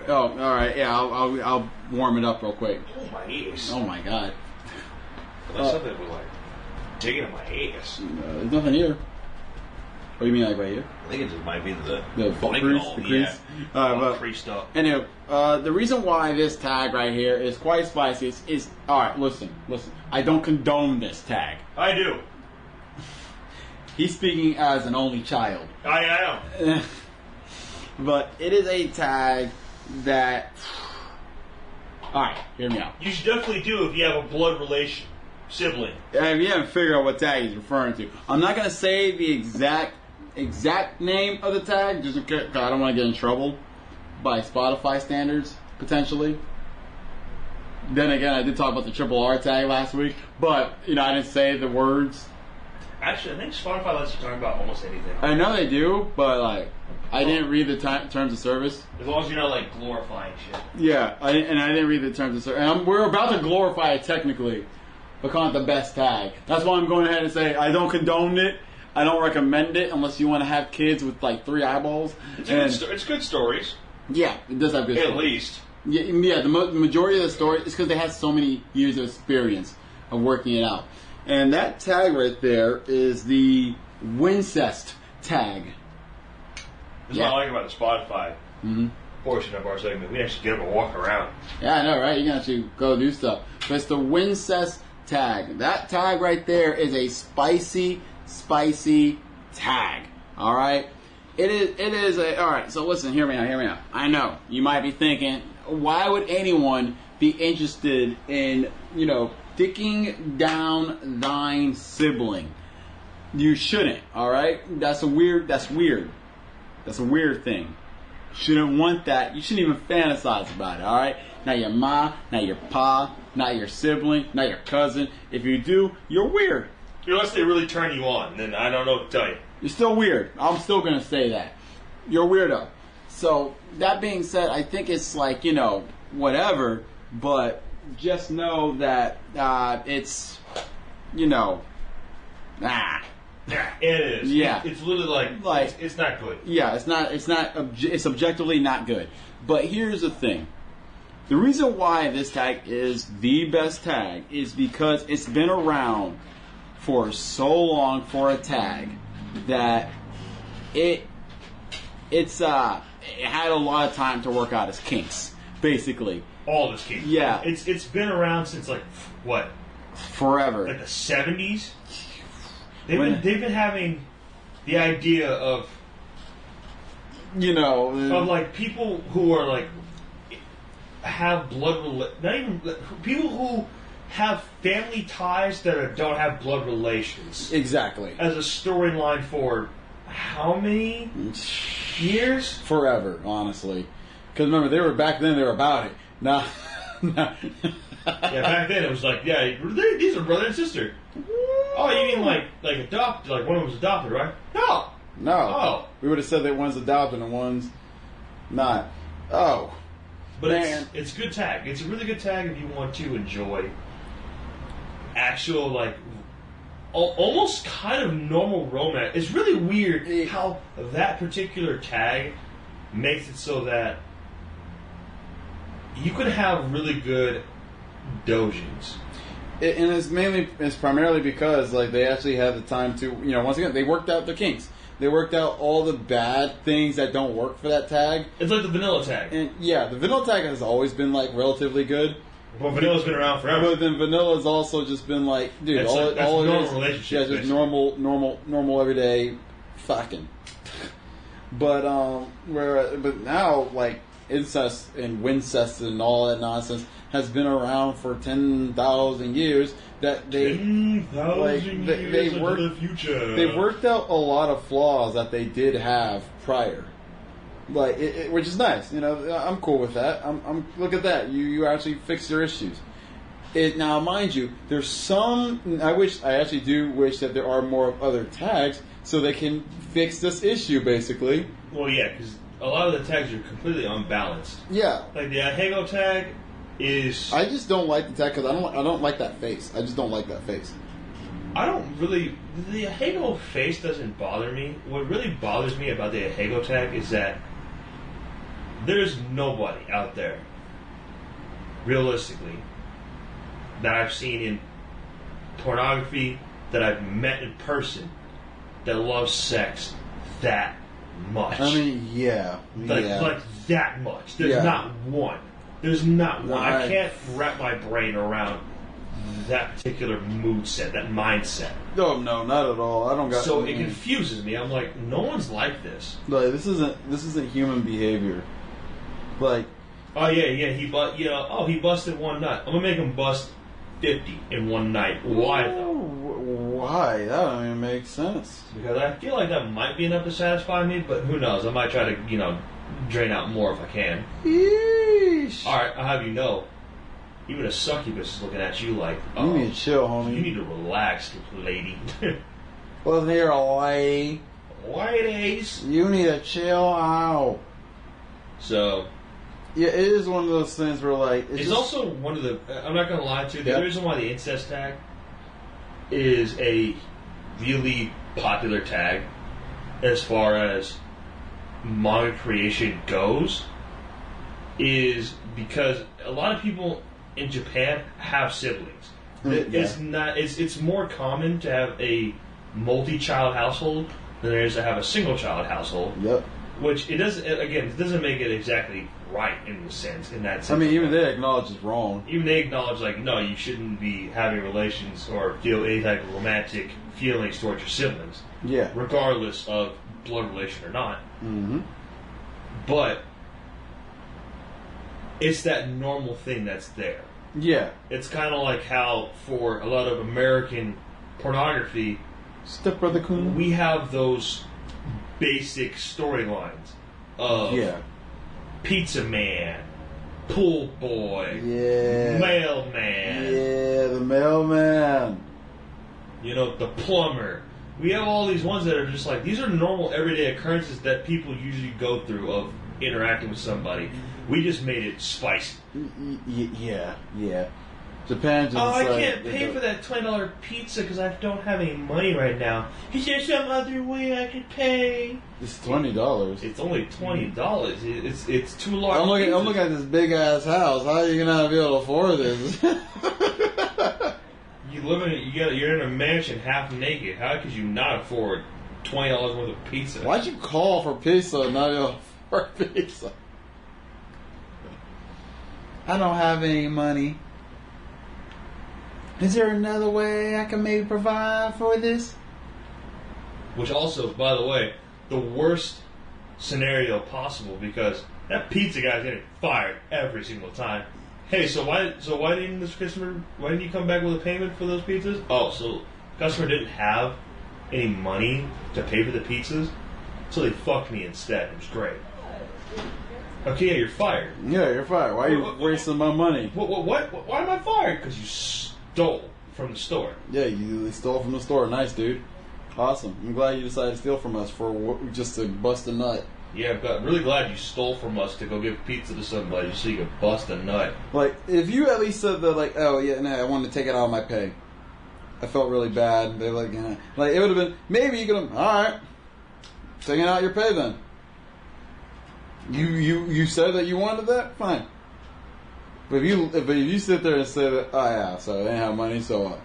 S1: Oh, all right. Yeah, I'll warm it up real quick.
S2: Oh my ears.
S1: Oh my god.
S2: That's something we like. digging in my ass.
S1: There's nothing here. What do you mean, like right here?
S2: I think it just might be the
S1: foot crease, the crease.
S2: But creased up.
S1: Anyway, the reason why this tag right here is quite spicy is all right. Listen. I don't condone this tag.
S2: I do.
S1: He's speaking as an only child.
S2: I am.
S1: But it is a tag that. Alright, hear me out.
S2: You should definitely do if you have a blood relation sibling.
S1: If you haven't figured out what tag he's referring to, I'm not going to say the exact name of the tag, just because I don't want to get in trouble by Spotify standards, potentially. Then again, I did talk about the triple R tag last week, but, I didn't say the words.
S2: Actually, I think Spotify lets you talk about almost anything.
S1: I know they do, but, I didn't read the terms of service.
S2: As long as you're not, glorifying shit.
S1: Yeah, I didn't read the terms of service. And we're about to glorify it technically, but call it the best tag. That's why I'm going ahead and say I don't condone it. I don't recommend it unless you want to have kids with, 3 eyeballs.
S2: It's good stories.
S1: Yeah, it does have good stories.
S2: At least.
S1: Yeah, the majority of the story is because they have so many years of experience of working it out. And that tag right there is the Wincest tag.
S2: That's what I like about the Spotify portion of our segment. We actually get them to walk around.
S1: Yeah, I know, right? You can actually go do stuff. But it's the Wincest tag. That tag right there is a spicy tag. All right? It is a... All right, so listen, hear me out. I know, you might be thinking, why would anyone be interested in, dicking down thine sibling? You shouldn't, all right? That's weird. That's a weird thing. You shouldn't want that. You shouldn't even fantasize about it, all right? Not your ma, not your pa, not your sibling, not your cousin. If you do, you're weird.
S2: Unless they really turn you on, then I don't know what to tell you.
S1: You're still weird. I'm still going to say that. You're a weirdo. So, that being said, I think it's whatever, but just know that it's,
S2: Yeah, it is.
S1: Yeah.
S2: It's literally it's not good.
S1: Yeah, it's objectively not good. But here's the thing. The reason why this tag is the best tag is because it's been around for so long for a tag that it had a lot of time to work out its kinks, basically.
S2: All of its kinks.
S1: Yeah.
S2: It's been around since what?
S1: Forever.
S2: Like the 70s? They've been having the idea of people who are have people who have family ties that don't have blood relations.
S1: Exactly.
S2: As a storyline for how many years?
S1: Forever, honestly. Because remember, they were about it. Nah.
S2: Yeah, back then it was these are brother and sister. Oh, you mean like adopted? Like one of them was adopted, right? No. Oh.
S1: We would have said that one's adopted and one's not. Oh.
S2: But it's a good tag. It's a really good tag if you want to enjoy actual almost kind of normal romance. It's really weird how that particular tag makes it so that you could have really good dojins.
S1: And it's primarily because they actually had the time to, once again, they worked out the kinks. They worked out all the bad things that don't work for that tag.
S2: It's like the vanilla tag.
S1: And yeah, the vanilla tag has always been relatively good.
S2: Well, vanilla's been around forever.
S1: But then vanilla's also just been dude, all it is,
S2: relationship.
S1: Yeah, just normal everyday fucking. But now incest and Wincest and all that nonsense has been around for 10,000 years. That they
S2: 10,000 years into the future.
S1: They worked out a lot of flaws that they did have prior, which is nice. I'm cool with that. I'm look at that. You actually fixed your issues. Now, mind you, there's some. I actually do wish that there are more other tags so they can fix this issue. Basically.
S2: Well, yeah, because a lot of the tags are completely unbalanced.
S1: Yeah.
S2: Like the Ahego tag is...
S1: I just don't like the tag because I don't like that face. I just don't like that face.
S2: I don't really... The Ahego face doesn't bother me. What really bothers me about the Ahego tag is that there's nobody out there, realistically, that I've seen in pornography, that I've met in person that loves sex that much.
S1: I mean, yeah.
S2: Like that much. There's not one. There's not one. I can't wrap my brain around that particular mood set, that mindset.
S1: No, not at all. I don't got.
S2: So it confuses me. I'm like, no one's like this.
S1: Like this isn't human behavior. Like,
S2: oh yeah, he busted one nut. I'm gonna make him bust 50 in one night. Why though?
S1: Why? That don't even make sense.
S2: Because I feel like that might be enough to satisfy me, but who knows? I might try to, drain out more if I can.
S1: Yeesh.
S2: Alright, I'll have you know, even a succubus is looking at you like,
S1: you need to chill, homie.
S2: You need to relax, lady.
S1: Well, here, lady.
S2: Ladies.
S1: You need to chill out.
S2: So...
S1: yeah, it is one of those things where, like...
S2: It's also one of the... I'm not going to lie to you. The reason why the incest tag is a really popular tag as far as manga creation goes is because a lot of people in Japan have siblings. It's more common to have a multi-child household than there is to have a single-child household.
S1: Yep.
S2: Which it doesn't make it exactly right in that sense.
S1: I mean, even they acknowledge it's wrong.
S2: Even they acknowledge, like, no, you shouldn't be having relations or feel any type of romantic feelings towards your siblings.
S1: Yeah.
S2: Regardless of blood relation or not.
S1: Mm-hmm.
S2: But it's that normal thing that's there.
S1: Yeah.
S2: It's kind of like how for a lot of American pornography,
S1: Stepbrother Kun,
S2: we have those basic storylines of pizza man, pool boy, mailman.
S1: Yeah, the mailman.
S2: The plumber. We have all these ones that are just like, these are normal everyday occurrences that people usually go through of interacting with somebody. We just made it spicy.
S1: Yeah. Japan just
S2: I can't pay for that $20 pizza because I don't have any money right now. Is there some other way I could pay?
S1: It's $20.
S2: It's only $20. It's too large.
S1: I'm looking at this big ass house. How are you gonna be able to afford this?
S2: You're in a mansion half naked. How could you not afford $20 worth of pizza?
S1: Why'd you call for pizza and not be able to afford pizza? I don't have any money. Is there another way I can maybe provide for this?
S2: Which also, by the way, the worst scenario possible because that pizza guy's getting fired every single time. Hey, so why didn't this customer? Why didn't you come back with a payment for those pizzas? Oh, so the customer didn't have any money to pay for the pizzas, so they fucked me instead. It was great. Okay, yeah, you're fired.
S1: Yeah, you're fired. Why are you wasting my money?
S2: What? Why am I fired? Because you stole from the store.
S1: Yeah, you stole from the store. Nice, dude. Awesome. I'm glad you decided to steal from us just to bust a nut.
S2: Yeah, I'm really glad you stole from us to go give pizza to somebody so you could bust a nut.
S1: Like, if you at least said that, like, oh, yeah, no, I wanted to take it out of my pay. I felt really bad. They're like, like, it would have been, maybe you could have, alright, take it out your pay then. You said that you wanted that? Fine. But if you sit there and say that, oh yeah, so they didn't have money, so what?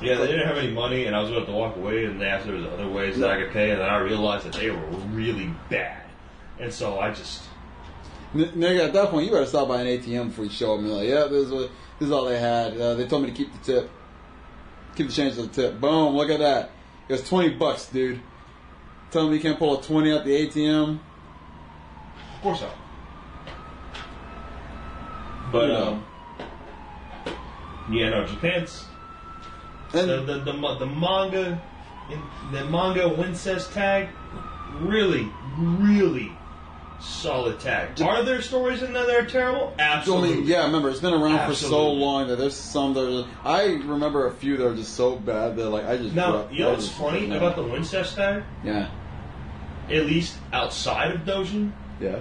S2: Yeah, they didn't have any money, and I was about to walk away, and they asked if there was other ways that I could pay, and then I realized that they were really bad. And so I just...
S1: Nigga, at that point, you better stop by an ATM before you show them. You're like, yeah, this is all they had. They told me to keep the tip. Keep the change of the tip. Boom, look at that. It was $20, dude. Tell me you can't pull a 20 out the ATM?
S2: Of course not. But, yeah, no, Japan's... The manga Wincest tag, really, really solid tag. Are there stories in there that are terrible? Absolutely.
S1: Yeah, remember, it's been around for so long that there's some that are I remember a few that are just so bad that, like, I just...
S2: Now, you know what's funny about the Wincest tag?
S1: Yeah.
S2: At least outside of Dojin?
S1: Yeah.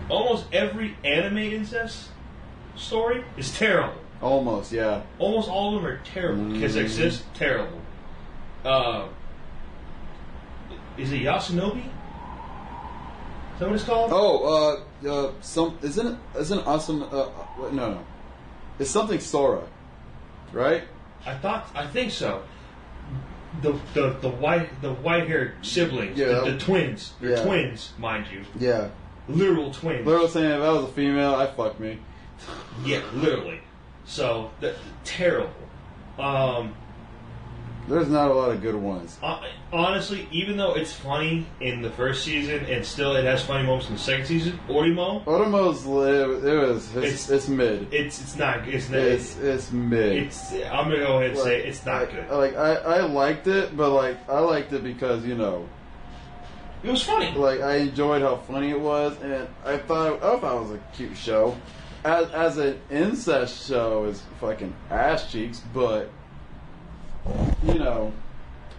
S2: Almost every anime incest story is terrible.
S1: Almost, yeah.
S2: Almost all of them are terrible because they exist. Terrible. Is it Yasunobi? Is that what it's called?
S1: Oh, isn't awesome? No, it's something Sora, right?
S2: I think so. The white haired siblings, the twins. They're twins, mind you.
S1: Yeah.
S2: Literal twins.
S1: Literal saying if I was a female, I'd fuck me.
S2: Yeah, literally. So terrible.
S1: There's not a lot of good ones.
S2: Honestly, even though it's funny in the first season and still it has funny moments in the second season,
S1: Orimo's it's mid.
S2: It's not. It's
S1: mid.
S2: I'm gonna go ahead and say it's not good.
S1: I liked it, but I liked it because
S2: it was funny.
S1: I enjoyed how funny it was, and I thought it was a cute show. As an incest show, is fucking ass cheeks, but.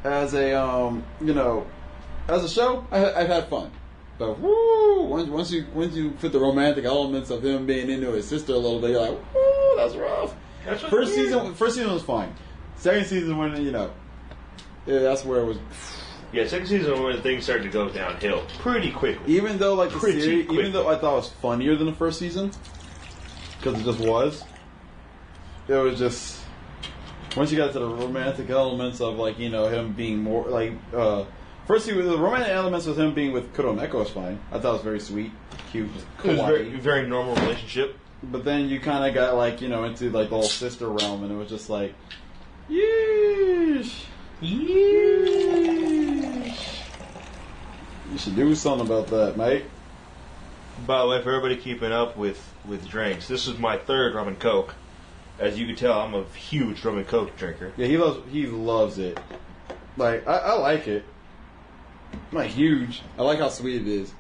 S1: As a as a show, I've had fun. But once you put the romantic elements of him being into his sister a little bit, you're like, woo, that's rough. First season was fine. Second season when that's where it was.
S2: Yeah, second season when things started to go downhill pretty quickly.
S1: Even though the series, even though I thought it was funnier than the first season, because it just was. It was just. Once you got to the romantic elements of him being more first the romantic elements with him being with Kuroneko was fine. I thought it was very sweet, cute,
S2: kawaii. It was very, very normal relationship.
S1: But then you kind of got into the whole sister realm, and it was just yeesh. You should do something about that, mate.
S2: By the way, for everybody keeping up with drinks, this is my third Rum and Coke. As you can tell, I'm a huge Rum and Coke drinker.
S1: Yeah, he loves it. I like it. I'm not huge. I like how sweet it is.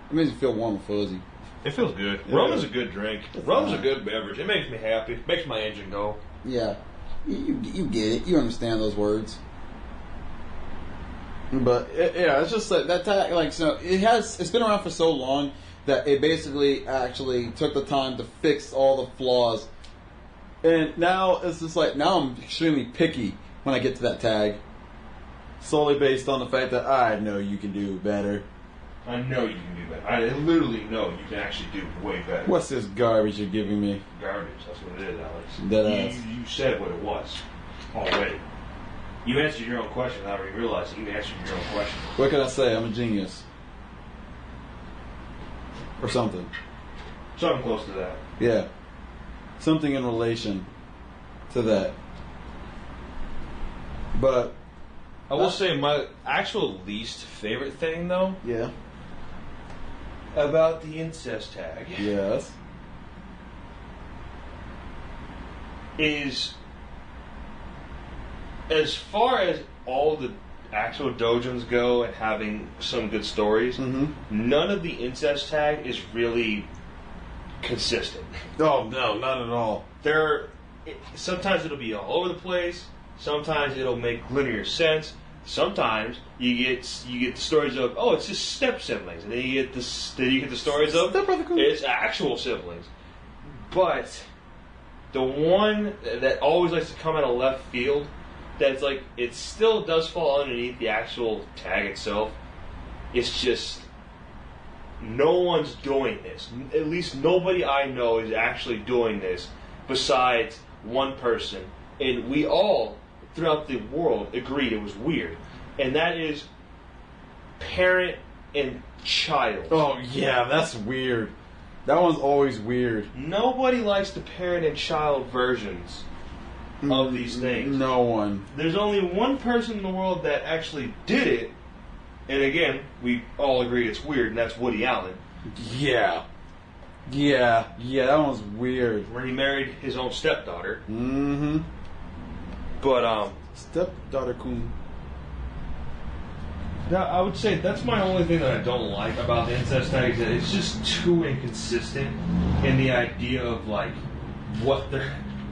S1: It makes me feel warm and fuzzy.
S2: It feels good. Yeah. Rum is a good drink. Rum's a good beverage. It makes me happy. It makes my engine go.
S1: Yeah. You get it. You understand those words. But, it's just that tag, so it's been around for so long that it basically actually took the time to fix all the flaws. And now it's just now I'm extremely picky when I get to that tag. Solely based on the fact that I know you can do better.
S2: I know you can do better. I literally know you can actually do way better.
S1: What's this garbage you're giving me?
S2: Garbage, that's what it is, Alex.
S1: Deadass.
S2: You said what it was already. You answered your own question without even realizing you answered your own question.
S1: What can I say? I'm a genius. Or something.
S2: Something close to that.
S1: Yeah. Something in relation to that. But
S2: I will say my actual least favorite thing, though.
S1: Yeah.
S2: About the incest tag.
S1: Yes.
S2: Is as far as all the actual dojins go and having some good stories, none of the incest tag is really consistent.
S1: Oh no, not at all.
S2: Sometimes it'll be all over the place. Sometimes it'll make linear sense. Sometimes you get the stories of it's just step siblings, and then you get the stories of it's actual siblings. But the one that always likes to come out of left field, that's it still does fall underneath the actual tag itself. It's just. No one's doing this. At least nobody I know is actually doing this besides one person. And we all, throughout the world, agreed it was weird. And that is parent and child.
S1: Oh, yeah, that's weird. That one's always weird.
S2: Nobody likes the parent and child versions of these things.
S1: No one.
S2: There's only one person in the world that actually did it. And again, we all agree it's weird, and that's Woody Allen.
S1: Yeah, that one's weird.
S2: Where he married his own stepdaughter.
S1: Mm-hmm.
S2: But,
S1: stepdaughter coon.
S2: I would say that's my only thing that I don't like about the incest tag, is that it's just too inconsistent in the idea of,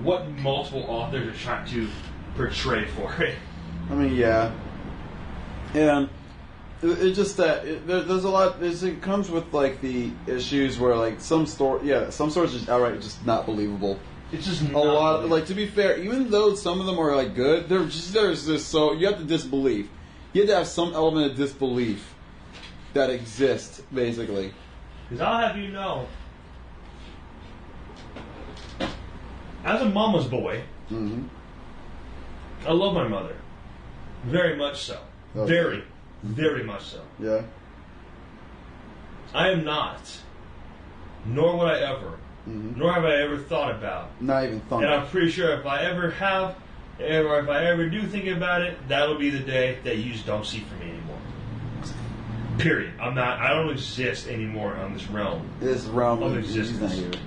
S2: what multiple authors are trying to portray for it.
S1: I mean, yeah. And it's just that there's a lot. It comes with the issues where some stories just outright just not believable.
S2: It's just
S1: a lot. To be fair, even though some of them are good, there's this. So you have to disbelieve. You have to have some element of disbelief that exists, basically.
S2: Because I'll have you know, as a mama's boy, I love my mother. Very much so.
S1: Okay.
S2: Very, very much so.
S1: Yeah.
S2: I am not, nor would I ever, nor have I ever thought about.
S1: Not even thought.
S2: And I'm pretty sure if I ever have, or if I ever do think about it, that'll be the day that you just don't see from me anymore. Period. I don't exist anymore on this realm.
S1: This realm
S2: of existence.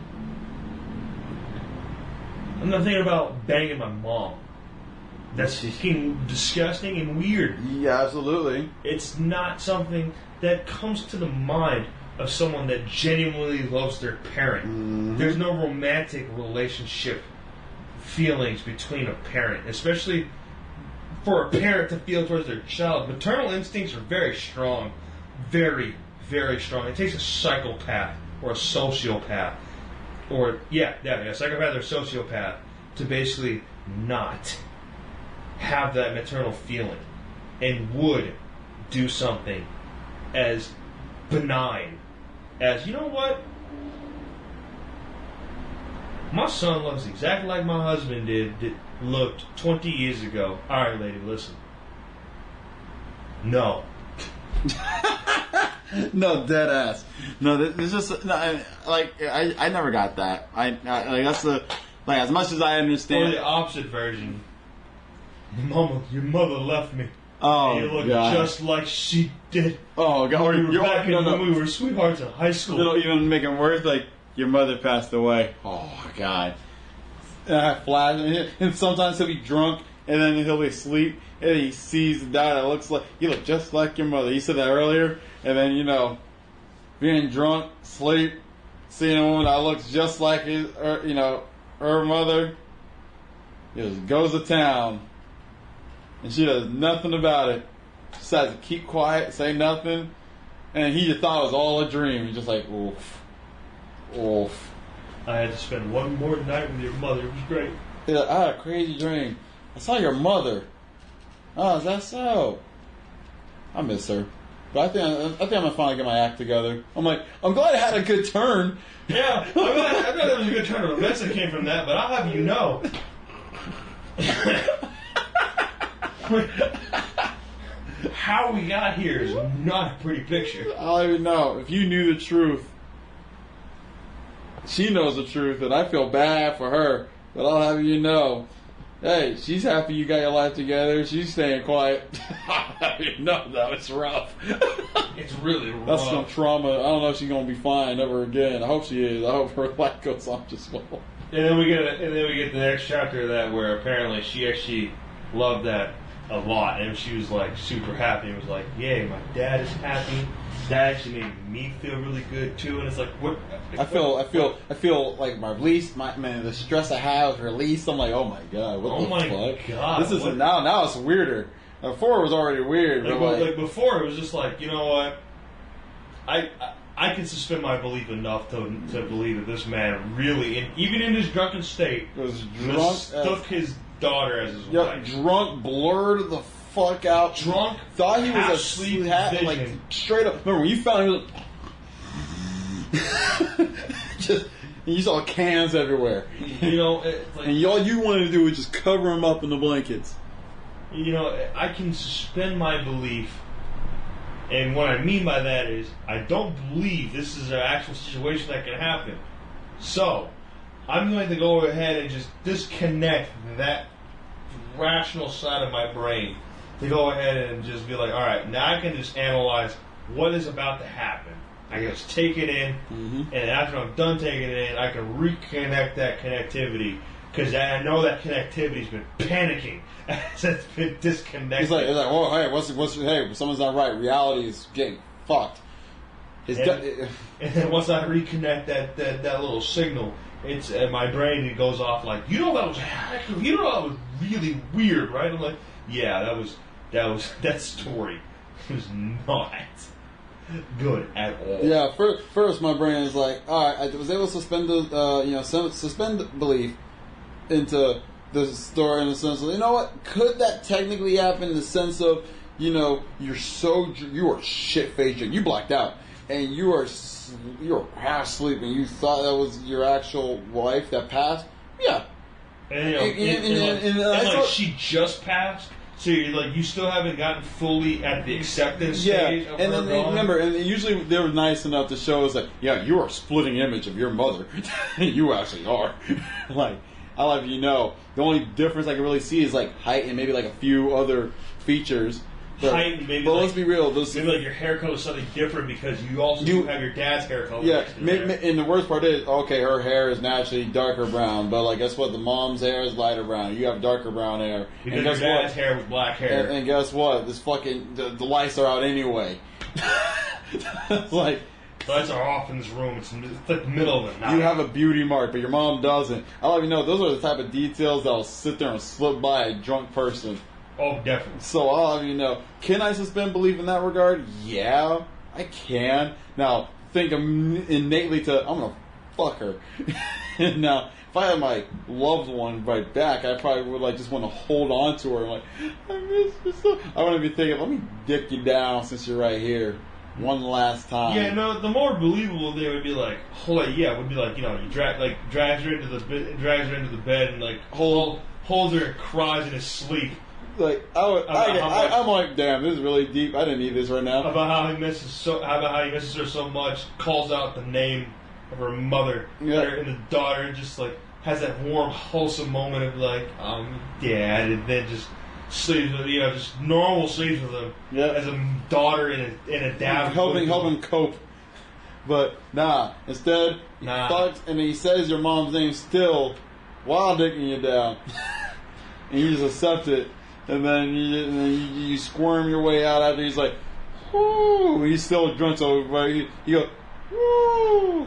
S2: I'm not thinking about banging my mom. That's fucking disgusting and weird.
S1: Yeah, absolutely.
S2: It's not something that comes to the mind of someone that genuinely loves their parent.
S1: Mm-hmm.
S2: There's no romantic relationship feelings between a parent, especially for a parent to feel towards their child. Maternal instincts are very strong. Very, very strong. It takes a psychopath or a sociopath, or a psychopath or a sociopath to basically not have that maternal feeling and would do something as benign as, you know what? My son looks exactly like my husband looked 20 years ago. Alright, lady, listen. No.
S1: No, dead ass. No, this is just I never got that. I like that's the like as much as I understand.
S2: Or the opposite version. Your mother left me.
S1: Oh,
S2: you look
S1: God.
S2: Just like she did.
S1: Oh God!
S2: When we were sweethearts in high school.
S1: You know, even make it worse. Like your mother passed away. Oh God! And sometimes he'll be drunk, and then he'll be asleep, and he sees the guy that looks like you look just like your mother. You said that earlier, and then being drunk, sleep, seeing a woman that looks just like her mother. He just goes to town, and she does nothing about it. She decides to keep quiet, say nothing, and he just thought it was all a dream. He's just like, oof, oof.
S2: I had to spend one more night with your mother. It was great.
S1: Yeah, I had a crazy dream. I saw your mother. Oh, is that so? I miss her. But I think I'm gonna finally get my act together. I'm glad it had a good turn.
S2: Yeah, I'm glad that was a good turn of events that came from that, but I'll have you know. How we got here is not a pretty picture.
S1: I don't even know. If you knew the truth, she knows the truth, and I feel bad for her. But I'll have you know, hey, she's happy you got your life together. She's staying quiet. I'll have you know, though, it's rough.
S2: It's really rough.
S1: That's some trauma. I don't know if she's gonna be fine ever again. I hope she is. I hope her life goes on just well.
S2: And then we get the next chapter of that where apparently she actually loved that a lot, and she was like super happy and was like, "Yay, my dad is happy." That actually made me feel really good too. And it's like, what?
S1: I feel like my release, the stress I have is released. I'm like, oh my god, what the fuck?
S2: God,
S1: this is now it's weirder. Before it was already weird.
S2: Like before, it was just like, you know what? I can suspend my belief enough to believe that this man really, even in his drunken state,
S1: was drunk.
S2: Mistook his daughter as his wife.
S1: Drunk, blurred the fuck out.
S2: Drunk,
S1: thought he was
S2: asleep,
S1: like straight up. Remember when you found him? Just you saw cans everywhere.
S2: You know, it's like,
S1: and all you wanted to do was just cover him up in the blankets.
S2: You know, I can suspend my belief. And what I mean by that is, I don't believe this is an actual situation that can happen. So, I'm going to go ahead and just disconnect that rational side of my brain to go ahead and just be like, alright, now I can just analyze what is about to happen. I can just take it in, and after I'm done taking it in, I can reconnect that connectivity. Because I know that connectivity's been panicking as it's been disconnected.
S1: It's like, well, hey, hey, someone's not right. Reality is getting fucked.
S2: And then once I reconnect that little signal, it's my brain, it goes off like, that was really weird, right? I'm like, yeah, that story was not good at all.
S1: Yeah, first my brain is like, all right, I was able to suspend belief into the story in the sense of, you know what, could that technically happen in the sense of, you are shit-faced, you blacked out, and you are half asleep, and you thought that was your actual wife that passed? Yeah,
S2: And,
S1: and I
S2: like
S1: thought-
S2: she just passed, so you're like you still haven't gotten fully at the acceptance
S1: Yeah,
S2: stage of
S1: and
S2: her
S1: then
S2: gone.
S1: remember, and usually they were nice enough to show us like, yeah, you are a splitting image of your mother. You actually are. Like, I'll have you know, the only difference I can really see is like height and maybe like a few other features. But,
S2: Height, maybe
S1: but
S2: like-
S1: let's be real. Those,
S2: Maybe like your hair color is something different because you also do have your dad's hair color.
S1: yeah,
S2: next to there.
S1: and the worst part is, okay, her hair is naturally darker brown, but like, guess what? The mom's hair is lighter brown. You have darker brown hair.
S2: Because
S1: and
S2: your
S1: guess
S2: dad's
S1: what?
S2: hair was black hair.
S1: And guess what? This fucking the lights are out anyway. It's like.
S2: Lights are off in this room. It's like the middle of the night.
S1: You have a beauty mark, but your mom doesn't. I'll let you know, those are the type of details that'll sit there and slip by a drunk person.
S2: Oh, definitely.
S1: So I'll have you know, can I suspend belief in that regard? Yeah, I can. Now, think innately to, I'm gonna fuck her. Now, if I had my loved one right back, I probably would like just want to hold on to her. Like, I miss you so. I want to be thinking, let me dick you down since you're right here. One last time.
S2: Yeah, no. The more believable they would be like, would be like, you know, you drags her into the bed and like holds her and cries in his sleep
S1: Like I'm like, damn, this is really deep. I didn't need this right now.
S2: about how he misses her so much. Calls out the name of her mother and the daughter, and just like has that warm, wholesome moment of like, dad, and then just sleeps with, you know, just normal sleeps with him as a daughter and a dad.
S1: Helping him cope. But nah, instead he fucks and he says your mom's name still while dicking you down. And you just accept it. And then you squirm your way out after he's like, whoo. He's still drunk, so right, you go, woo.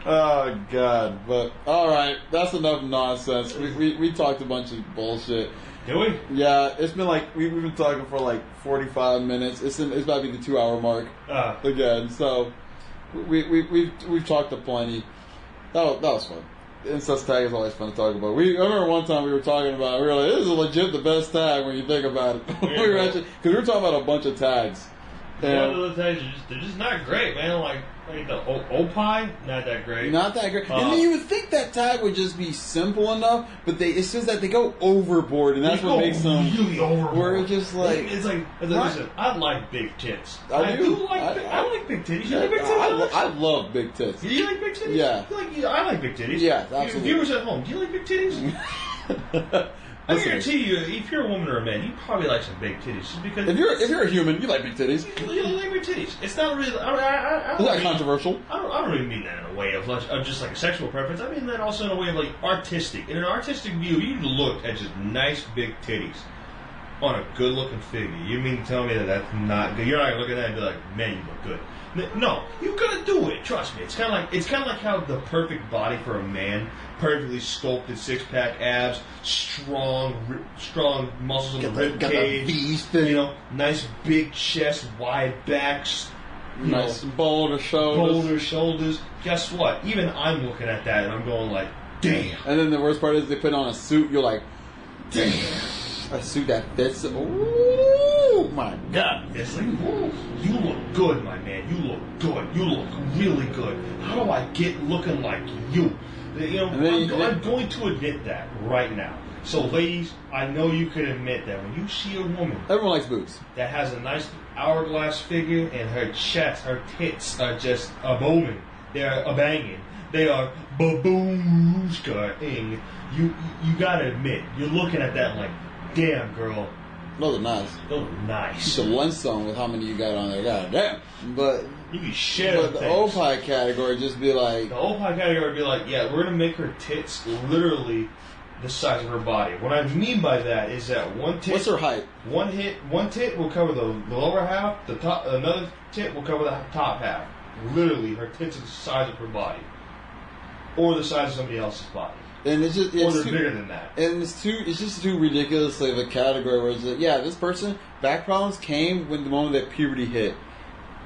S1: Oh God! But all right, that's enough nonsense. We talked a bunch of bullshit.
S2: Did we?
S1: Yeah, it's been like we've been talking for like 45 minutes. It's about to be the 2-hour mark again. So we've talked aplenty. That was fun. Incest tag is always fun to talk about. I remember one time we were talking about. We were like, this is legit the best tag when you think about it.
S2: Yeah,
S1: we were actually because we were talking about a bunch of tags.
S2: One of the tags they're just not great, man. Like the Opie, not that great.
S1: Not that great. And then you would think that tag would just be simple enough, but it's just that they go overboard, and that's what makes them
S2: really overboard.
S1: Where it's just like
S2: listen, I like big tits.
S1: I
S2: like big titties. You like big titties?
S1: I love big tits.
S2: Do you like big titties?
S1: Yeah.
S2: I like big titties.
S1: Yeah, absolutely.
S2: Viewers at home, do you like big titties? I guarantee you, if you're a woman or a man, you probably like some big titties. Just because
S1: if you're a human, you like big titties.
S2: You like big titties. It's not really.
S1: It's not controversial.
S2: I don't really mean that in a way of just like a sexual preference. I mean that also in a way of like artistic. In an artistic view, you look at just nice big titties on a good-looking figure. You mean to tell me that that's not good? You're not gonna look at that and be like, man, you look good. No, you gotta do it. Trust me. It's kind of like how the perfect body for a man, perfectly sculpted, six-pack abs, strong muscles in the rib cage. You know, nice big chest, wide backs.
S1: Nice bolder
S2: shoulders. Guess what? Even I'm looking at that and I'm going like, damn.
S1: And then the worst part is they put on a suit. You're like, damn, a suit that fits. Oh my God!
S2: It's like, ooh, you look good, my man. You look good. You look really good. How do I get looking like you? You know, I'm going to admit that right now. So, ladies, I know you can admit that when you see a woman,
S1: everyone likes boobs,
S2: that has a nice hourglass figure and her chest, her tits are just a booming. They're a banging. They are baboonska-ing. You gotta admit, you're looking at that like, damn, girl.
S1: Those are nice.
S2: Those are nice.
S1: You should lens some with how many you got on there. God damn. But
S2: you can share.
S1: But the Opie category just be like.
S2: The Opie category would be like, yeah, we're gonna make her tits literally the size of her body. What I mean by that is that one tit.
S1: What's her height?
S2: One tit will cover the lower half. The top. Another tit will cover the top half. Literally, her tits are the size of her body, or the size of somebody else's body.
S1: And it's just
S2: or they're bigger than that.
S1: And it's just too ridiculously of a category where it's like, yeah, this person back problems came when the moment that puberty hit.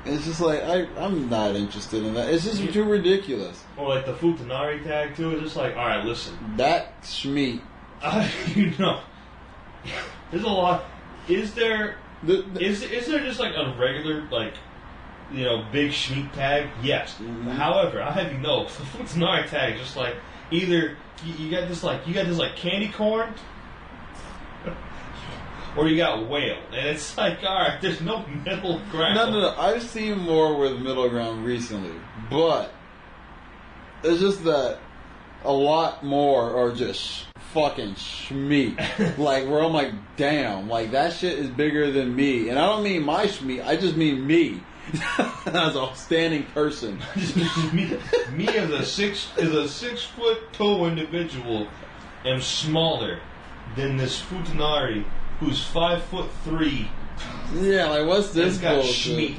S1: And it's just like I'm not interested in that. It's just too ridiculous.
S2: Or like the Futanari tag too. It's just like, all right, listen,
S1: that schmeat.
S2: You know, there's a lot. Is there just like a regular like big Schmeat tag, yes.
S1: Mm-hmm.
S2: However, I have you know, the Futanari tag is just like either you got this candy corn, or you got whale, and it's like, all right, there's no middle ground.
S1: No. I've seen more with middle ground recently, but it's just that a lot more are just fucking schmeat. Like, where I'm like, damn, like that shit is bigger than me, and I don't mean my schmeat, I just mean me as a standing person.
S2: me as a 6 foot tall individual am smaller than this Futanari who's 5'3".
S1: Yeah, like what's this
S2: It's got
S1: bullshit?
S2: schmeat.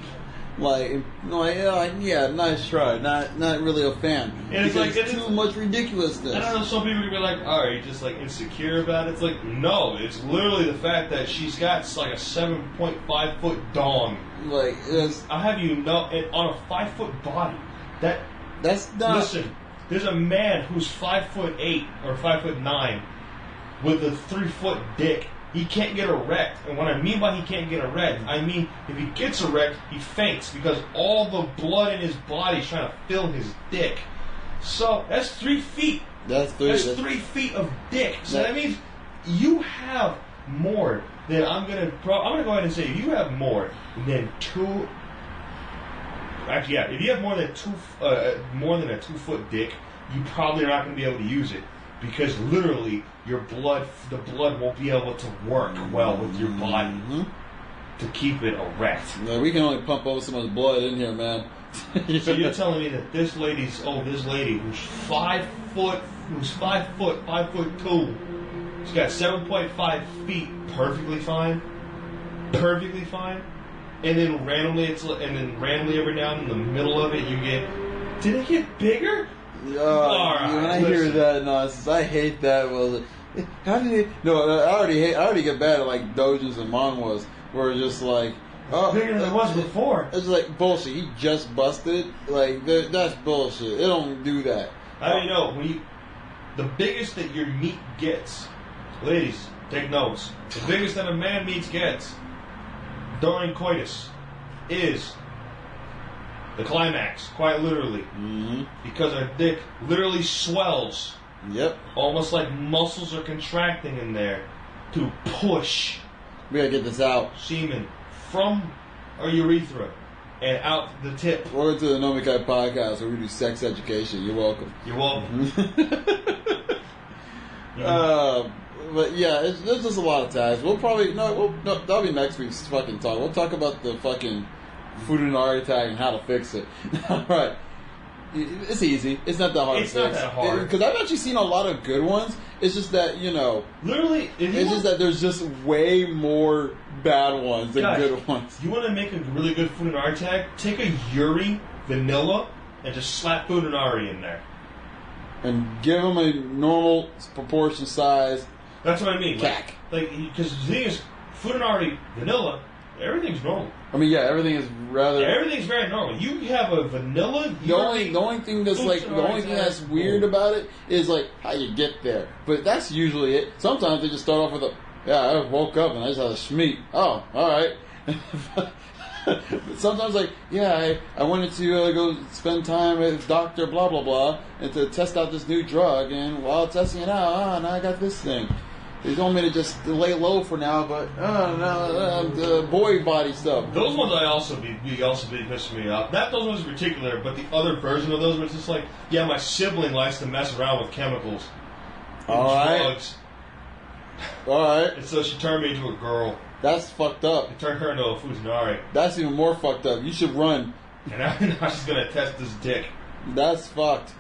S1: Yeah, nice try. Not really a fan.
S2: And it's
S1: because
S2: like
S1: too much ridiculousness.
S2: I don't know. Some people can be like, "Oh, are you just like insecure about it?" It's like, no. It's literally the fact that she's got like a 7.5 foot dong.
S1: Like,
S2: I have you know, on a 5 foot body.
S1: That's not.
S2: Listen, there's a man who's 5'8" or 5'9" with a 3 foot dick. He can't get erect. And what I mean by he can't get erect, I mean if he gets erect, he faints because all the blood in his body is trying to fill his dick. So that's 3 feet. That's 3 feet of dick. So that means you have more than I'm gonna go ahead and say you have more than two. Actually, yeah, if you have more than a 2 foot dick, you probably are not going to be able to use it. Because literally, the blood won't be able to work well with your body to keep it erect.
S1: No, we can only pump over so much blood in here, man.
S2: So you're telling me that this lady who's 5 foot, 5'2", she's got 7.5 feet, perfectly fine, and then randomly every now and in the middle of it you get, did it get bigger?
S1: When I hear that nonsense, I hate that. Well, how did it? No, I already get bad at like dojins and manhwas, where it's just like,
S2: bigger than it was before.
S1: It's like bullshit. He just busted. Like that's bullshit. It don't do that.
S2: I don't know the biggest that your meat gets, ladies, take notes. The biggest that a man meat gets during coitus is the climax, quite literally. Because our dick literally swells.
S1: Yep.
S2: Almost like muscles are contracting in there to push.
S1: We gotta get this out.
S2: Semen from our urethra and out the tip.
S1: Welcome to the Nomikai podcast where we do sex education. You're welcome.
S2: You're welcome.
S1: But yeah, there's just a lot of tags. We'll probably that'll be next week's fucking talk. We'll talk about the fucking Futanari tag and how to fix it. Alright. It's easy. It's not that hard to fix.
S2: It's not that hard.
S1: Because I've actually seen a lot of good ones. It's just that,
S2: literally,
S1: just that there's just way more bad ones than good ones.
S2: You want to make a really good Futanari tag? Take a Yuri vanilla and just slap Futanari in there.
S1: And give them a normal proportion size.
S2: That's what I mean.
S1: Cack.
S2: Because the thing is, Futanari vanilla, everything's normal.
S1: I mean, yeah, everything is
S2: everything's very normal. You have a vanilla.
S1: The only thing that's weird about it is like how you get there. But that's usually it. Sometimes they just start off with I woke up and I just had a schmeat. Oh, all right. Sometimes I wanted to go spend time with Dr. Blah blah blah and to test out this new drug, and while testing it out, now I got this thing. They told me to just lay low for now, but the boy body stuff.
S2: Those ones be pissing me off. Not those ones in particular, but the other version of those where it's just like, yeah, my sibling likes to mess around with chemicals and drugs.
S1: Alright.
S2: And so she turned me into a girl.
S1: That's fucked up.
S2: It turned her into a Futanari.
S1: That's even more fucked up. You should run.
S2: And now she's gonna test this dick.
S1: That's fucked.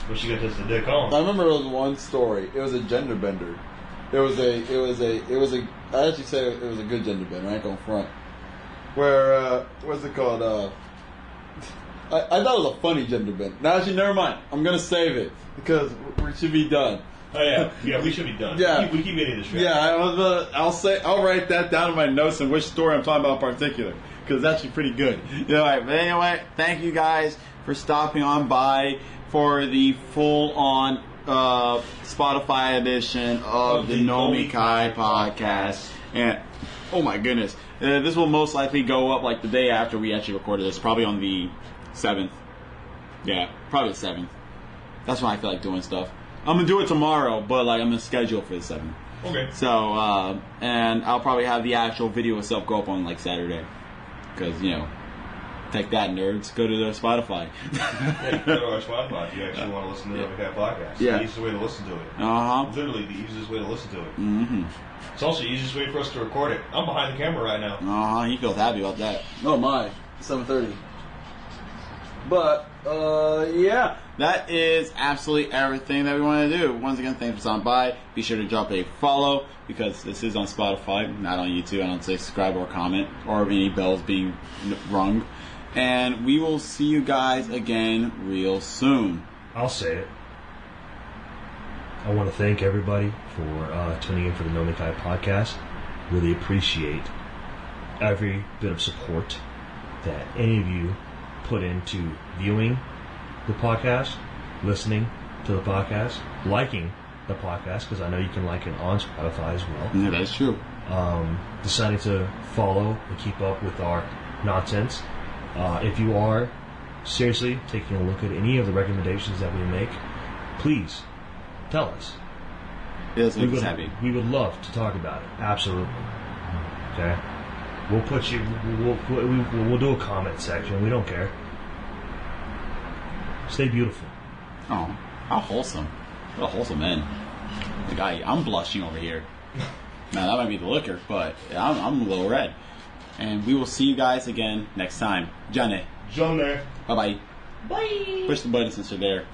S2: What's she gonna test the dick on?
S1: I remember there was one story. It was a gender bender. I actually say it was a good gender bender. I ain't gonna front. Where what's it called? I thought it was a funny gender bender. No, actually, never mind. I'm gonna save it because we should be done.
S2: Oh yeah, we should be done.
S1: Yeah,
S2: we keep getting distracted.
S1: Yeah, I'll write that down in my notes and which story I'm talking about in particular because it's actually pretty good. All right, but anyway, thank you guys for stopping on by for the full-on Spotify edition of the Nomikai podcast. And Oh my goodness. This will most likely go up like the day after we actually recorded this, probably on the 7th. Yeah, probably the 7th. That's when I feel like doing stuff. I'm gonna do it tomorrow, but like I'm gonna schedule for the 7th.
S2: Okay.
S1: So, and I'll probably have the actual video itself go up on like Saturday. Because, you know, take that, nerds. Go to their Spotify.
S2: Yeah, you can go to our Spotify if you actually want to listen to the Nomikai podcast.
S1: Yeah.
S2: The easiest way to listen to it.
S1: Uh-huh.
S2: Literally the easiest way to listen to it.
S1: Mm-hmm.
S2: It's also the easiest way for us to record it. I'm behind the camera right now.
S1: Uh-huh. He feels happy about that. Oh my. 7:30. But, yeah. That is absolutely everything that we want to do. Once again, thanks for stopping by. Be sure to drop a follow because this is on Spotify, not on YouTube. I don't say subscribe or comment or any bells being rung. And we will see you guys again real soon.
S3: I'll say it. I want to thank everybody for tuning in for the Nomikai podcast. Really appreciate every bit of support that any of you put into viewing the podcast, listening to the podcast, liking the podcast, because I know you can like it on Spotify as well.
S1: Yeah, that's true.
S3: Deciding to follow and keep up with our nonsense. If you are seriously taking a look at any of the recommendations that we make, please tell us.
S1: It does make us happy.
S3: We would love to talk about it. Absolutely. Okay? We'll put you. We'll do a comment section. We don't care. Stay beautiful.
S1: Oh, how wholesome. What a wholesome man. The guy, I'm blushing over here. Now, that might be the liquor, but I'm a little red. And we will see you guys again next time. Johnny.
S2: Johnny.
S1: Bye-bye.
S2: Bye.
S1: Push the button since you're there.